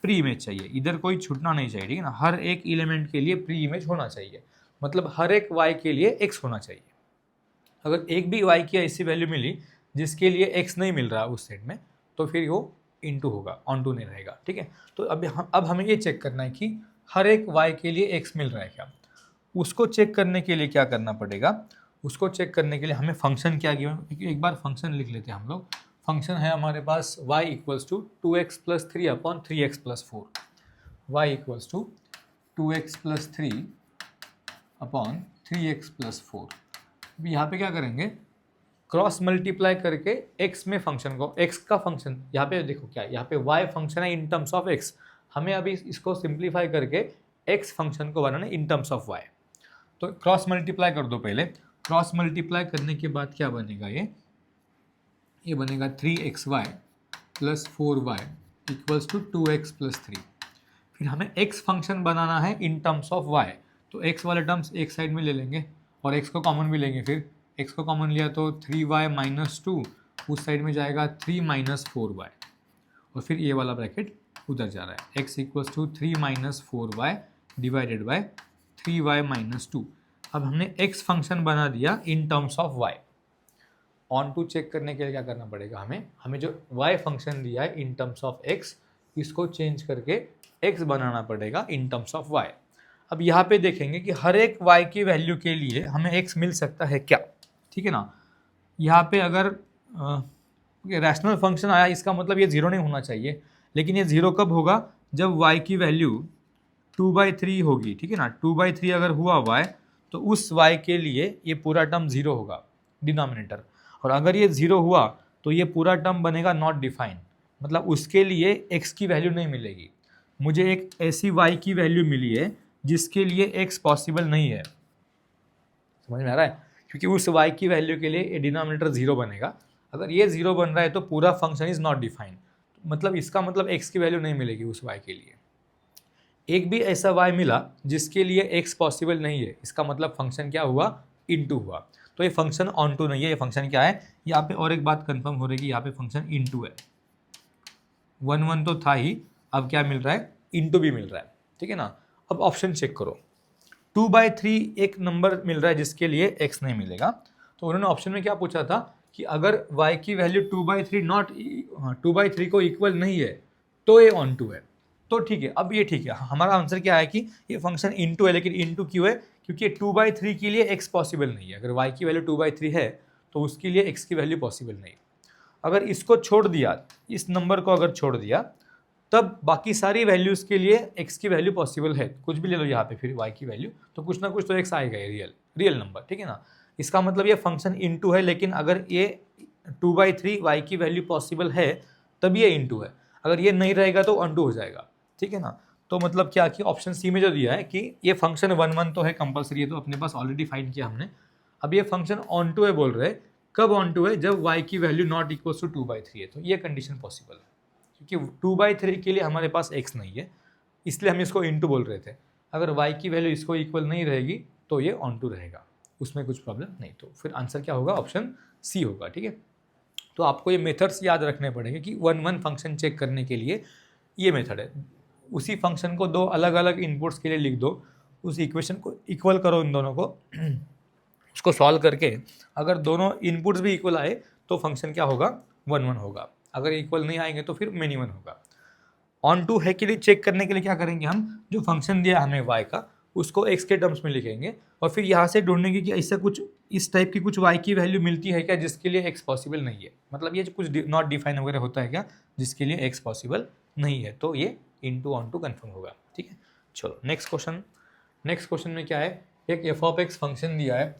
प्री इमेज चाहिए, इधर कोई छूटना नहीं चाहिए। ठीक है ना, हर एक एलिमेंट के लिए प्री इमेज होना चाहिए, मतलब हर एक y के लिए x होना चाहिए। अगर एक भी y की ऐसी वैल्यू मिली जिसके लिए x नहीं मिल रहा उस सेट में, तो फिर वो इनटू होगा, ऑन टू नहीं रहेगा। ठीक है, तो अब हमें ये चेक करना है कि हर एक y के लिए x मिल रहा है क्या। उसको चेक करने के लिए क्या करना पड़ेगा, उसको चेक करने के लिए हमें फंक्शन क्या गिवन, एक बार फंक्शन लिख लेते हैं हम लोग। फंक्शन है हमारे पास y equals to 2x plus 3 upon 3x plus 4, y equals to 2x plus 3 upon 3x plus 4। अभी यहाँ पे क्या करेंगे, क्रॉस मल्टीप्लाई करके x में फंक्शन को, x का फंक्शन यहाँ पे देखो क्या है, यहाँ पे y फंक्शन है इन टर्म्स ऑफ x, हमें अभी इसको सिंप्लीफाई करके x फंक्शन को बनाना इन टर्म्स ऑफ y। तो क्रॉस मल्टीप्लाई कर दो पहले, क्रॉस मल्टीप्लाई करने के बाद क्या बनेगा, ये बनेगा 3xy plus 4y equals to 2x plus 3। फिर हमें x फंक्शन बनाना है इन टर्म्स ऑफ y, तो x वाले टर्म्स एक साइड में ले लेंगे और x को कॉमन भी लेंगे। फिर x को कॉमन लिया तो 3y माइनस 2, उस साइड में जाएगा 3 माइनस 4y, और फिर ये वाला ब्रैकेट उधर जा रहा है, x equals to 3 minus 4y divided by 3y minus 2। अब हमने x फंक्शन बना दिया in terms of y। Onto चेक करने के लिए क्या करना पड़ेगा, हमें जो y फंक्शन दिया है इन टर्म्स ऑफ x, इसको चेंज करके x बनाना पड़ेगा इन टर्म्स ऑफ y। अब यहाँ पे देखेंगे कि हर एक y की वैल्यू के लिए हमें x मिल सकता है क्या, ठीक है ना। यहाँ पे अगर रैशनल फंक्शन आया, इसका मतलब ये जीरो नहीं होना चाहिए, लेकिन ये जीरो कब होगा, जब y की वैल्यू 2/3 होगी, ठीक है ना। 2/3 अगर हुआ y, तो उस y के लिए ये पूरा टर्म जीरो होगा डिनोमिनेटर, और अगर ये जीरो हुआ तो ये पूरा टर्म बनेगा नॉट डिफाइन, मतलब उसके लिए x की वैल्यू नहीं मिलेगी। मुझे एक ऐसी y की वैल्यू मिली है जिसके लिए x पॉसिबल नहीं है, समझ में आ रहा है, क्योंकि उस y की वैल्यू के लिए ये डिनोमिनेटर जीरो बनेगा। अगर ये जीरो बन रहा है तो पूरा फंक्शन इज नॉट डिफाइंड, मतलब इसका मतलब x की वैल्यू नहीं मिलेगी उस y के लिए। एक भी ऐसा y मिला जिसके लिए x पॉसिबल नहीं है, इसका मतलब फंक्शन क्या हुआ, इनटू हुआ। तो ये फंक्शन ऑन टू नहीं है, ये फंक्शन क्या है, यहाँ पे और एक बात कंफर्म हो रही है कि यहाँ पे फंक्शन इनटू है। 1 तो था ही, अब क्या मिल रहा है, इनटू भी मिल रहा है, ठीक है ना। अब ऑप्शन चेक करो, 2/3 एक नंबर मिल रहा है जिसके लिए x नहीं मिलेगा, तो उन्होंने ऑप्शन में क्या पूछा था कि अगर y की वैल्यू 2/3 को इक्वल नहीं है तो ये ऑन टू है। तो ठीक है, अब ये ठीक है, हमारा आंसर क्या है कि ये फंक्शन इनटू है, लेकिन इनटू क्यों है, क्योंकि 2/3 के लिए x पॉसिबल नहीं है। अगर y की वैल्यू 2/3 है तो उसके लिए x की वैल्यू पॉसिबल नहीं। अगर इसको छोड़ दिया, इस नंबर को अगर छोड़ दिया, तब बाकी सारी वैल्यूज़ के लिए x की वैल्यू पॉसिबल है। कुछ भी ले लो यहाँ पे फिर y की वैल्यू, तो कुछ ना कुछ तो x आएगा, ये रियल नंबर, ठीक है ना। इसका मतलब ये फंक्शन इनटू है, लेकिन अगर ये 2/3 y की वैल्यू पॉसिबल है तब ये इनटू है, अगर ये नहीं रहेगा तो अनटू हो जाएगा, ठीक है ना। तो मतलब क्या कि ऑप्शन सी में जो दिया है कि ये फंक्शन 1 तो है कंपलसरी, है तो अपने पास ऑलरेडी फाइंड किया हमने। अब ये फंक्शन ऑन टू है बोल रहे हैं, कब ऑन टू है, जब y की वैल्यू नॉट इक्वल टू 2/3 है, तो ये कंडीशन पॉसिबल है, क्योंकि 2/3 के लिए हमारे पास x नहीं है, इसलिए हम इसको इनटू बोल रहे थे। अगर y की वैल्यू इसको इक्वल नहीं रहेगी तो ये ऑन टू रहेगा, उसमें कुछ प्रॉब्लम नहीं। तो फिर आंसर क्या होगा, ऑप्शन सी होगा, ठीक है। तो आपको ये मेथड्स याद रखने पड़ेंगे कि 1 फंक्शन चेक करने के लिए ये मेथड है। उसी फंक्शन को दो अलग अलग इनपुट्स के लिए लिख दो, उस इक्वेशन को इक्वल करो इन दोनों को, उसको सॉल्व करके अगर दोनों इनपुट्स भी इक्वल आए तो फंक्शन क्या होगा, 1 होगा। अगर इक्वल नहीं आएंगे तो फिर मेनी 1 होगा। ऑन टू है के लिए चेक करने के लिए क्या करेंगे, हम जो फंक्शन दिया हमें y का, उसको x के टर्म्स में लिखेंगे, और फिर यहाँ से ढूंढेंगे कि ऐसा कुछ इस टाइप की कुछ y की वैल्यू मिलती है क्या जिसके लिए x पॉसिबल नहीं है, मतलब ये कुछ नॉट डिफाइन वगैरह होता है क्या जिसके लिए x पॉसिबल नहीं है, तो ये इनटू ऑन टू कन्फर्म होगा, ठीक है। चलो नेक्स्ट क्वेश्चन में क्या है, एक f(x) फंक्शन दिया है,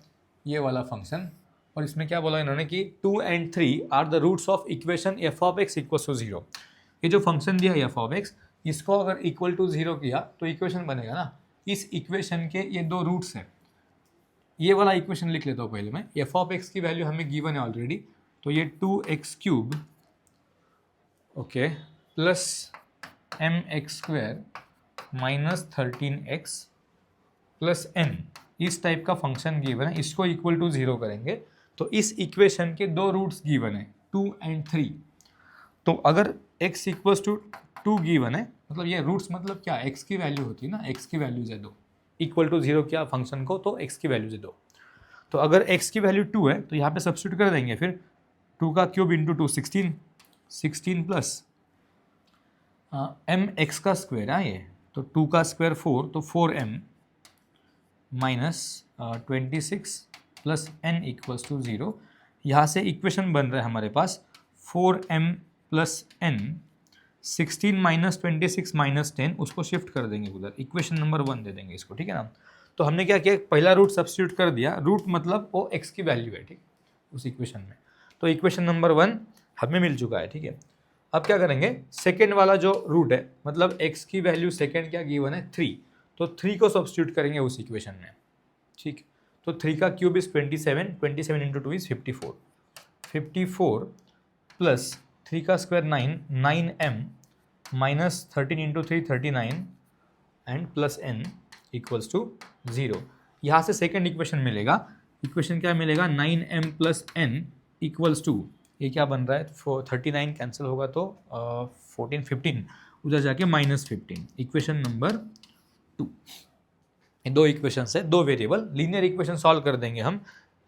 ये वाला फंक्शन, और इसमें क्या बोला इन्होंने कि 2 and 3 are the roots of equation f(x) equals to 0। ये जो फंक्शन दिया है f(x), इसको अगर इक्वल टू 0 किया तो इक्वेशन बनेगा ना। इस इक्वेशन के ये दो रूट्स हैं, ये वाला इक्वेशन लिख लेता हूँ पहले मैं। f(x) की वैल्यू हमें गिवन है ऑलरेडी, तो ये 2x³ okay plus mx² minus 13x plus n, इस टाइप का फंक्शन गिवन है, इसको इक्वल टू 0 करेंगे तो इस इक्वेशन के दो रूट्स गिवन है 2 and 3। तो अगर x इक्वल्स टू 2 गिवन है, मतलब ये रूट्स मतलब क्या, x की वैल्यू होती है ना, x की वैल्यूज है 2, इक्वल टू 0 किया फंक्शन को तो x की वैल्यूज है 2। तो अगर x की वैल्यू 2 है तो यहाँ पे सब्स्टिट्यूट कर देंगे, फिर 2 का क्यूब इंटू 2 16 प्लस mx का स्क्वायर है ये, तो 2 का स्क्वायर 4, तो 4m minus 26 plus n equals to 0। यहाँ से इक्वेशन बन रहा है हमारे पास 4m plus n, 16 minus 26 minus 10, उसको शिफ्ट कर देंगे उधर, इक्वेशन नंबर 1 दे देंगे इसको, ठीक है ना। तो हमने क्या किया, पहला रूट सब्स्टिट्यूट कर दिया, रूट मतलब वो x की वैल्यू है, ठीक, उस इक्वेशन में। तो इक्वेशन नंबर 1 हमें मिल चुका है, ठीक है। अब क्या करेंगे, सेकेंड वाला जो रूट है, मतलब x की वैल्यू सेकेंड क्या गिवन है 3, तो 3 को सब्स्टिट्यूट करेंगे उस इक्वेशन में, ठीक। तो 3 का cube is 27 into 2 is 54 plus 3 का square 9m minus 13 into 3 39 and plus n equals to 0। यहाँ से सेकेंड इक्वेशन मिलेगा, इक्वेशन क्या मिलेगा, 9m plus n equals to, ये क्या बन रहा है, 39 कैंसिल होगा तो 14 15, उधर जाके -15, इक्वेशन नंबर 2। दो इक्वेशन है, दो वेरिएबल, लीनियर इक्वेशन सॉल्व कर देंगे हम,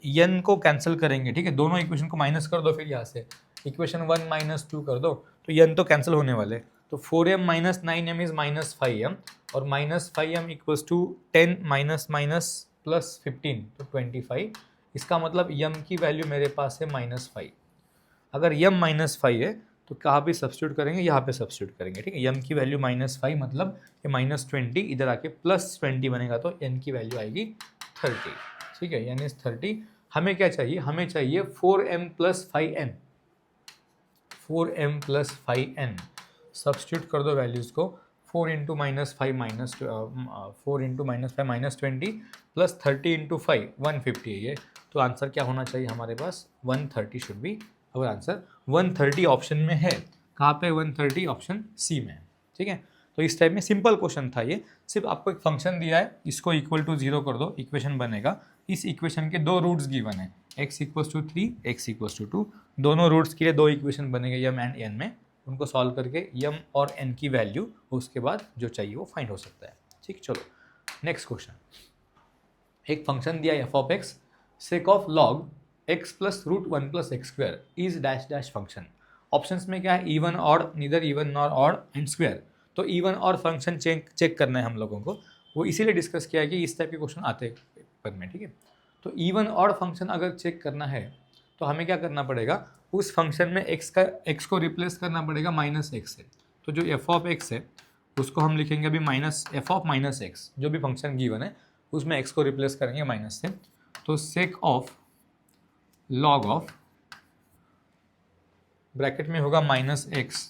n को कैंसिल करेंगे, ठीक है, दोनों इक्वेशन को माइनस कर दो, फिर यहाँ से इक्वेशन 1 - 2 कर दो तो n तो कैंसिल होने वाले, तो 4m - 9m इज -5m और -5m equals to 10 minus minus plus 15 तो 25। इसका मतलब m की वैल्यू मेरे पास है -5। अगर m -5 है तो कहाँ पे सब्स्टिट्यूट करेंगे, यहाँ पे सब्स्टिट्यूट करेंगे, ठीक है। m की वैल्यू -5 मतलब ये -20 इधर आके +20 बनेगा तो n की वैल्यू आएगी 30, ठीक है, यानी 30। हमें क्या चाहिए, हमें चाहिए 4m + 5n, 4m + 5n substitute कर दो वैल्यूज़ को, 4 × -5 4 × -5 -20 प्लस 30 × 5 150 है ये, तो आंसर क्या होना चाहिए हमारे पास 130 should be our answer. 130 option में है, कहाँ पे 130 ऑप्शन सी में है, ठीक है। तो इस टाइप में सिंपल क्वेश्चन था ये, सिर्फ आपको एक फंक्शन दिया है, इसको इक्वल टू 0 कर दो, इक्वेशन बनेगा। इस इक्वेशन के दो रूट्स गिवन है, x = 3 x = 2, दोनों रूट्स के लिए दो इक्वेशन बनेंगे m एंड n में, उनको सॉल्व करके m और n की वैल्यू उसके बाद जो चाहिए वो फाइंड हो सकता है, ठीक। चलो नेक्स्ट क्वेश्चन, एक फंक्शन दिया है f(x) sec of log x + √1 + x² is dash dash function. Options में क्या है, even odd, neither even nor odd and square. तो इवन और फंक्शन चेक करना है हम लोगों को, वो इसीलिए डिस्कस किया है कि इस टाइप के क्वेश्चन आते हैं पेपर में, ठीक है। तो इवन ऑड फंक्शन अगर चेक करना है तो हमें क्या करना पड़ेगा, उस फंक्शन में x को रिप्लेस करना पड़ेगा -x से। तो जो f(x) है उसको हम लिखेंगे अभी f(-x), जो भी फंक्शन गिवन है उसमें x को रिप्लेस करेंगे माइनस से, तो sec of log of bracket में होगा -x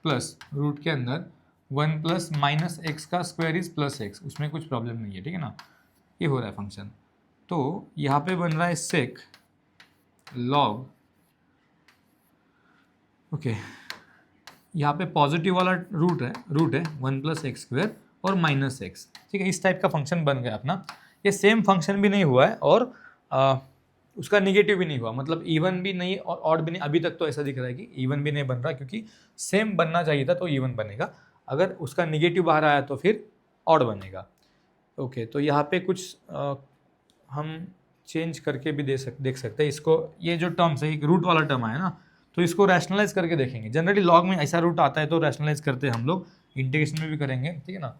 प्लस रूट के अंदर 1 + -x का स्क्वायर इज +x, उसमें कुछ प्रॉब्लम नहीं है, ठीक है ना, ये हो रहा है फंक्शन। तो यहाँ पे बन रहा है sec log, ओके, यहाँ पे पॉजिटिव वाला रूट है 1 + x² और -x, ठीक है। इस टाइप का फंक्शन बन गया अपना। ये सेम फंक्शन भी नहीं हुआ है और उसका निगेटिव भी नहीं हुआ, मतलब इवन भी नहीं और ऑड भी नहीं। अभी तक तो ऐसा दिख रहा है कि इवन भी नहीं बन रहा, क्योंकि सेम बनना चाहिए था तो इवन बनेगा, अगर उसका निगेटिव बाहर आया तो फिर ऑड बनेगा, ओके। तो यहाँ पे कुछ हम चेंज करके भी देख सकते हैं इसको। ये जो टर्म्स है, एक रूट वाला टर्म आया ना, तो इसको रैशनलाइज करके देखेंगे। जनरली लॉग में ऐसा रूट आता है तो रैशनलाइज करते हैं हम लोग, इंटीग्रेशन में भी करेंगे, ठीक है ना।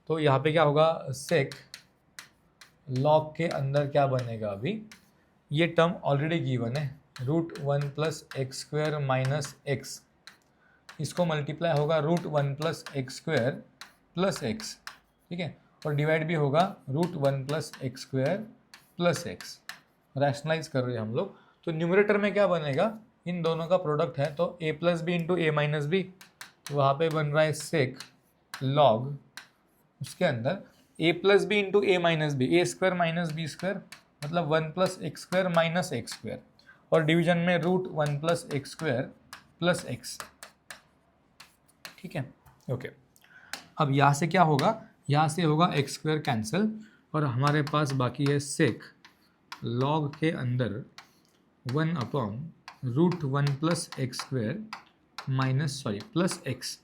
तो यहाँ पे क्या होगा, सेक लॉग के अंदर क्या बनेगा, अभी ये टर्म ऑलरेडी गिवन है √1 + x² - x, इसको मल्टीप्लाई होगा √1 + x² + x, ठीक है, और डिवाइड भी होगा √1 + x² + x। रैशनलाइज कर रहे हैं हम लोग, तो न्यूमरेटर में क्या बनेगा, इन दोनों का प्रोडक्ट है तो a + b × a - b, तो वहाँ पे बन रहा है सेक लॉग, उसके अंदर a + b × a - b, a² - b² मतलब 1 + x² - x², और डिवीजन में √1 + x² + x, ठीक है, ओके। अब यहाँ से क्या होगा, यहाँ से होगा x² कैंसिल और हमारे पास बाकी है सेक लॉग के अंदर 1/√1 + x² + x,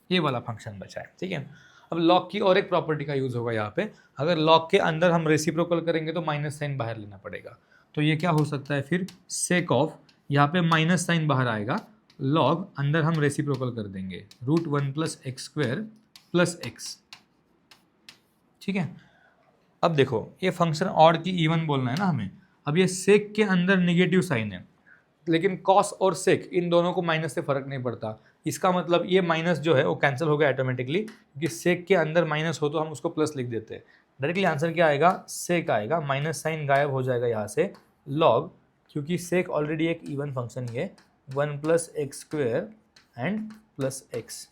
ये वाला फंक्शन बचा है, ठीक है। अब लॉग की और एक प्रॉपर्टी का यूज़ होगा यहाँ पे, अगर लॉग के अंदर हम रेसिप्रोकल करेंगे तो माइनस साइन बाहर लेना पड़ेगा, तो ये क्या हो सकता है फिर, सेक ऑफ, यहाँ पे माइनस साइन बाहर आएगा, लॉग अंदर हम रेसिप्रोकल कर देंगे √1 + x² + x, ठीक है। अब देखो ये फंक्शन ऑड की इवन बोलना है ना हमें, अब ये सेक के अंदर निगेटिव साइन है, लेकिन कॉस और सेक इन दोनों को माइनस से फर्क नहीं पड़ता, इसका मतलब ये माइनस जो है वो कैंसिल हो गया ऑटोमेटिकली, क्योंकि सेक के अंदर माइनस हो तो हम उसको प्लस लिख देते हैं। डायरेक्टली आंसर क्या आएगा, सेक आएगा, माइनस साइन गायब हो जाएगा यहाँ से, लॉग, क्योंकि सेक ऑलरेडी एक इवन फंक्शन ही है 1 + x² एंड +x।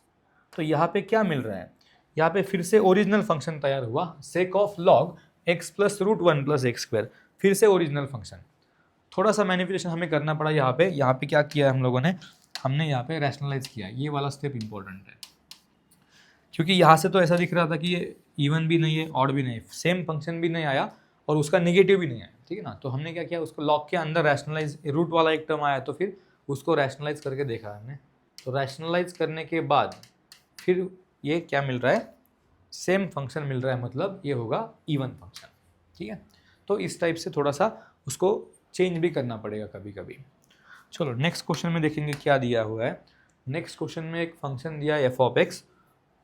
तो यहाँ पे क्या मिल रहा है, यहाँ पे फिर से ओरिजिनल फंक्शन तैयार हुआ, sake of log x + √1 + x², फिर से ओरिजिनल फंक्शन। थोड़ा सा मैनिपुलेशन हमें करना पड़ा यहाँ पे क्या किया है हम लोगों ने, हमने यहाँ पे रैशनलाइज किया, ये वाला स्टेप इंपॉर्टेंट है, क्योंकि यहाँ से तो ऐसा दिख रहा था कि ये इवन भी नहीं है ऑड भी नहीं है, सेम फंक्शन भी नहीं आया और उसका नेगेटिव भी नहीं आया, ठीक है ना। तो हमने क्या किया, उसको लॉग के अंदर रैशनलाइज, रूट वाला एक टर्म आया तो फिर उसको रैशनलाइज करके देखा हमने, तो रैशनलाइज करने के बाद फिर ये क्या मिल रहा है, सेम फंक्शन मिल रहा है, मतलब ये होगा इवन फंक्शन, ठीक है। तो इस टाइप से थोड़ा सा उसको चेंज भी करना पड़ेगा कभी कभी। चलो नेक्स्ट क्वेश्चन में देखेंगे क्या दिया हुआ है। नेक्स्ट क्वेश्चन में एक फंक्शन दिया है एफ ऑफ एक्स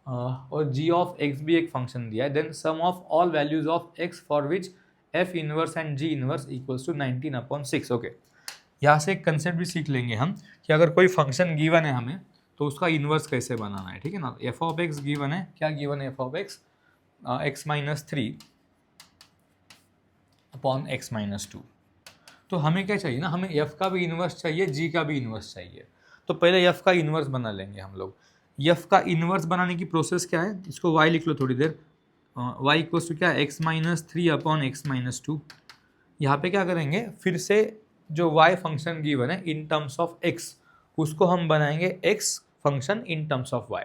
और जी ऑफ एक्स भी एक फंक्शन दिया है। Then sum of all values of x for which f inverse and g inverse equals to 19/6। Okay, यहाँ से एक कंसेप्ट भी सीख लेंगे हम कि अगर कोई फंक्शन गिवन है हमें तो उसका इन्वर्स कैसे बनाना है। ठीक है ना, एफ ऑफ एक्स गिवन है, क्या गिवन है, F of x x-3 upon x-2। तो हमें क्या चाहिए ना, हमें f का भी इन्वर्स चाहिए, g का भी इन्वर्स चाहिए। तो पहले f का इन्वर्स बना लेंगे हम लोग। f का इन्वर्स बनाने की प्रोसेस क्या है, इसको y लिख लो थोड़ी देर। y इक्वल्स टू क्या है, x-3 अपॉन x-2। यहाँ पे क्या करेंगे, फिर से जो y फंक्शन गिवन है इन टर्म्स ऑफ x, उसको हम बनाएंगे x function in terms of y।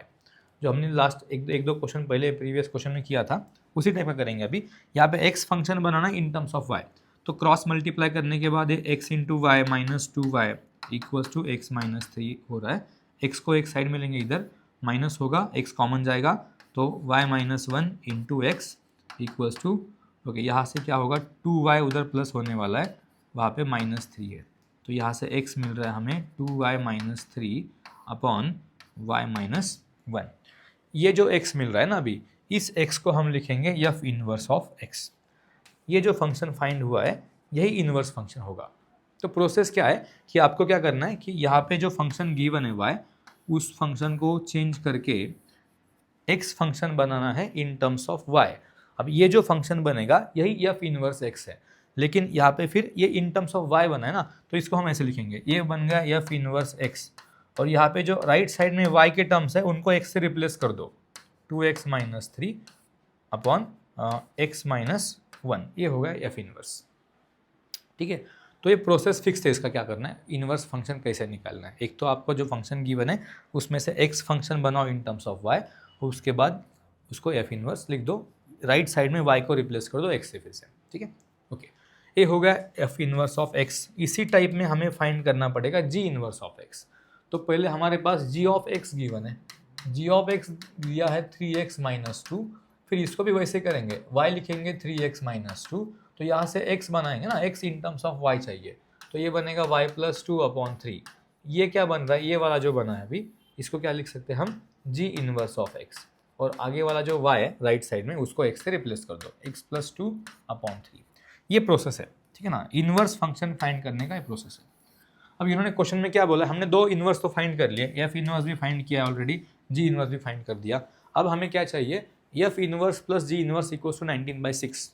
जो हमने लास्ट एक दो क्वेश्चन पहले प्रीवियस क्वेश्चन में किया था उसी टाइप का करेंगे अभी। यहाँ पे x फंक्शन बनाना इन टर्म्स ऑफ y, तो क्रॉस मल्टीप्लाई करने के बाद ये x into y minus 2y equals to x-3 हो रहा है। x को एक साइड में लेंगे, इधर माइनस होगा, x कॉमन जाएगा, तो y-1 into x equals to, okay यहाँ से क्या होगा 2y उधर प्लस होने वाला है, वहाँ पे -3 है, तो यहाँ से x मिल रहा है हमें 2y-3 अपॉन y-1। ये जो x मिल रहा है ना अभी, इस x को हम लिखेंगे f इनवर्स ऑफ x। ये जो फंक्शन फाइंड हुआ है यही इनवर्स फंक्शन होगा। तो प्रोसेस क्या है कि आपको क्या करना है कि यहाँ पे जो फंक्शन गिवन है y, उस फंक्शन को चेंज करके x फंक्शन बनाना है इन टर्म्स ऑफ y। अब ये जो फंक्शन बनेगा यही f इनवर्स x है, लेकिन यहाँ पे फिर ये इन टर्म्स ऑफ y बना है ना, तो इसको हम ऐसे लिखेंगे, ये बन गया f इनवर्स x, और यहाँ पे जो राइट साइड में y के टर्म्स है उनको x से रिप्लेस कर दो, 2x-3 अपॉन x-1, ये हो गया f इनवर्स। ठीक है, तो ये प्रोसेस फिक्स है, इसका क्या करना है, इनवर्स फंक्शन कैसे निकालना है। एक तो आपको जो फंक्शन गिवन है उसमें से x फंक्शन बनाओ इन टर्म्स ऑफ y, और उसके बाद उसको f इनवर्स लिख दो, राइट साइड में y को रिप्लेस कर दो x से फिर से। ठीक है, ओके, ये हो गया f इनवर्स ऑफ x। इसी टाइप में हमें फाइंड करना पड़ेगा g इनवर्स ऑफ x। तो पहले हमारे पास g ऑफ x गिवन है, g ऑफ x दिया है 3x-2, फिर इसको भी वैसे करेंगे, y लिखेंगे 3x-2, तो यहाँ से x बनाएंगे ना, x in terms of y चाहिए, तो ये बनेगा y+2/3। ये क्या बन रहा है, ये वाला जो बना है अभी, इसको क्या लिख सकते हैं हम, g इनवर्स ऑफ x, और आगे वाला जो y है राइट साइड में उसको x से रिप्लेस कर दो, x+2/3। ये प्रोसेस है, ठीक है ना, इनवर्स फंक्शन फाइंड करने का ये प्रोसेस है। अब इन्होंने क्वेश्चन में क्या बोला, हमने दो इनवर्स तो फाइंड कर लिए, एफ इनवर्स भी फाइंड किया ऑलरेडी, जी इनवर्स भी फाइंड कर दिया। अब हमें क्या चाहिए, f inverse plus g inverse equals to 19/6,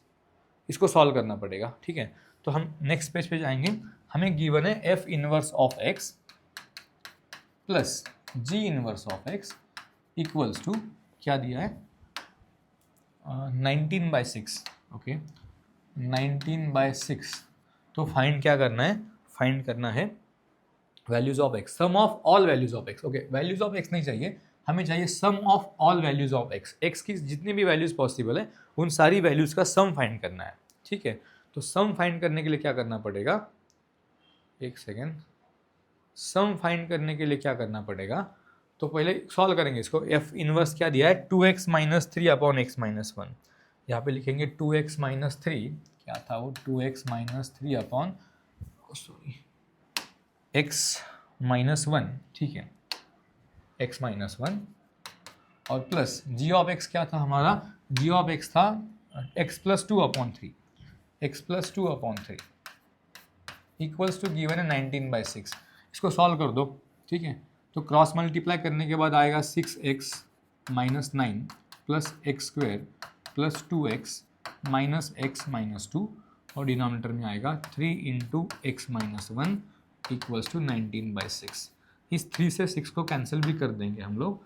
इसको सॉल्व करना पड़ेगा। ठीक है, तो हम नेक्स्ट पेज पे जाएंगे, हमें गिवन है f inverse of x plus g inverse of x equals to क्या दिया है, 19/6। ओके, 19/6। तो फाइंड क्या करना है, फाइंड करना है values of X, sum of all values of X. Okay, values of X नहीं चाहिए, हमें चाहिए sum of all values of X. X की जितनी भी वैल्यूज पॉसिबल है उन सारी वैल्यूज का सम फाइंड करना है। ठीक है, तो सम फाइंड करने के लिए क्या करना पड़ेगा, एक सेकेंड, सम फाइंड करने के लिए क्या करना पड़ेगा, तो पहले सॉल्व करेंगे इसको। एफ इनवर्स क्या दिया है, 2x-3 अपॉन x-1, यहाँ पे लिखेंगे 2x-3, क्या था वो, 2x-3 अपॉन x-1। ठीक है, x-1 और प्लस g ऑफ x क्या था हमारा, g ऑफ x था x+2/3, x+2/3 equals to given है 19/6। इसको सॉल्व कर दो। ठीक है, तो क्रॉस मल्टीप्लाई करने के बाद आएगा 6x-9 plus x² plus 2x minus x-2, और डिनोमिनेटर में आएगा 3 इंटू x-1 इक्वल्स टू 19/6। इस 3 से 6 को कैंसिल भी कर देंगे हम लोग।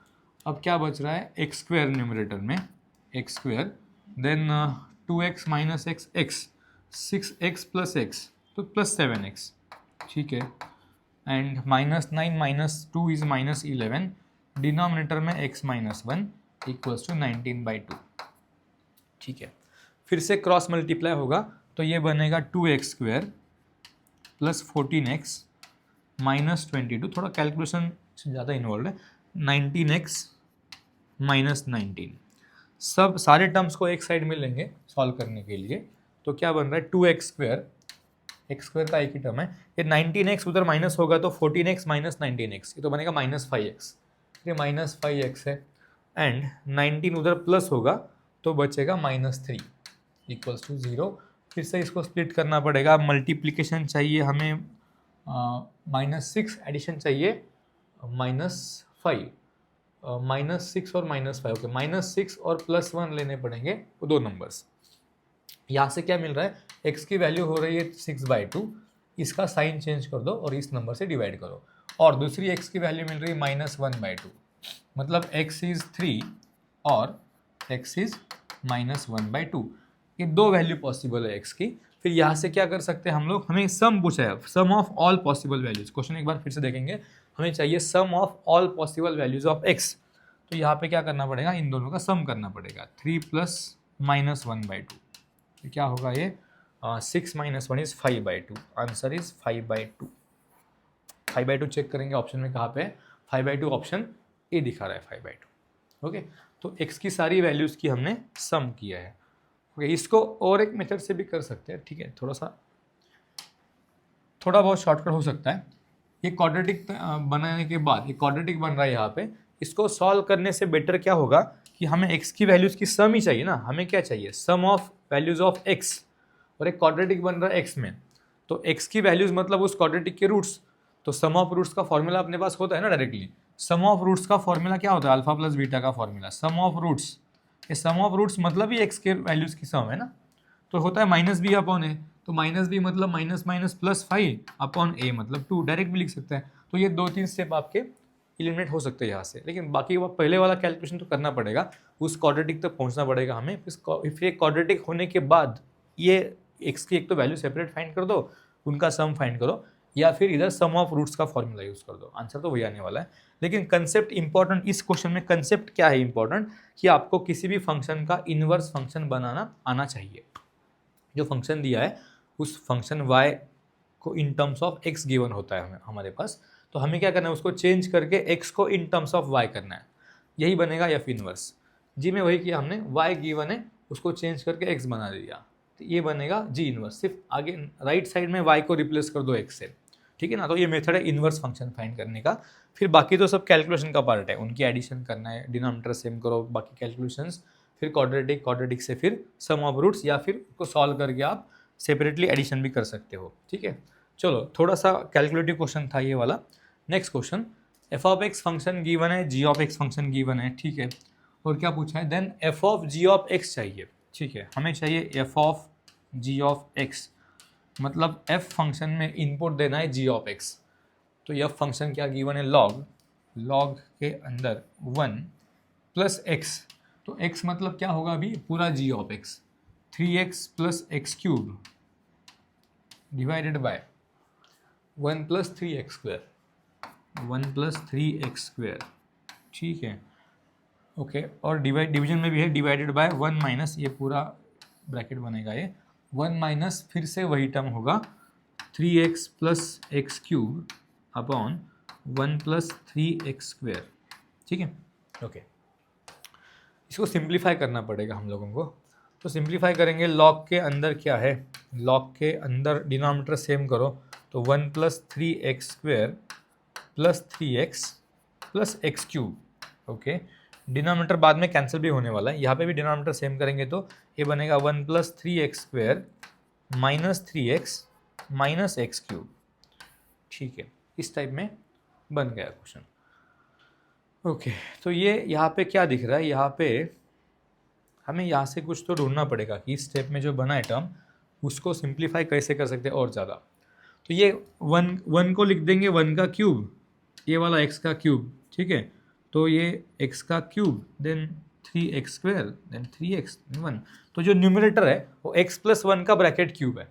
अब क्या बच रहा है, x² न्यूमरेटर में, x², then 2x minus x, 6x plus x, तो प्लस 7x। ठीक है, एंड -9 - 2 इज -11, डिनोमिनेटर में x-1 इक्वल्स टू 19/2। ठीक है, फिर से क्रॉस मल्टीप्लाई होगा तो ये बनेगा 2x² प्लस 14x माइनस 22, थोड़ा कैलकुलेशन ज़्यादा इन्वॉल्व है, 19x माइनस 19। सब सारे टर्म्स को एक साइड में लेंगे सॉल्व करने के लिए, तो क्या बन रहा है 2x² एक्स स्क्वायर का एक ही टर्म है। ये 19x उधर माइनस होगा तो 14x माइनस 19x, ये तो बनेगा -5x, ये -5x है। एंड 19 उधर प्लस होगा तो बचेगा -3 इक्वल्स टू 0। फिर से इसको स्प्लिट करना पड़ेगा, मल्टीप्लिकेशन चाहिए हमें -6, एडिशन चाहिए -5, -6 और -5, ओके -6 और +1 लेने पड़ेंगे, वो दो नंबर्स। यहाँ से क्या मिल रहा है, x की वैल्यू हो रही है 6/2, इसका साइन चेंज कर दो और इस नंबर से डिवाइड करो, और दूसरी x की वैल्यू मिल रही है -1/2, मतलब x इज 3 और x इज -1/2। ये दो वैल्यू पॉसिबल है x की। फिर यहाँ से क्या कर सकते हैं हम लोग, हमें सम पूछा है, sum of all possible values. Question एक बार फिर से देखेंगे, हमें चाहिए sum of all possible values of x। तो यहाँ पे क्या करना पड़ेगा, इन दोनों का सम करना पड़ेगा, 3 + -1/2, तो क्या होगा ये 6 - 1 इज 5/2, आंसर इज 5/2। 5/2 चेक करेंगे ऑप्शन में कहाँ पे है, 5/2 ऑप्शन ए दिखा रहा है 5/2। ओके, तो x की सारी वैल्यूज़ की हमने सम किया है। ओके, इसको और एक मेथड से भी कर सकते हैं, ठीक है, थोड़ा बहुत शॉर्टकट हो सकता है। ये क्वाड्रेटिक बनाने के बाद, ये क्वाड्रेटिक बन रहा है यहाँ पे, इसको सॉल्व करने से बेटर क्या होगा कि हमें x की वैल्यूज़ की सम ही चाहिए ना, हमें क्या चाहिए, sum of values of x, और एक क्वाड्रेटिक बन रहा है x में, तो x की वैल्यूज मतलब उस क्वाड्रेटिक के रूट्स। तो सम ऑफ रूट्स का फॉर्मूला अपने पास होता है ना डायरेक्टली, सम ऑफ रूट्स का फॉर्मूला क्या होता है, अल्फा प्लस बीटा का फॉर्मूला, सम ऑफ रूट्स। ये सम ऑफ रूट्स मतलब ही x के वैल्यूज की सम है ना, तो होता है -b/a, तो -b मतलब -5 अपॉन a मतलब 2, डायरेक्ट भी लिख सकते हैं। तो ये 2-3 स्टेप आपके एलिमिनेट हो सकते हैं यहाँ से, लेकिन बाकी वो पहले वाला कैलकुलेशन तो करना पड़ेगा, उस क्वाड्रेटिक तक पहुँचना पड़ेगा हमें। फिर क्वाड्रेटिक होने के बाद ये x की एक तो वैल्यू सेपरेट फाइंड कर दो, उनका सम फाइंड करो, या फिर इधर सम ऑफ रूट्स का फॉर्मूला यूज़ कर दो, आंसर तो वही आने वाला है। लेकिन कंसेप्ट इंपॉर्टेंट, इस क्वेश्चन में कंसेप्ट क्या है इंपॉर्टेंट, कि आपको किसी भी फंक्शन का इनवर्स फंक्शन बनाना आना चाहिए। जो फंक्शन दिया है उस फंक्शन y को इन टर्म्स ऑफ x गिवन होता है हमारे पास, तो हमें क्या करना है, उसको चेंज करके x को इन टर्म्स ऑफ y करना है, यही बनेगा f इनवर्स। जी में वही किया हमने, y गिवन है उसको चेंज करके x बना दिया, तो ये बनेगा g इनवर्स। सिर्फ आगे राइट साइड में y को रिप्लेस कर दो x से, ठीक है ना। तो ये मेथड है इनवर्स फंक्शन फाइंड करने का। फिर बाकी तो सब कैलकुलेशन का पार्ट है, उनकी एडिशन करना है, डिनोमिनेटर सेम करो, बाकी कैलकुलेशंस, फिर क्वाड्रेटिक से फिर सम ऑफ रूट्स, या फिर उसको सॉल्व करके आप सेपरेटली एडिशन भी कर सकते हो, ठीक है। चलो, थोड़ा सा कैलकुलेटिव क्वेश्चन था ये वाला। Next question, f of x function given है, जी ऑफ एक्स फंक्शन गिवन है, ठीक है, और क्या पूछा है, then f of ji of x चाहिए, ठीक है, हमें चाहिए F of ji of x, मतलब एफ फंक्शन में इनपुट देना है जी ऑफ एक्स। तो यह फंक्शन क्या गिवन है, लॉग के अंदर 1 + x, तो x मतलब क्या होगा अभी, पूरा G of X, 3x + x³ divided by 1 + 3x², 1 + 3x², ठीक है, ओके। और डिवीजन में भी है डिवाइडेड बाय 1 - ये पूरा ब्रैकेट बनेगा, ये 1 - फिर से वही टर्म होगा 3x + x³ अपॉन 1 + 3x², ठीक है, ओके। इसको सिंप्लीफाई करना पड़ेगा हम लोगों को, तो सिंप्लीफाई करेंगे, लॉग के अंदर क्या है, लॉग के अंदर डिनोमिनेटर सेम करो, तो 1 + 3x² + 3x + x³, okay. Denominator बाद में कैंसिल भी होने वाला है, यहाँ पे भी डिनोमिनेटर सेम करेंगे तो ये बनेगा 1 + 3x² - 3x - x³, ठीक है, इस टाइप में बन गया क्वेश्चन, ओके। तो ये यहाँ पे क्या दिख रहा है, यहाँ पे हमें यहाँ से कुछ तो ढूंढना पड़ेगा कि इस स्टेप में जो बना है टर्म उसको सिंप्लीफाई कैसे कर सकते हैं और ज़्यादा। तो ये 1 को लिख देंगे 1 का क्यूब, ये वाला x का क्यूब, ठीक है, तो ये x का cube, then 3x², then 3x 1, तो जो न्यूमरेटर है वो x + 1 का ब्रैकेट क्यूब है,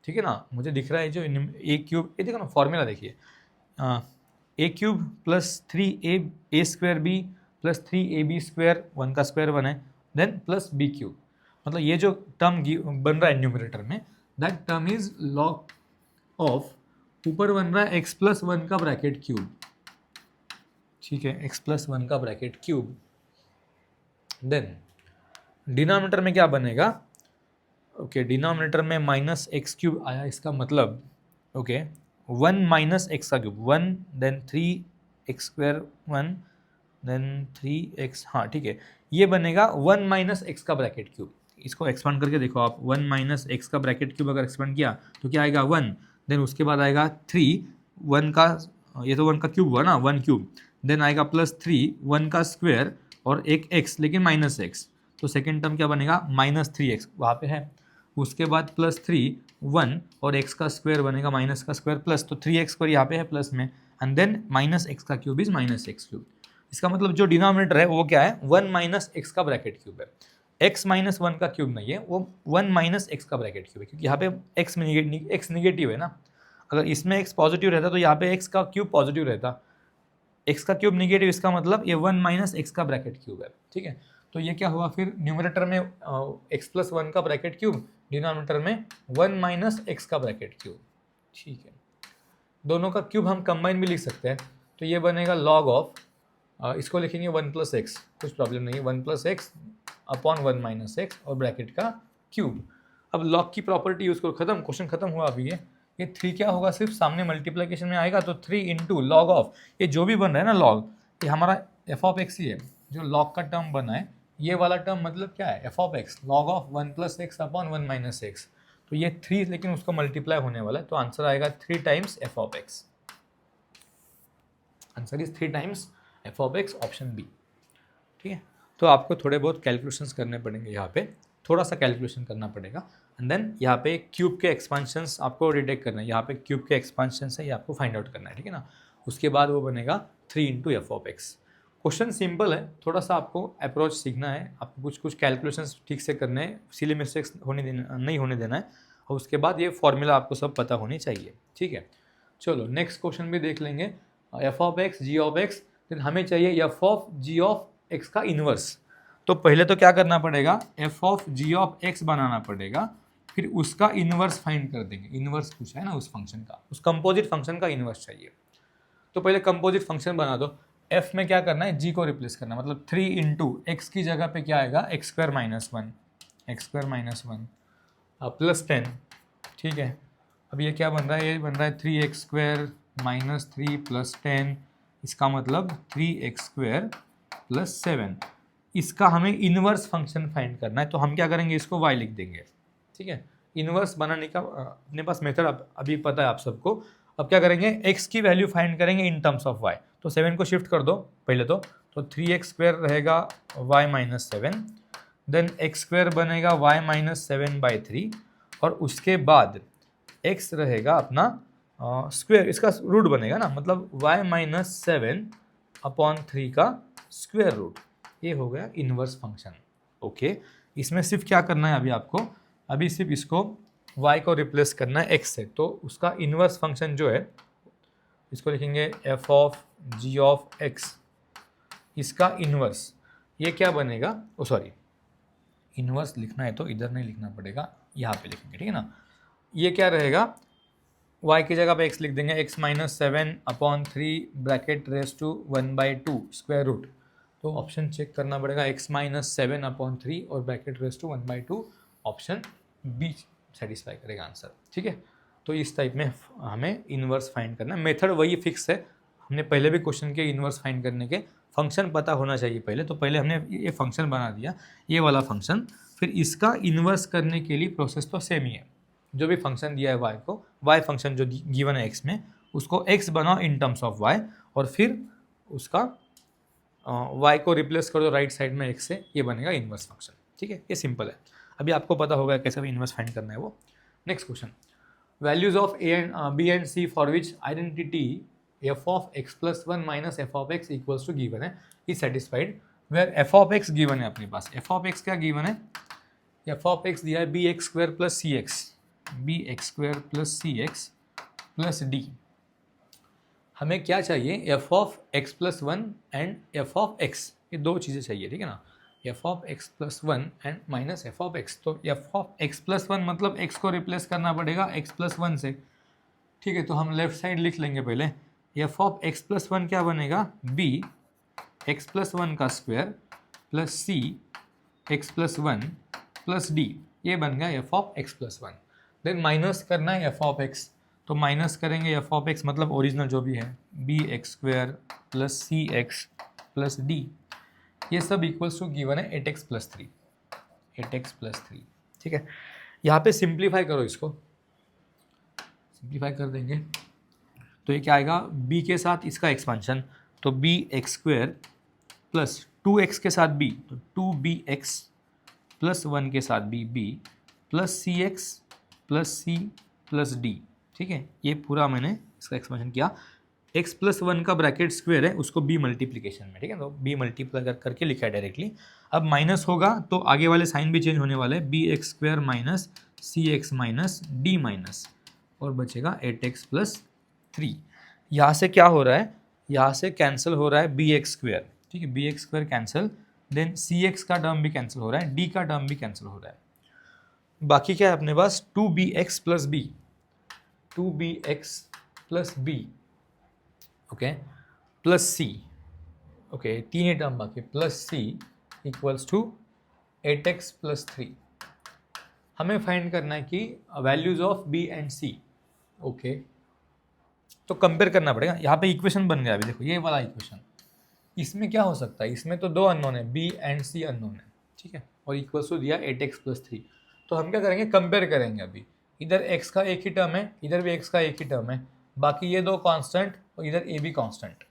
ठीक है ना। मुझे दिख रहा है जो a³, ये देखो ना फॉर्मूला देखिए, a³ + 3a² + 3ab² 1 का स्क्वायर 1 है, देन + b³, मतलब ये जो टर्म बन रहा है न्यूमरेटर में, that term is log of, ऊपर बन रहा है x + 1 का ब्रैकेट क्यूब, ठीक है, x + 1 का ब्रैकेट क्यूब, देन डिनोमिनेटर में क्या बनेगा, ओके, डिनोमिनेटर में माइनस एक्स क्यूब आया, इसका मतलब ओके 1 माइनस एक्स का cube 1 then 3x² 1 then 3x, हाँ ठीक है, ये बनेगा 1 माइनस एक्स का ब्रैकेट क्यूब। इसको एक्सपांड करके देखो आप, 1 माइनस एक्स का ब्रैकेट क्यूब अगर एक्सपांड किया तो क्या आएगा 1, देन उसके बाद आएगा 3 1 का, ये तो 1 का क्यूब हुआ ना, 1 क्यूब, देन आएगा +3 1 का स्क्वायर और एक x लेकिन माइनस एक्स, तो सेकेंड टर्म क्या बनेगा -3x वहाँ पे है, उसके बाद +3 1 और x का स्क्वायर बनेगा माइनस का स्क्वायर प्लस, तो 3x² यहाँ पे है प्लस में, एंड देन माइनस एक्स का cube is minus x cube. इसका मतलब जो डिनोमिनेटर है वो क्या है 1 माइनस एक्स का ब्रैकेट क्यूब है, x माइनस 1 का क्यूब नहीं है, वो 1 माइनस एक्स का ब्रैकेट क्यूब है, क्योंकि यहाँ पे x नेगेटिव है ना, अगर इसमें x पॉजिटिव रहता तो यहाँ पे x का क्यूब पॉजिटिव रहता, x का क्यूब निगेटिव, इसका मतलब ये 1 माइनस एक्स का ब्रैकेट क्यूब है, ठीक है। तो ये क्या हुआ फिर, न्यूमरेटर में x+1 का ब्रैकेट क्यूब, डिनोमिनेटर में 1 माइनस एक्स का ब्रैकेट क्यूब, ठीक है। दोनों का क्यूब हम कंबाइन भी लिख सकते हैं, तो ये बनेगा log ऑफ, इसको लिखेंगे 1 + x, कुछ प्रॉब्लम नहीं है, 1 + x अपॉन 1 माइनस एक्स और ब्रैकेट का क्यूब। अब लॉग की प्रॉपर्टी यूज करो, खत्म, क्वेश्चन खत्म हुआ अभी ये 3 क्या होगा, सिर्फ सामने मल्टीप्लिकेशन में आएगा, तो 3 इंटू लॉग ऑफ, ये जो भी बन रहा है ना लॉग, ये हमारा एफ ऑफ एक्स ही है, जो लॉग का टर्म बना है ये वाला टर्म मतलब क्या है F of x, log of 1 + x upon 1 minus x, तो ये 3 लेकिन उसको मल्टीप्लाई होने वाला है, तो आंसर आएगा 3 times f of x, answer is 3 times f of x, option b, ठीक है। तो आपको थोड़े बहुत कैलकुलेशंस करने पड़ेंगे, यहाँ पे थोड़ा सा कैलकुलेशन करना पड़ेगा, एंड देन यहाँ पे क्यूब के एक्सपांशंस आपको डिटेक्ट करना है, यहाँ पे क्यूब के एक्सपांशंस है ये आपको फाइंड आउट करना है, ठीक है ना। उसके बाद वो बनेगा 3 into F of x. Question simple है, थोड़ा सा आपको अप्रोच सीखना है, आपको कुछ कुछ कैलकुलेशंस ठीक से करने हैं, सिली मिस्टेक्स नहीं होने देना है, और उसके बाद ये फॉर्मूला आपको सब पता होनी चाहिए, ठीक है। चलो नेक्स्ट क्वेश्चन भी देख लेंगे, F of x G of X, फिर हमें चाहिए F of ji of X का इन्वर्स। तो पहले तो क्या करना पड़ेगा, F of ji of X बनाना पड़ेगा, फिर उसका इन्वर्स फाइंड कर देंगे, इन्वर्स पूछा है ना उस फंक्शन का, उस कंपोजिट फंक्शन का इन्वर्स चाहिए। तो पहले कंपोजिट फंक्शन बना दो, एफ में क्या करना है, जी को रिप्लेस करना, मतलब 3 इंटू एक्स की जगह पे क्या आएगा x² - 1 x² - 1 +10, ठीक है। अब ये क्या बन रहा है, ये बन रहा है 3x² - 3 + 10, इसका मतलब 3x² + 7, इसका हमें इन्वर्स फंक्शन फाइंड करना है, तो हम क्या करेंगे, इसको y लिख देंगे, ठीक है। इन्वर्स बनाने का अपने पास मेथड अभी पता है आप सबको। अब क्या करेंगे, x की वैल्यू फाइंड करेंगे इन टर्म्स ऑफ y, तो 7 को शिफ्ट कर दो पहले तो 3x² रहेगा y - 7, देन x² बनेगा y - 7/3, और उसके बाद x रहेगा अपना स्क्वायर, इसका रूट बनेगा ना, मतलब y - 7/3 का स्क्वायर रूट, ये हो गया इन्वर्स फंक्शन, ओके। इसमें सिर्फ क्या करना है अभी आपको, अभी सिर्फ इसको y को रिप्लेस करना है x से, तो उसका इन्वर्स फंक्शन जो है इसको लिखेंगे f of g of x, इसका इन्वर्स ये क्या बनेगा, ओ सॉरी, इन्वर्स लिखना है तो इधर नहीं लिखना पड़ेगा, यहाँ पे लिखेंगे, ठीक है ना। ये क्या रहेगा, y की जगह पे x लिख देंगे, x - 7/3 bracket raise to 1/2 square root, तो ऑप्शन चेक करना पड़ेगा, x - 7/3 और bracket raise to 1/2, option b satisfy करेगा आंसर, ठीक है। तो इस टाइप में हमें इन्वर्स फाइंड करना है, मेथड वही फिक्स है, हमने पहले भी क्वेश्चन के इन्वर्स फाइंड करने के फंक्शन पता होना चाहिए पहले, तो पहले हमने ये फंक्शन बना दिया, ये वाला फंक्शन, फिर इसका इन्वर्स करने के लिए प्रोसेस तो सेम ही है, जो भी फंक्शन दिया है y को, y फंक्शन जो गिवन है x में, उसको x बनाओ इन टर्म्स ऑफ y, और फिर उसका y को रिप्लेस कर दो राइट साइड में x से, ये बनेगा इन्वर्स फंक्शन, ठीक है। ये सिंपल है, अभी आपको पता होगा कैसे भी इन्वर्स फाइंड करना है वो। Next question, values of b and c for which identity f of x + 1 minus f of x equals to given है is satisfied, where f of x given है अपने पास, f ऑफ x क्या गिवन है, f ऑफ x दिया है bx² + cx, bx² + cx + d, हमें क्या चाहिए, f of x + 1 and f of x, ये दो चीज़ें चाहिए, ठीक है ना, f of x + 1 and minus f of x, तो f ऑफ x + 1 मतलब x को रिप्लेस करना पड़ेगा x + 1 से, ठीक है। तो हम लेफ्ट साइड लिख लेंगे पहले, f ऑफ x + 1 क्या बनेगा, b x + 1 का square plus c x + 1 + d, ये बन गया f of x plus one. Then minus करना है एफ ऑफ एक्स, तो माइनस करेंगे एफ ऑफ एक्स मतलब ओरिजिनल जो भी है बी एक्स स्क्वेयर प्लस सी एक्स प्लस डी, ये सब इक्वल्स टू गिवन है 8x प्लस 3, 8x प्लस 3। ठीक है, यहाँ पे सिंप्लीफाई करो, इसको सिंप्लीफाई कर देंगे तो ये क्या आएगा, b के साथ इसका एक्सपांशन, तो B x square plus 2x के साथ b, तो 2bx प्लस 1 के साथ b प्लस सी x plus C plus D. ठीक है, ये पूरा मैंने इसका एक्सपेंशन किया। x प्लस 1 का ब्रैकेट स्क्वायर है, उसको b मल्टीप्लिकेशन में, ठीक है, तो b मल्टीप्लाई करके लिखा है डायरेक्टली। अब माइनस होगा तो आगे वाले साइन भी चेंज होने वाले हैं, बी एक्स स्क्वायर माइनस सी एक्स माइनस डी माइनस, और बचेगा 8x प्लस 3। यहाँ से क्या हो रहा है, यहाँ से कैंसिल हो रहा है बी एक्स स्क्वायर, ठीक है, B X square cancel, then C X का टर्म भी कैंसिल हो रहा है, डी का टर्म भी कैंसिल हो रहा है। बाकी क्या है अपने पास, 2bx plus B, 2bx plus B, okay, plus C, okay, तीन ही टर्म बाकी, plus C equals to 8x plus 3। हमें फाइंड करना है कि values of b and c, okay, तो कंपेयर करना पड़ेगा। यहाँ पे इक्वेशन बन गया अभी, देखो ये वाला इक्वेशन, इसमें क्या हो सकता है, इसमें तो दो अननोन है, b एंड c अननोन है, ठीक है, और इक्वल्स टू दिया 8x प्लस 3। तो हम क्या करेंगे, कंपेयर करेंगे। अभी इधर x का एक ही टर्म है, इधर भी x का एक ही टर्म है, बाकी ये दो कांस्टेंट और इधर a भी कांस्टेंट,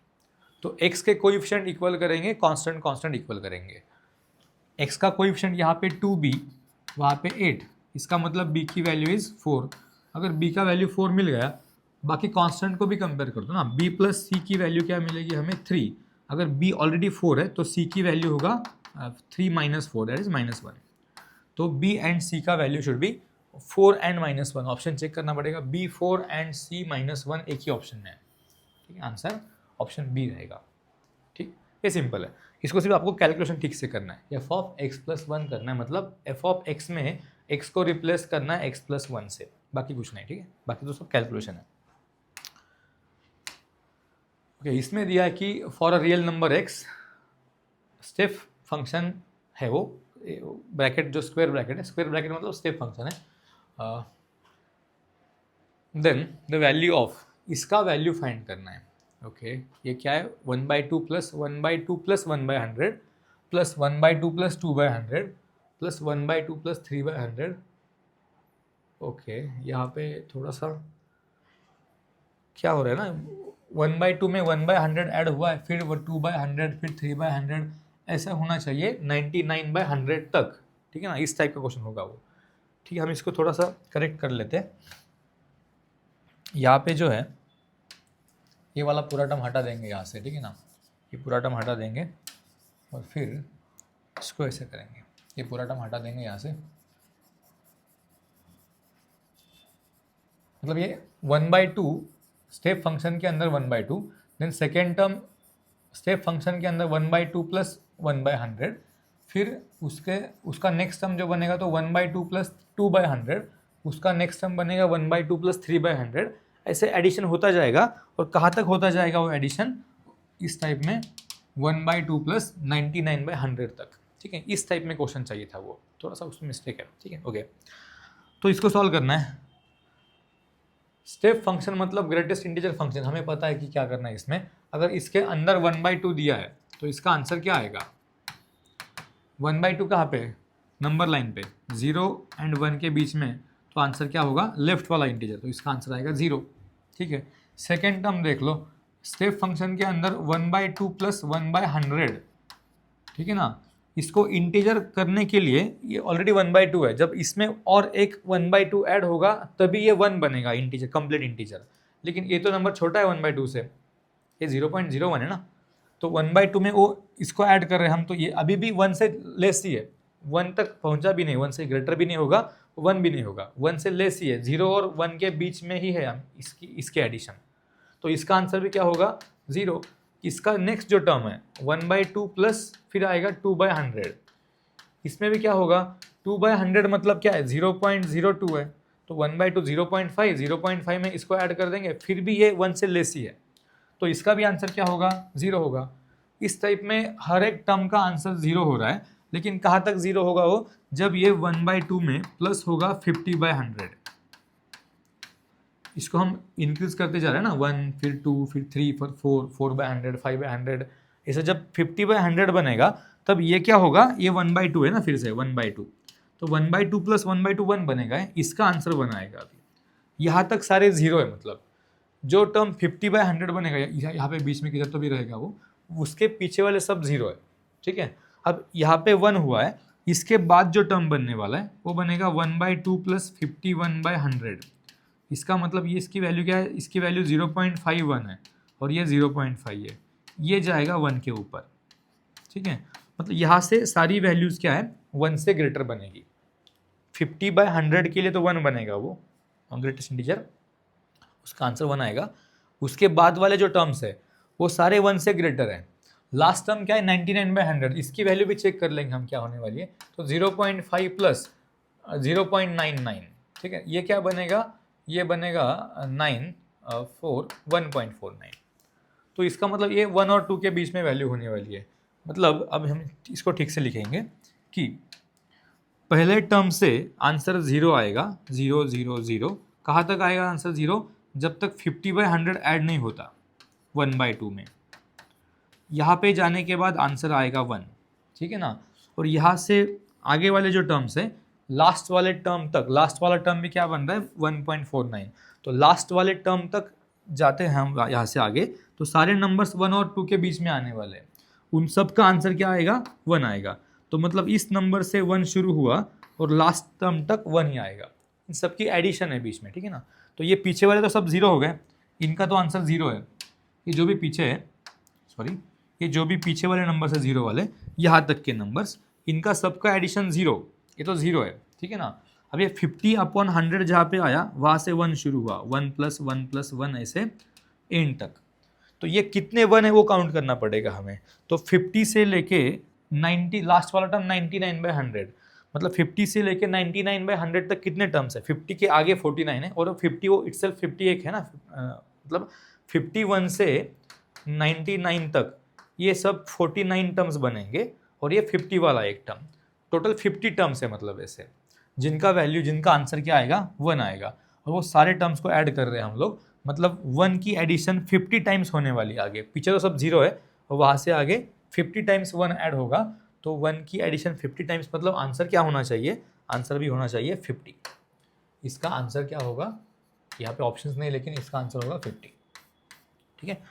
तो x के कोएफिशिएंट इक्वल करेंगे, कांस्टेंट कांस्टेंट इक्वल करेंगे। x का कोएफिशिएंट यहाँ पे 2b, वहाँ पे 8, इसका मतलब b की वैल्यू इज़ 4। अगर b का वैल्यू 4 मिल गया, बाकी कांस्टेंट को भी कंपेयर कर दो ना, b प्लस c की वैल्यू क्या मिलेगी हमें, 3। अगर b ऑलरेडी 4 है तो c की वैल्यू होगा 3 माइनस 4, दैट इज -1। तो b एंड c का value should be 4 and -1। Option check करना पड़ेगा, b 4 एंड c -1 एक ही ऑप्शन में है, ठीक है, आंसर ऑप्शन बी रहेगा। ठीक, ये सिंपल है, इसको सिर्फ आपको कैलकुलेशन ठीक से करना है। एफ ऑफ एक्स प्लस 1 करना है, मतलब एफ ऑफ एक्स में x को रिप्लेस करना है x प्लस 1 से, बाकी कुछ नहीं, ठीक है, बाकी तो सब कैलकुलेशन है। ओके, इसमें दिया है कि for a real number x step function है, वो ब्रैकेट जो स्क्वायर ब्रैकेट है, स्क्वायर ब्रैकेट मतलब स्टेप फंक्शन है, देन द वैल्यू ऑफ, इसका वैल्यू फाइंड करना है। ओके, ये क्या है, 1/2 plus 1/2 plus 1/100 plus 1/2 plus 2/100 plus 1/2 plus 3/100। Okay, यहाँ पे थोड़ा सा क्या हो रहा है ना, 1/2 में 1/100 ऐड हुआ है, फिर 2/100, फिर 3/100, ऐसा होना चाहिए 99/100 तक, ठीक है ना, इस टाइप का क्वेश्चन होगा वो। ठीक है, हम इसको थोड़ा सा करेक्ट कर लेते हैं। यहाँ पे जो है ये वाला पूरा टर्म हटा देंगे यहाँ से, ठीक है ना, ये पूरा टर्म हटा देंगे और फिर इसको ऐसे करेंगे, ये पूरा टर्म हटा देंगे यहाँ से, मतलब ये 1/2 स्टेप फंक्शन के अंदर 1/2, then second term step function के अंदर 1/2 प्लस 1/100, फिर उसका नेक्स्ट टर्म जो बनेगा तो 1/2 प्लस 2/100, उसका नेक्स्ट टर्म बनेगा 1/2 प्लस 3/100, ऐसे एडिशन होता जाएगा। और कहाँ तक होता जाएगा वो एडिशन, इस टाइप में 1/2 प्लस 99/100 तक, ठीक है, इस टाइप में क्वेश्चन चाहिए था, वो थोड़ा सा उसमें मिस्टेक है, ठीक है। ओके, तो इसको सॉल्व करना है। स्टेप फंक्शन मतलब ग्रेटेस्ट इंटीजर फंक्शन, हमें पता है कि क्या करना है इसमें। अगर इसके अंदर 1/2 दिया है तो इसका आंसर क्या आएगा, 1/2 कहाँ पे, नंबर लाइन पे 0 एंड 1 के बीच में, तो आंसर क्या होगा, लेफ्ट वाला इंटीजर, तो इसका आंसर आएगा 0, ठीक है। सेकेंड टर्म देख लो, स्टेप फंक्शन के अंदर 1/2 प्लस 1/100, ठीक है ना, इसको इंटीजर करने के लिए ये ऑलरेडी 1/2 है, जब इसमें और एक 1/2 ऐड होगा तभी ये 1 बनेगा इंटीजर, कंप्लीट इंटीजर। लेकिन ये तो नंबर छोटा है 1/2 से, ये 0.01 है ना, तो 1/2 में वो इसको ऐड कर रहे हैं हम, तो ये अभी भी 1 से लेस ही है, 1 तक पहुंचा भी नहीं, 1 से ग्रेटर भी नहीं होगा, 1 भी नहीं होगा, 1 से लेस ही है, 0 और 1 के बीच में ही है हम इसके एडिशन, तो इसका आंसर भी क्या होगा, 0। इसका नेक्स्ट जो टर्म है 1/2 प्लस फिर आएगा 2/100, इसमें भी क्या होगा, 2/100 मतलब क्या है, 0.02 है, तो 1/2 0.5, 0.5 में इसको ऐड कर देंगे, फिर भी ये 1 से लेस ही है, तो इसका भी आंसर क्या होगा, 0 होगा। इस टाइप में हर एक टर्म का आंसर 0 हो रहा है, लेकिन कहाँ तक 0 होगा वो, जब ये 1/2 में प्लस होगा 50/100। इसको हम इंक्रीज करते जा रहे हैं ना, 1 फिर 2 फिर 3 फिर 4, 4/100, 5/100, ऐसे जब 50/100 बनेगा तब ये क्या होगा, ये 1/2 है ना, फिर से 1/2, तो 1/2 प्लस 1/2 1 बनेगा, इसका आंसर बनाएगा। अभी यहाँ तक सारे 0 है, मतलब जो टर्म 50/100 बनेगा यहाँ पे बीच में किधर तो भी रहेगा वो, उसके पीछे वाले सब 0 है, ठीक है। अब यहाँ पे 1 हुआ है, इसके बाद जो टर्म बनने वाला है वो बनेगा 1/2 प्लस 51/100। इसका मतलब ये इसकी वैल्यू क्या है, इसकी वैल्यू 0.51 है और ये 0.5 है, ये जाएगा 1 के ऊपर, ठीक है। मतलब यहाँ से सारी वैल्यूज़ क्या है, 1 से ग्रेटर बनेगी। 50/100 के लिए तो 1 बनेगा वो ग्रेटेस्ट इंटीजर, उसका आंसर 1 आएगा। उसके बाद वाले जो टर्म्स है वो सारे 1 से ग्रेटर हैं। लास्ट टर्म क्या है, 99/100, इसकी वैल्यू भी चेक कर लेंगे हम क्या होने वाली है, तो 0.5 प्लस 0.99, ठीक है। ये क्या बनेगा, ये बनेगा 1.49। तो इसका मतलब ये 1 और 2 के बीच में वैल्यू होने वाली है। मतलब अब हम इसको ठीक से लिखेंगे कि पहले टर्म से आंसर 0 आएगा, 0 0 0। कहाँ तक आएगा आंसर 0, जब तक 50/100 ऐड नहीं होता 1/2 में। यहाँ पे जाने के बाद आंसर आएगा 1, ठीक है ना। और यहाँ से आगे वाले जो टर्म्स है, लास्ट वाले टर्म तक, लास्ट वाला टर्म भी क्या बन रहा है 1.49, तो लास्ट वाले टर्म तक जाते हैं हम यहाँ से आगे, तो सारे नंबर्स 1 और 2 के बीच में आने वाले हैं, उन सब का आंसर क्या आएगा, 1 आएगा। तो मतलब इस नंबर से 1 शुरू हुआ और लास्ट टर्म तक 1 ही आएगा, इन सब की एडिशन है बीच में, ठीक है ना। तो ये पीछे वाले तो सब 0 हो गए, इनका तो आंसर 0 है। ये जो भी पीछे है, सॉरी, ये जो भी पीछे वाले नंबर्स है 0 वाले, यहाँ तक के नंबर्स, इनका सबका एडिशन 0, ये तो 0 है, ठीक है ना। अब ये 50/100 जहाँ पे आया वहाँ से 1 शुरू हुआ, 1 + 1 + 1 ऐसे एंड तक। तो ये कितने 1 है वो काउंट करना पड़ेगा हमें। तो 50 से लेके 90, लास्ट वाला टर्म 99/100, मतलब 50 से लेके 99/100 तक कितने टर्म्स है, 50 के आगे 49 है और 50 वो इटसेल्फ 51 है ना, मतलब 51 से 99 तक ये सब 49 टर्म्स बनेंगे और ये 50 वाला एक टर्म, टोटल 50 टर्म्स है, मतलब ऐसे जिनका वैल्यू, जिनका आंसर क्या आएगा 1 आएगा। और वो सारे टर्म्स को ऐड कर रहे हैं हम लोग, मतलब 1 की एडिशन 50 टाइम्स होने वाली है आगे, पीछे तो सब 0 है और वहाँ से आगे 50 टाइम्स 1 ऐड होगा, तो 1 की एडिशन 50 टाइम्स, मतलब आंसर क्या होना चाहिए, आंसर भी होना चाहिए 50। इसका आंसर क्या होगा, यहाँ पे ऑप्शंस नहीं, लेकिन इसका आंसर होगा 50, ठीक है।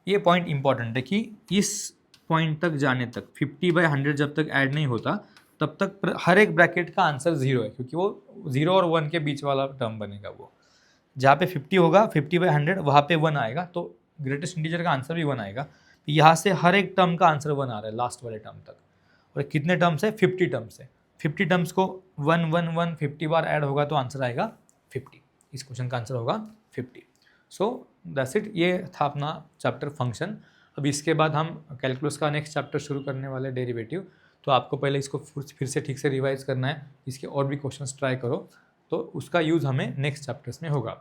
ये पॉइंट इंपॉर्टेंट है कि इस पॉइंट तक जाने तक 50/100 जब तक ऐड नहीं होता तब तक हर एक ब्रैकेट का आंसर 0 है, क्योंकि वो 0 और 1 के बीच वाला टर्म बनेगा। वो जहाँ पे 50 होगा 50/100 वहाँ पे 1 आएगा, तो ग्रेटेस्ट इंटीजर का आंसर भी 1 आएगा। यहाँ से हर एक टर्म का आंसर 1 आ रहा है लास्ट वाले टर्म तक। और कितने टर्म्स है, 50 टर्म्स है। 50 टर्म्स को 1 1 1 50 बार ऐड होगा तो आंसर आएगा 50। इस क्वेश्चन का आंसर होगा 50। सो दैट्स इट, ये था अपना चैप्टर फंक्शन। अब इसके बाद हम कैलकुलस का नेक्स्ट चैप्टर शुरू करने वाले, डेरिवेटिव। तो आपको पहले इसको फिर से ठीक से रिवाइज करना है, इसके और भी क्वेश्चंस ट्राई करो, तो उसका यूज़ हमें नेक्स्ट चैप्टर्स में होगा।